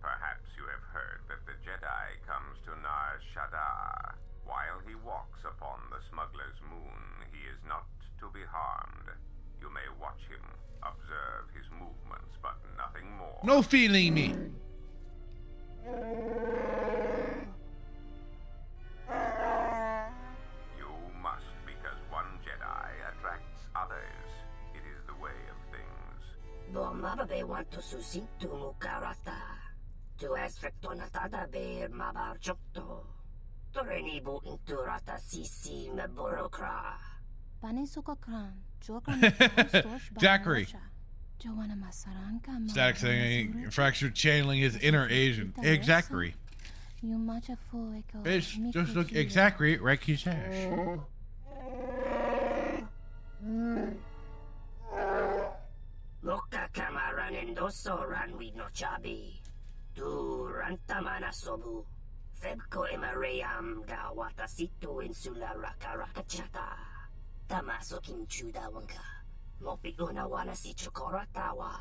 Perhaps you have heard that the Jedi comes to Nar Shaddaa. While he walks upon the smuggler's moon, he is not to be harmed. You may watch him, observe his movements, but nothing more. No feeling me. You must, because one Jedi attracts others. It is the way of things. Mababe want to susinto mukarata. To esfrektonatada bear mabarchokto. Torenibu inturata sisi meborokra. Zachary. Static saying fractured channeling his inner Asian. Exactly. Fish, just look exactly right, he says. Loka kamaran endoso ran we no chabi. Du rantamana sobu. Febko emareyam ga watasitu insula rakarakachata. Tamaso kinchuda wanka. Mopi una wana si chokoratawa.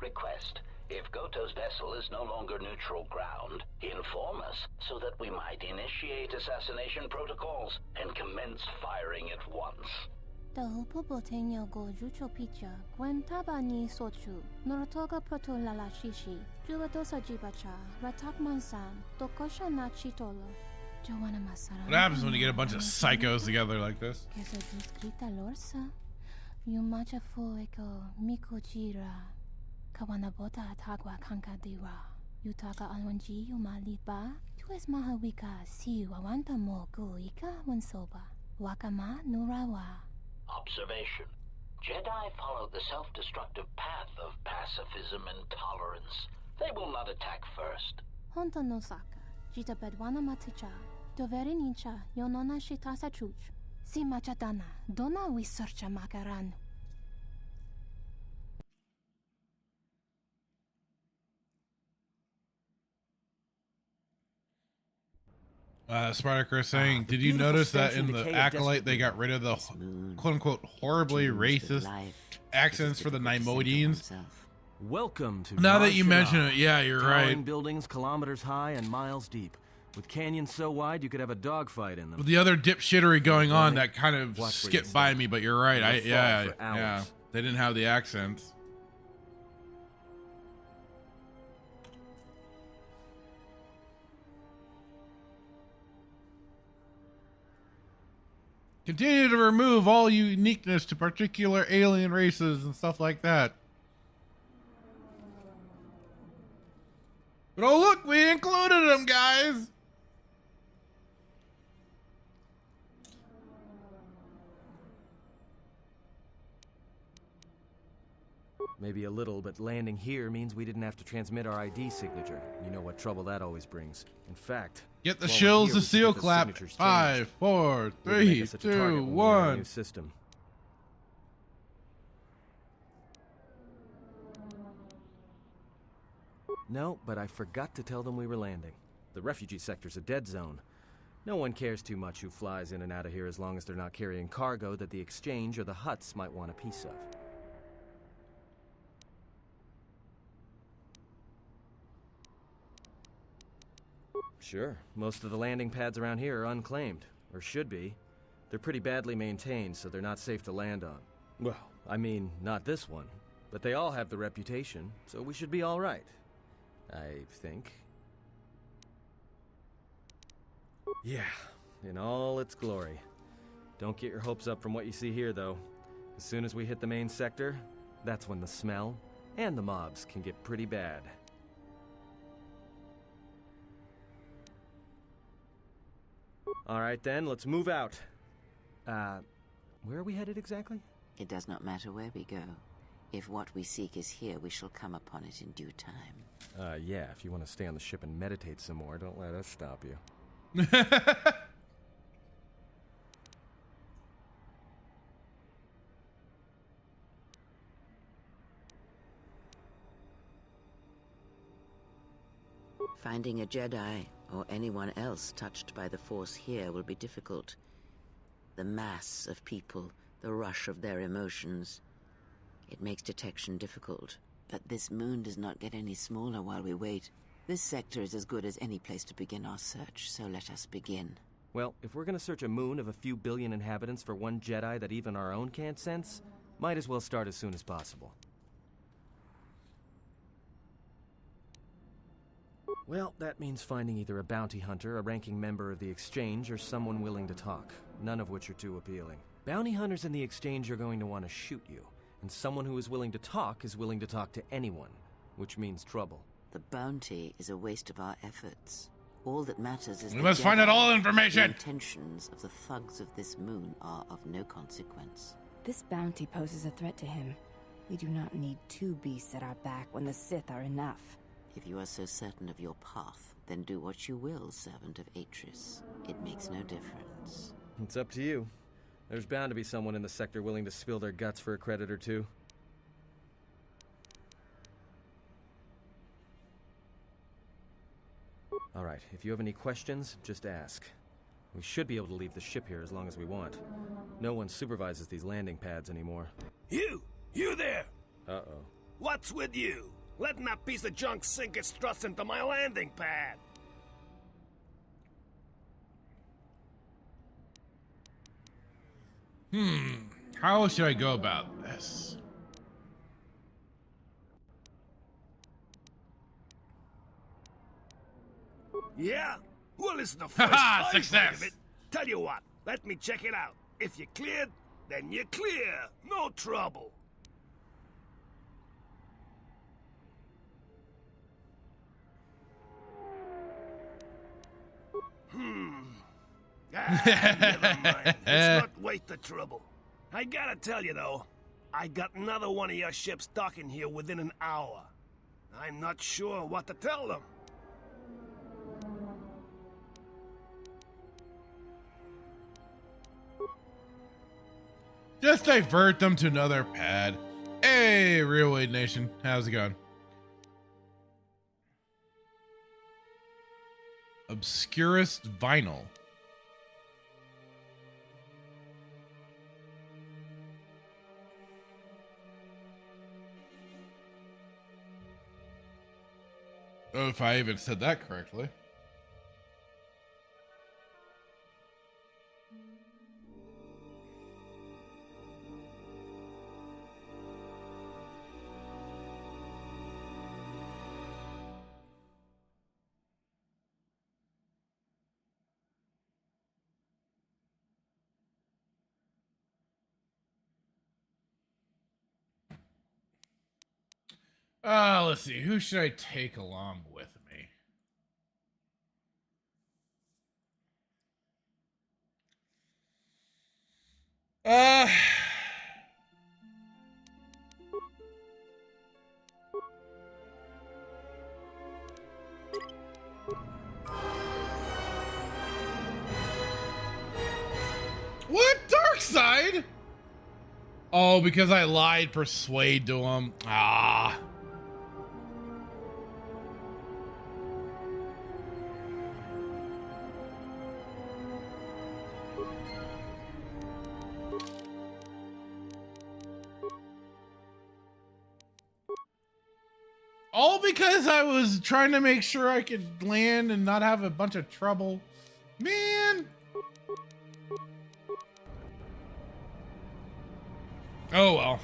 Request. If Goto's vessel is no longer neutral ground, inform us so that we might initiate assassination protocols and commence firing at once. What happens when you get a bunch of psychos together like this? Kawanabota tagwa kankadira. Yutaka alwanji yumaliba. Tues mahawika si wawanta mo guika wansoba. Wakama nurawa. Observation. Jedi follow the self-destructive path of pacifism and tolerance. They will not attack first. Honta no saka. Jita bedwana maticha. Doveri nincha yonona shitasa chuch. Si machadana. Dona we searcha makaran. Spartacus saying, did you notice that in the Acolyte they got rid of the quote-unquote horribly racist accents for the Neimoidians? Welcome to Now that you Nar mention Shaddaa. it, yeah, you're Towering right. buildings kilometers high and miles deep, with canyons so wide you could have a dogfight in them. With the other dipshittery going on, that kind of Watch where you skipped by me, but you're right. You'll fall for Yeah, hours. they didn't have the accents. Continue to remove all uniqueness to particular alien races and stuff like that. But oh look, we included them, guys! Maybe a little, but landing here means we didn't have to transmit our ID signature. You know what trouble that always brings. In fact, Get the while we're shills here, to we should seal get the clap. signatures changed. 5, 4, Wouldn't make 3, us such a target 2, when we had a 1. new system. No, but I forgot to tell them we were landing. The refugee sector's a dead zone. No one cares too much who flies in and out of here as long as they're not carrying cargo that the Exchange or the Hutts might want a piece of. Sure, most of the landing pads around here are unclaimed, or should be. They're pretty badly maintained, so they're not safe to land on. Well, I mean, not this one. But they all have the reputation, so we should be all right. I think. Yeah, in all its glory. Don't get your hopes up from what you see here, though. As soon as we hit the main sector, that's when the smell and the mobs can get pretty bad. All right, then, let's move out. Where are we headed exactly? It does not matter where we go. If what we seek is here, we shall come upon it in due time. Yeah, if you want to stay on the ship and meditate some more, don't let us stop you. Finding a Jedi, or anyone else touched by the Force here, will be difficult. The mass of people, the rush of their emotions. It makes detection difficult. But this moon does not get any smaller while we wait. This sector is as good as any place to begin our search, so let us begin. Well, if we're gonna search a moon of a few billion inhabitants for one Jedi that even our own can't sense, might as well start as soon as possible. Well, that means finding either a bounty hunter, a ranking member of the Exchange, or someone willing to talk, none of which are too appealing. Bounty hunters in the Exchange are going to want to shoot you, and someone who is willing to talk to anyone, which means trouble. The bounty is a waste of our efforts. All that matters is We the must find out Jedi. all information. The intentions of the thugs of this moon are of no consequence. This bounty poses a threat to him. We do not need two beasts at our back when the Sith are enough. If you are so certain of your path, then do what you will, servant of Atris. It makes no difference. It's up to you. There's bound to be someone in the sector willing to spill their guts for a credit or two. Alright, if you have any questions, just ask. We should be able to leave the ship here as long as we want. No one supervises these landing pads anymore. You there! Uh-oh. What's with you? Letting that piece of junk sink its struts into my landing pad! How should I go about this? Yeah? Well, it's the first Haha, I've heard success! of it. Tell you what, let me check it out. If you're cleared, then you're clear. No trouble. Never mind. It's not worth the trouble. I gotta tell you, though, I got another one of your ships docking here within an hour. I'm not sure what to tell them. Just divert them to another pad. Hey, Real Wade Nation. How's it going? Obscurest vinyl. Oh, if I even said that correctly. Let's see. Who should I take along with me? What? Dark side? Oh, because I lied persuade to him. Ah. All because I was trying to make sure I could land and not have a bunch of trouble. Man. Oh well.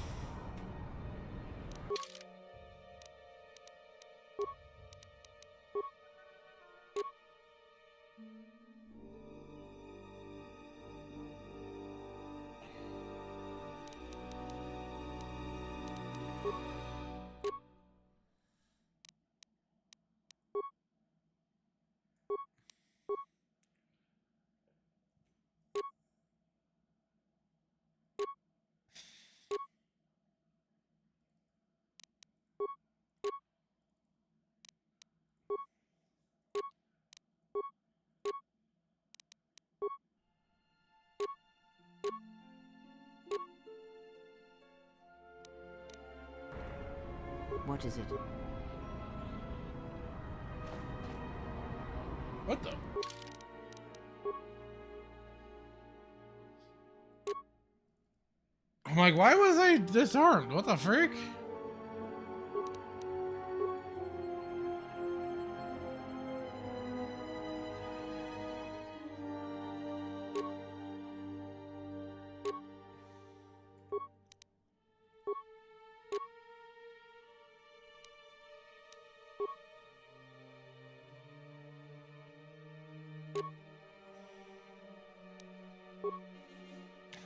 What is it? What the? I'm like, why was I disarmed? What the frick?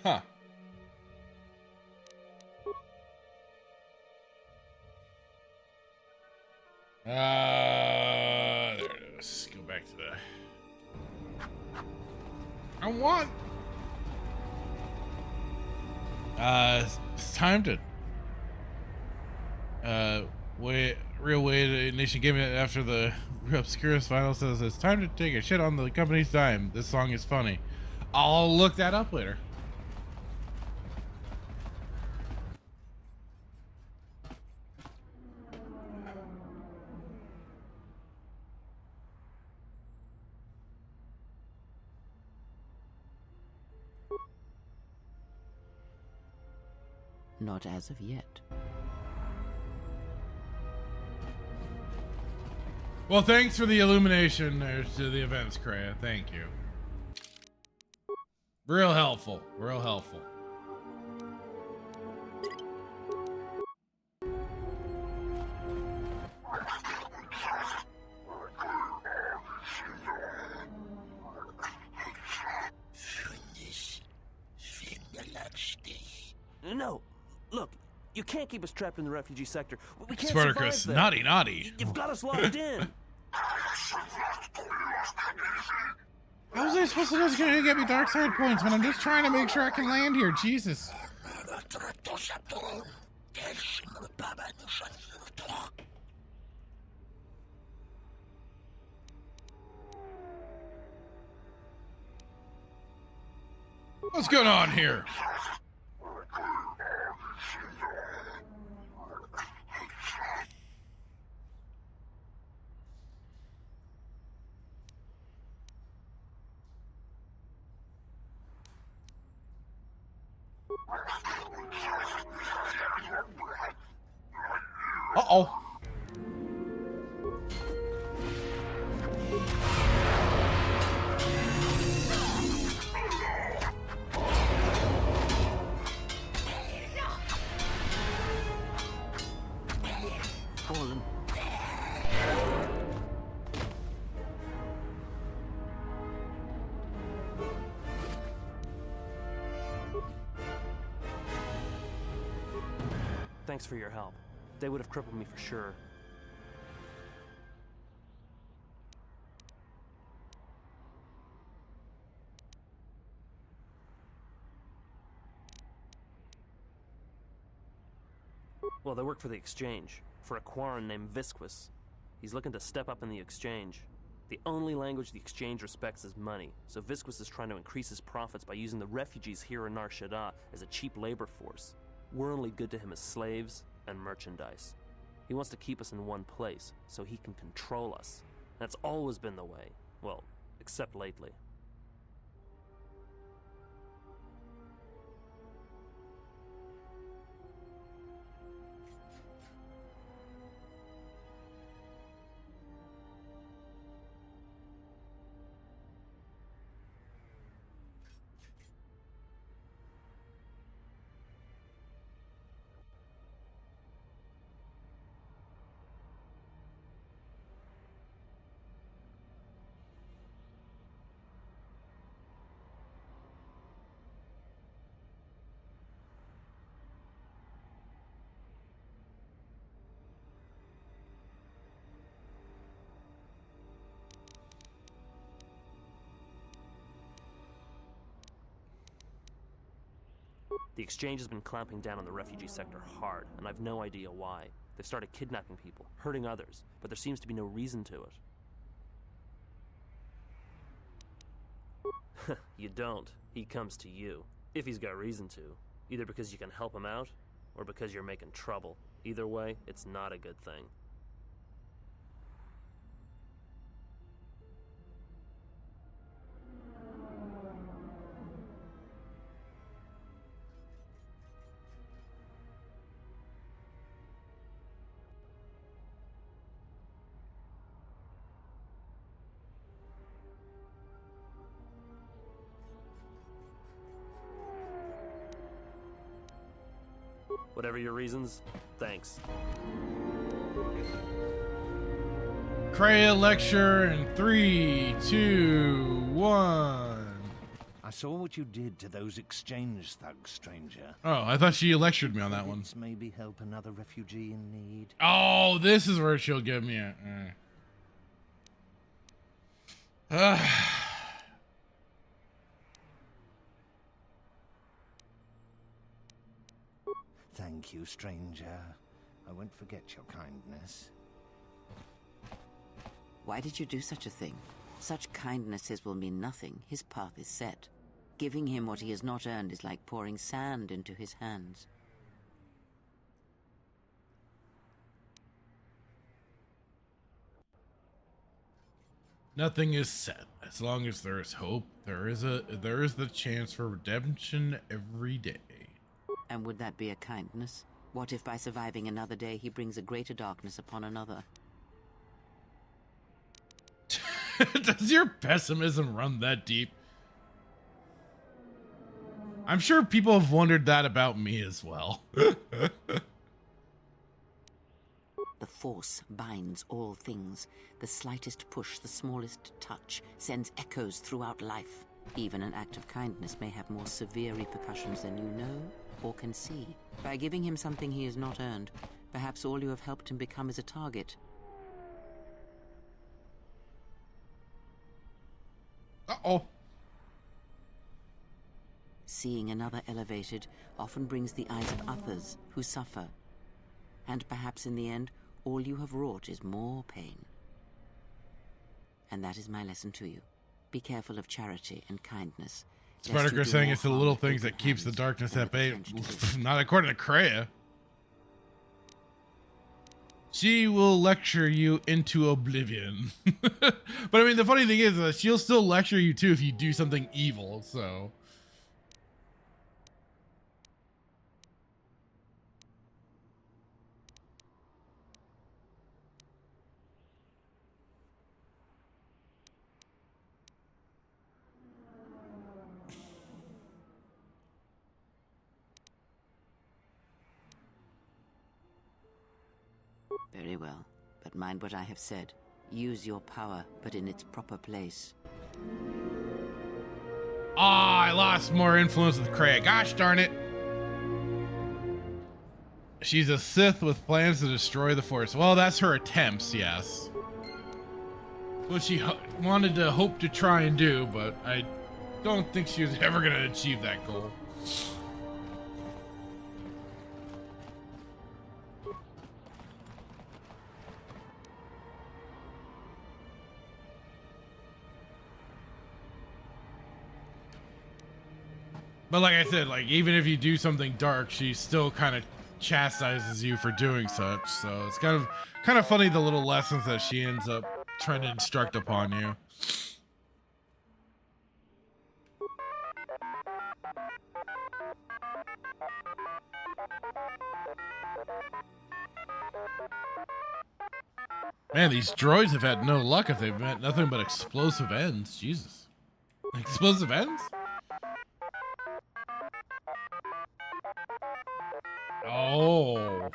Huh. There it is. Go back to the I want. It's time to. Real way Nation gave me after the Obscurus final says it's time to take a shit on the company's dime. This song is funny. I'll look that up later. Not as of yet. Well, thanks for the illumination to the events, Kreia. Thank you. Real helpful. Real helpful. No, look, you can't keep us trapped in the refugee sector. We can't Spartacus, survive there. naughty, naughty. You've got us locked in. How was I supposed to know it's gonna get me dark side points when I'm just trying to make sure I can land here? Jesus. What's going on here? Uh-oh. Fallen. Thanks for your help. They would have crippled me for sure. Well, they work for the Exchange, for a Quarren named Visquis. He's looking to step up in the Exchange. The only language the Exchange respects is money, so Visquis is trying to increase his profits by using the refugees here in Nar Shaddaa as a cheap labor force. We're only good to him as slaves and merchandise. He wants to keep us in one place, so he can control us. That's always been the way. Well, except lately. The Exchange has been clamping down on the refugee sector hard, and I've no idea why. They've started kidnapping people, hurting others, but there seems to be no reason to it. You don't. He comes to you. If he's got reason to. Either because you can help him out, or because you're making trouble. Either way, it's not a good thing. Whatever your reasons, thanks. Kreia lecture in 3, 2, 1. I saw what you did to those Exchange thugs, stranger. Oh, I thought she lectured me on that one. Maybe help another refugee in need. Oh, this is where she'll give me a... thank you, stranger. I won't forget your kindness. Why did you do such a thing? Such kindnesses will mean nothing. His path is set. Giving him what he has not earned is like pouring sand into his hands. Nothing is set. As long as there is hope, there is the chance for redemption every day. And would that be a kindness? What if by surviving another day he brings a greater darkness upon another? Does your pessimism run that deep? I'm sure people have wondered that about me as well. The Force binds all things. The slightest push, the smallest touch, sends echoes throughout life. Even an act of kindness may have more severe repercussions than you know or can see. By giving him something he has not earned, perhaps all you have helped him become is a target. Uh-oh. Seeing another elevated often brings the eyes of others who suffer. And perhaps in the end, all you have wrought is more pain. And that is my lesson to you. Be careful of charity and kindness. Spartaker saying it's the little things that keeps the darkness at bay. Not according to Kreia. She will lecture you into oblivion. But I mean, the funny thing is that she'll still lecture you too if you do something evil, so. Very well, but mind what I have said. Use your power, but in its proper place. Ah, I lost more influence with Kreia. Gosh darn it. She's a Sith with plans to destroy the Force. Well, that's her attempts, yes. What she wanted to hope to try and do, but I don't think she was ever going to achieve that goal. But like I said, like even if you do something dark, she still kind of chastises you for doing such. So it's kind of funny the little lessons that she ends up trying to instruct upon you. Man, these droids have had no luck if they've met nothing but explosive ends. Jesus. Explosive ends? Oh.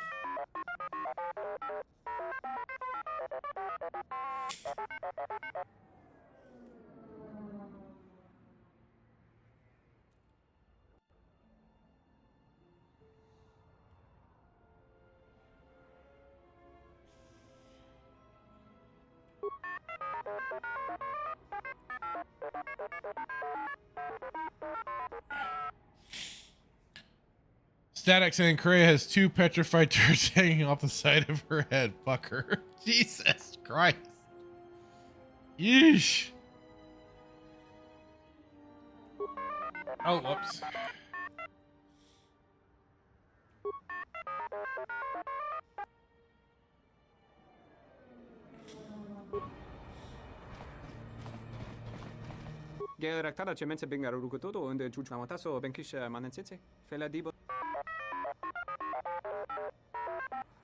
Static saying Kreia has 2 petrified turrets hanging off the side of her head. Fuck her. Jesus Christ. Yeesh. Oh, whoops. Geraktada cemense bingaru rukutodo und juchmamataso benkisha manensitse. Fela dibo.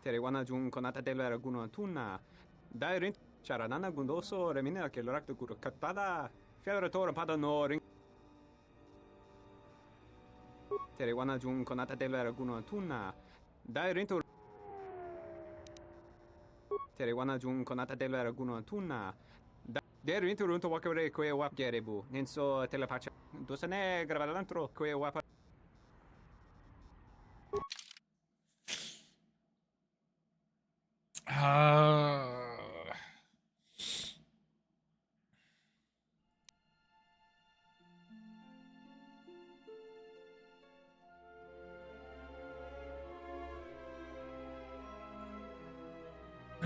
Terewana jun konata della raguno tuna. Dai charanana gundoso remina che l'orakto kuro katada. Fiadoratore pada no ring. Terewana jun konata della raguno tuna. Dai rinto. Terewana jun konata della raguno tuna. Der rinto runto wakare koe wap gerebu. Nenso telepacha. Dosane gravalantro koe wapa.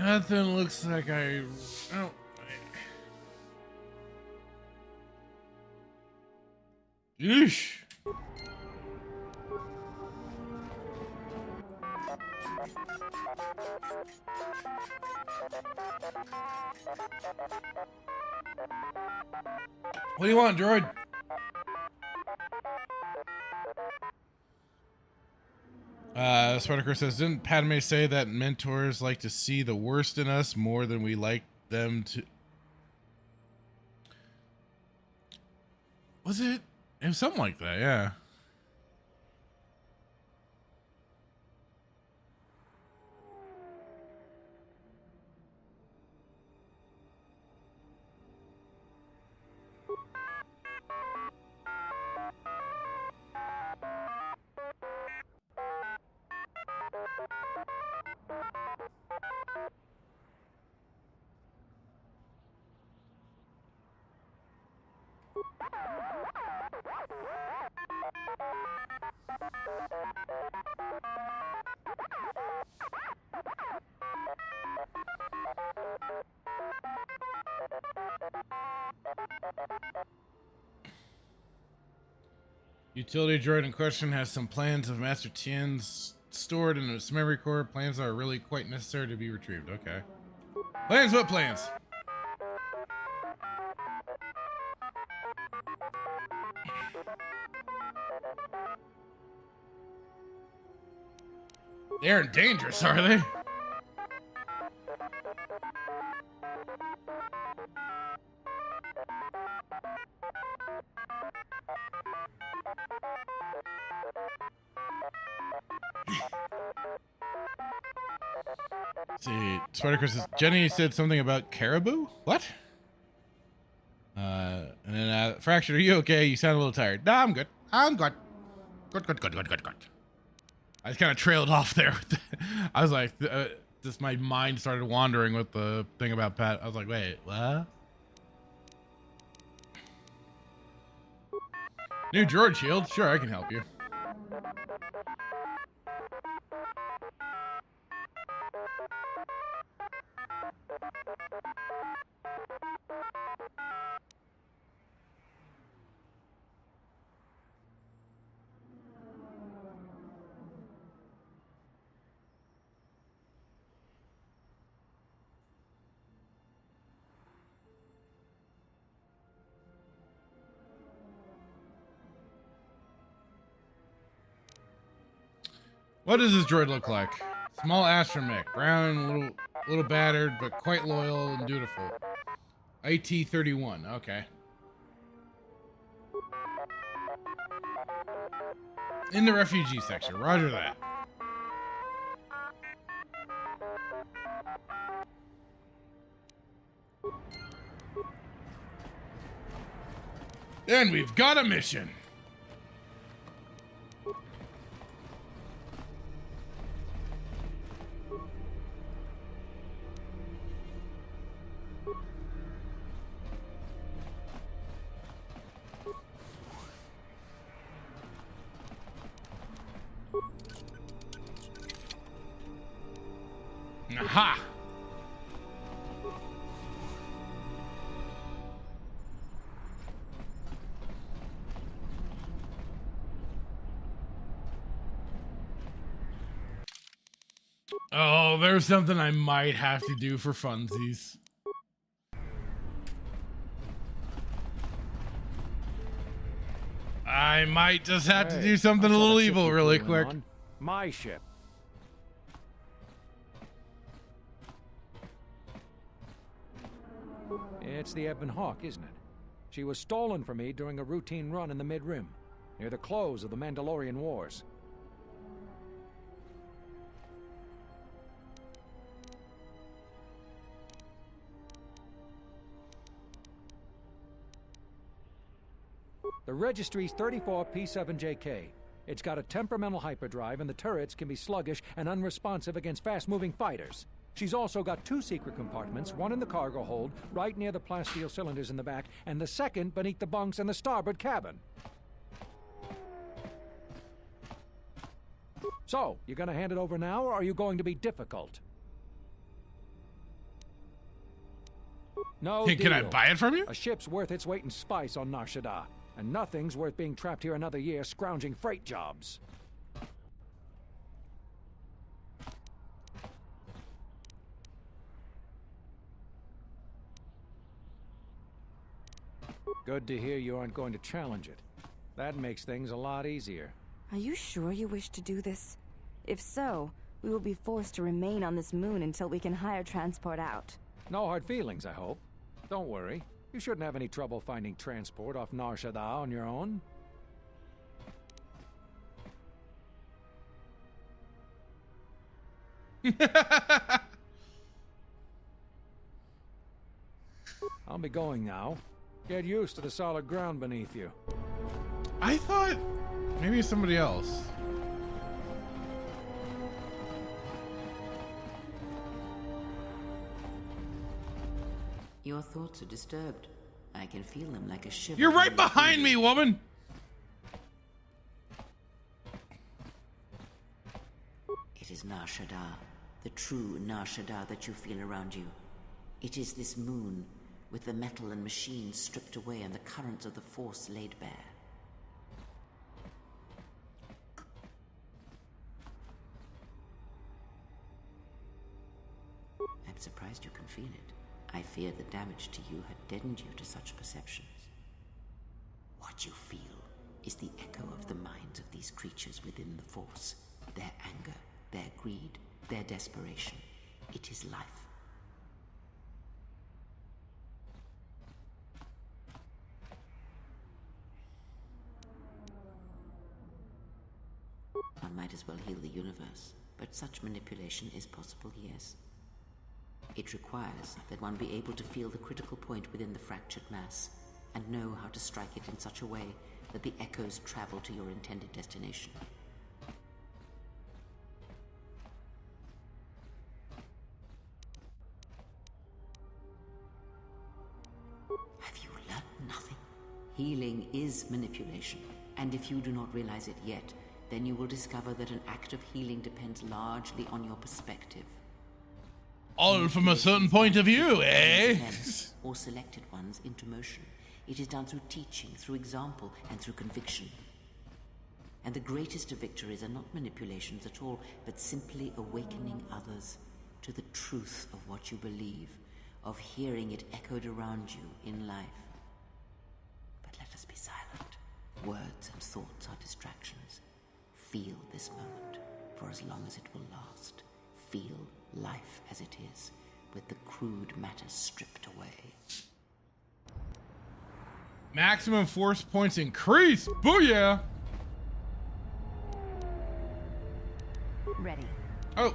Nothing looks like oh. Yeesh. What do you want, droid? Spartacus says, didn't Padme say that mentors like to see the worst in us more than we like them to? Was it? It was something like that, yeah. Utility droid in question has some plans of Master Tien's stored in its memory core. Plans are really quite necessary to be retrieved. Okay. Plans? What plans? They aren't dangerous, are they? See, Spartacus says, Jenny said something about caribou? What? And then, Fractured, are you okay? You sound a little tired. No, I'm good. I'm good. Good. I just kind of trailed off there. I was like, just my mind started wandering with the thing about Pat. I was like, wait, what? New droid shield? Sure, I can help you. What does this droid look like? Small astromech, brown, little battered, but quite loyal and dutiful. IT-31, okay. In the refugee section, roger that. And we've got a mission. Aha! Oh, there's something I might have to do for funsies. I might just have to do something a little evil really quick. My ship. It's the Ebon Hawk, isn't it? She was stolen from me during a routine run in the Mid-Rim, near the close of the Mandalorian Wars. The registry's 34 P7JK. It's got a temperamental hyperdrive, and the turrets can be sluggish and unresponsive against fast-moving fighters. She's also got 2 secret compartments, one in the cargo hold, right near the plasteel cylinders in the back, and the second beneath the bunks in the starboard cabin. So, you gonna hand it over now, or are you going to be difficult? No Can I deal. buy it from you? A ship's worth its weight in spice on Nar Shaddaa, and nothing's worth being trapped here another year scrounging freight jobs. Good to hear you aren't going to challenge it. That makes things a lot easier. Are you sure you wish to do this? If so, we will be forced to remain on this moon until we can hire transport out. No hard feelings, I hope. Don't worry. You shouldn't have any trouble finding transport off Nar Shaddaa on your own. I'll be going now. Get used to the solid ground beneath you. I thought maybe somebody else. Your thoughts are disturbed. I can feel them like a shiver. You're right behind me, woman! It is Nar Shaddaa, the true Nar Shaddaa that you feel around you. It is this moon, with the metal and machines stripped away and the currents of the Force laid bare. I'm surprised you can feel it. I fear the damage to you had deadened you to such perceptions. What you feel is the echo of the minds of these creatures within the Force. Their anger, their greed, their desperation. It is life. One might as well heal the universe, but such manipulation is possible, yes. It requires that one be able to feel the critical point within the fractured mass, and know how to strike it in such a way that the echoes travel to your intended destination. Have you learned nothing? Healing is manipulation, and if you do not realize it yet, then you will discover that an act of healing depends largely on your perspective. All from a certain point of view, eh? Or selected ones into motion. It is done through teaching, through example, and through conviction. And the greatest of victories are not manipulations at all, but simply awakening others to the truth of what you believe, of hearing it echoed around you in life. But let us be silent. Words and thoughts are distractions. Feel this moment, for as long as it will last. Feel life as it is, with the crude matter stripped away. Maximum force points increase! Booyah! Ready. Oh.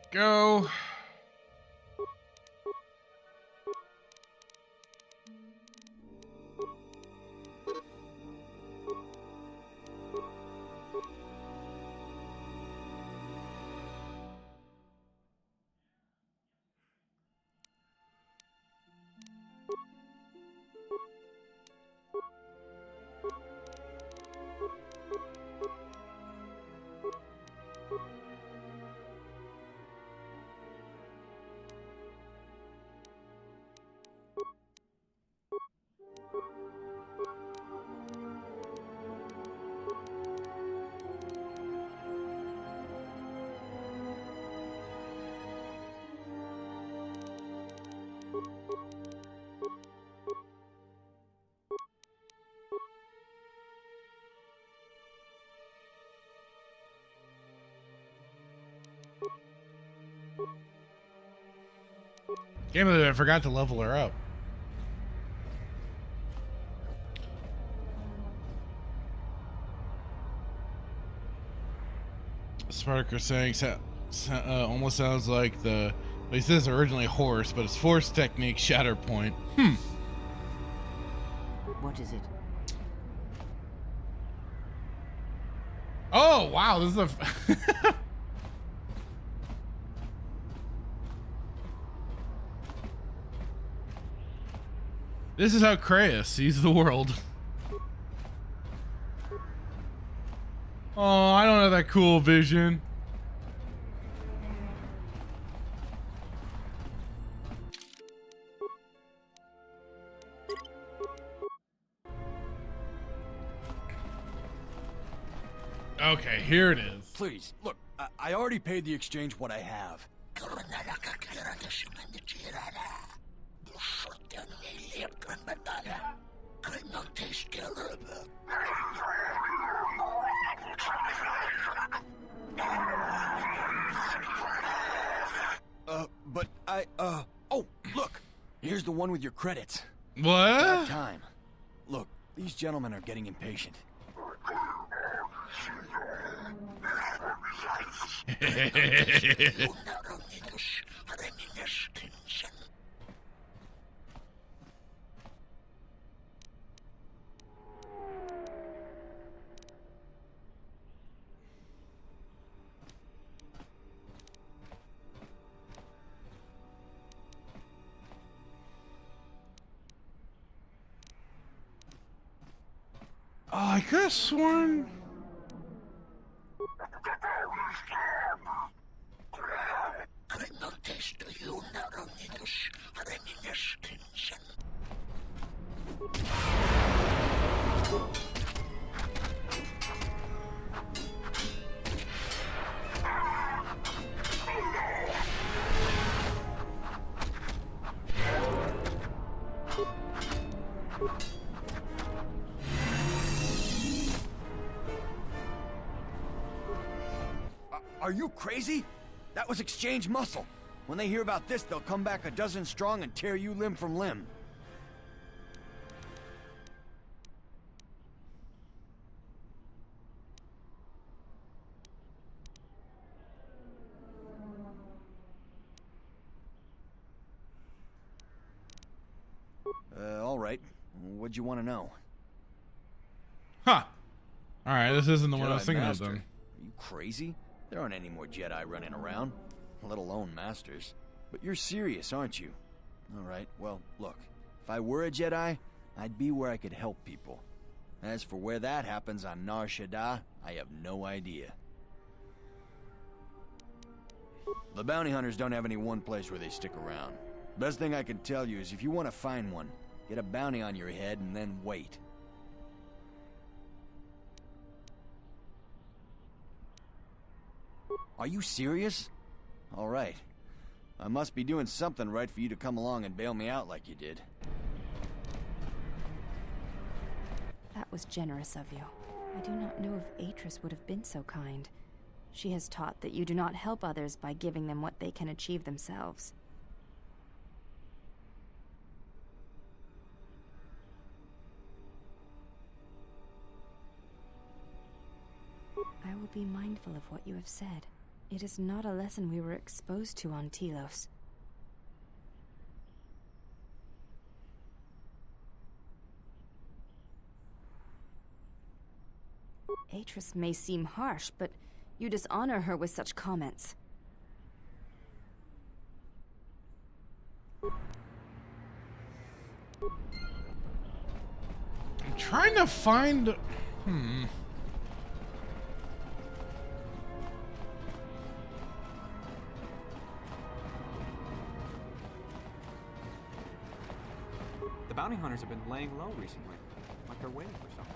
Go. Can't believe I forgot to level her up. Spartaker saying almost sounds like the. He says originally horse, but it's force technique Shatterpoint. What is it? Oh wow, this is a. This is how Kreia sees the world. Oh, I don't have that cool vision. Okay, here it is. Please, look, I already paid the exchange what I have. But oh, look, here's the one with your credits. What? About time. Look, these gentlemen are getting impatient. Oh, I could have sworn. Are you crazy? That was exchange muscle. When they hear about this, they'll come back a dozen strong and tear you limb from limb. All right. What'd you want to know? Huh. All right, this isn't the one I was Jedi thinking Master. of then. Are you crazy? There aren't any more Jedi running around, let alone Masters. But you're serious, aren't you? All right, well, look. If I were a Jedi, I'd be where I could help people. As for where that happens on Nar Shaddaa, I have no idea. The bounty hunters don't have any one place where they stick around. Best thing I can tell you is if you want to find one, get a bounty on your head and then wait. Are you serious? All right. I must be doing something right for you to come along and bail me out like you did. That was generous of you. I do not know if Atris would have been so kind. She has taught that you do not help others by giving them what they can achieve themselves. I will be mindful of what you have said. It is not a lesson we were exposed to on Telos. Atris may seem harsh, but you dishonor her with such comments. I'm trying to find. The bounty hunters have been laying low recently, like they're waiting for something.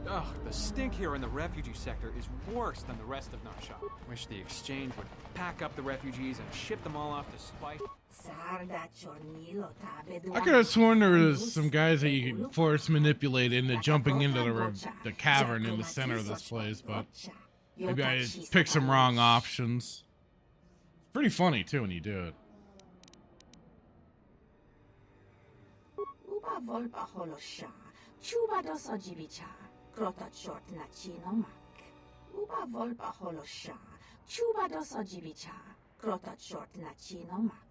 Ugh, the stink here in the refugee sector is worse than the rest of Nar Shaddaa. Wish the exchange would pack up the refugees and ship them all off to Spice. I could have sworn there was some guys that you could force manipulate into jumping into the cavern in the center of this place, but maybe I picked some wrong options. Pretty funny too when you do it. Uba volpa holosha, chuba dos ojibicha, krotat short na chinomak. Uba volpa holosha, chuba dos ojibicha, krotat short na chinomak.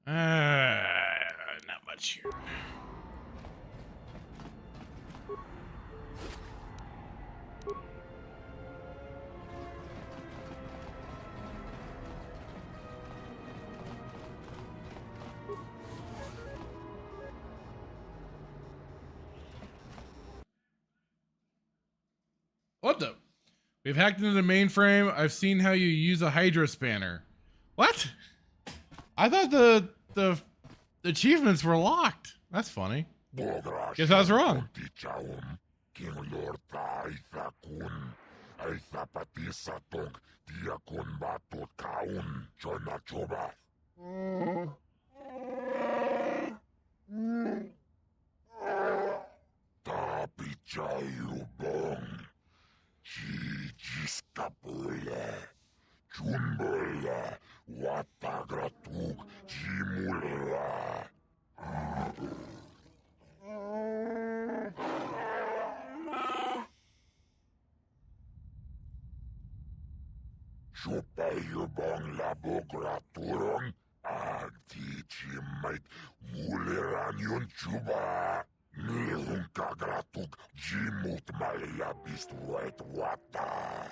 Not much here. What the? We've hacked into the mainframe. I've seen how you use a Hydra spanner. What? I thought the achievements were locked. That's funny. Guess I was wrong. Junbole, Watagratuk, Jimula. Chupayubong labograturon, Agtichimite, Muleranion Chuba. Nilunkagratuk, Jimut Malabist White Wata.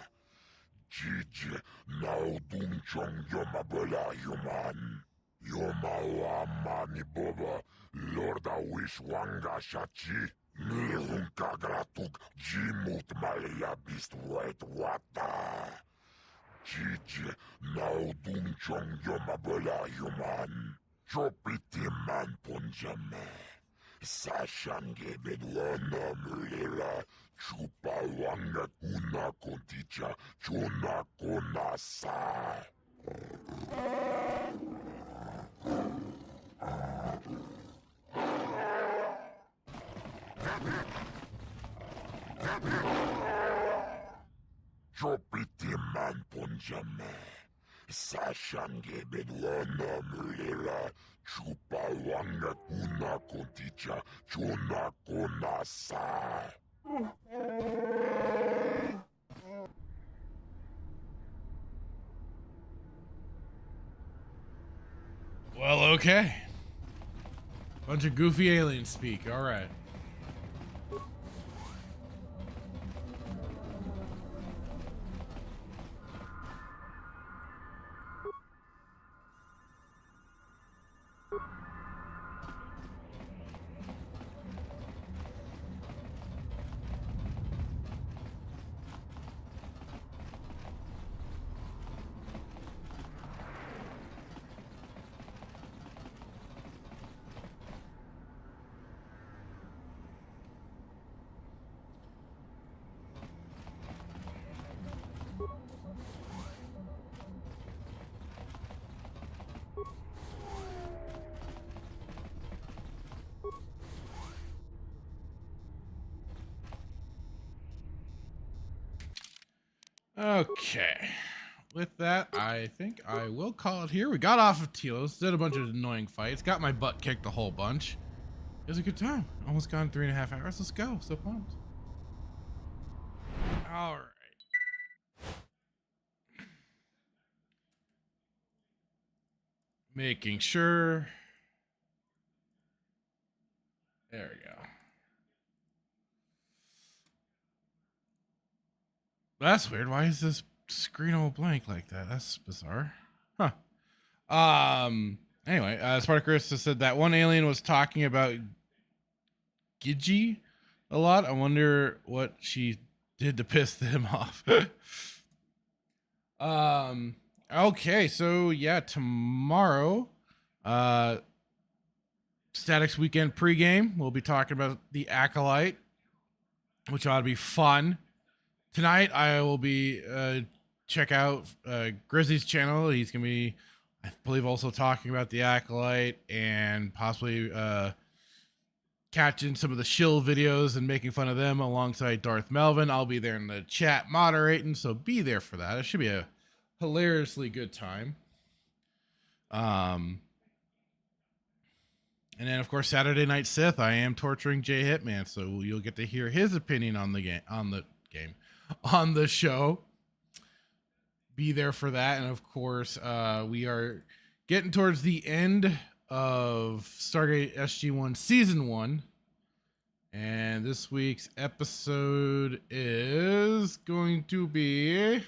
Jiji naudung chong yoma bola human. Yoma wamani boba. Lorda wish wanga shachi. Nihunka gratuk jimut malia bist white wata. Jiji naudung chong yoma bola human. Chopiti man punjame. Sashange bedwana mulera. Chupa wanga kuna konticha chona kona sa. Chopiti man punjame. Sashange bedwana mulera. Chupa wanga kuna konticha chona kona sa. Well, okay. Bunch of goofy aliens speak. All right. Okay. With that, I think I will call it here. We got off of Telos, did a bunch of annoying fights, got my butt kicked a whole bunch. It was a good time. Almost gone 3.5 hours. Let's go. So pumped. All right. Making sure. There we go. That's weird. Why is this screen all blank like that? That's bizarre. Huh. Anyway, Spartacus has said that one alien was talking about Gigi a lot. I wonder what she did to piss them off. Okay, so yeah, tomorrow, Statics Weekend pregame, we'll be talking about the Acolyte, which ought to be fun. Tonight, I will be check out Grizzly's channel. He's gonna be I believe also talking about the Acolyte and possibly catching some of the shill videos and making fun of them alongside Darth Melvin. I'll be there in the chat moderating, so be there for that. It should be a hilariously good time. And then of course Saturday Night Sith, I am torturing Jay Hitman, so you'll get to hear his opinion on the show. Be there for that. And of course, we are getting towards the end of Stargate SG-1 Season 1. And this week's episode is going to be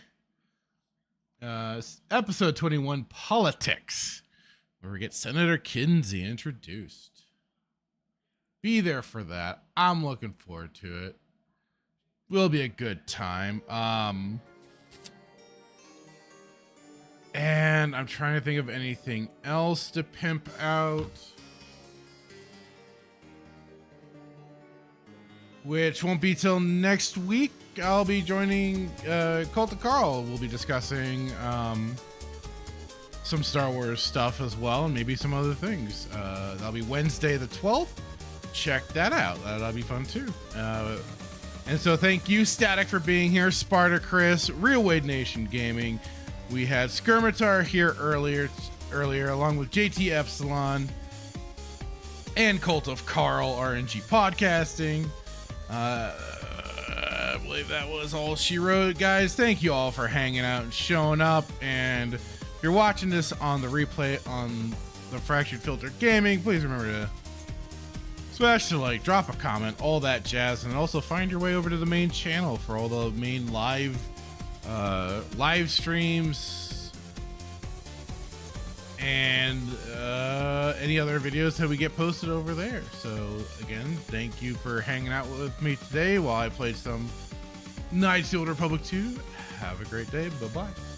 episode 21, Politics, where we get Senator Kinsey introduced. Be there for that. I'm looking forward to it. Will be a good time. And I'm trying to think of anything else to pimp out, which won't be till next week. I'll be joining Cult of Carl. We'll be discussing some Star Wars stuff as well, and maybe some other things. That'll be Wednesday the 12th. Check that out. That'll be fun too. And so thank you, Static, for being here. Sparta Chris, Real Wade Nation Gaming. We had Skirmitar here earlier, along with JT Epsilon and Cult of Carl RNG Podcasting. I believe that was all she wrote, guys. Thank you all for hanging out and showing up. And if you're watching this on the replay on the Fractured Filter Gaming, please remember to smash the like, drop a comment, all that jazz, and also find your way over to the main channel for all the main live streams and any other videos that we get posted over there. So again, thank you for hanging out with me today while I played some Knights of the Old Republic 2. Have a great day. Bye-bye.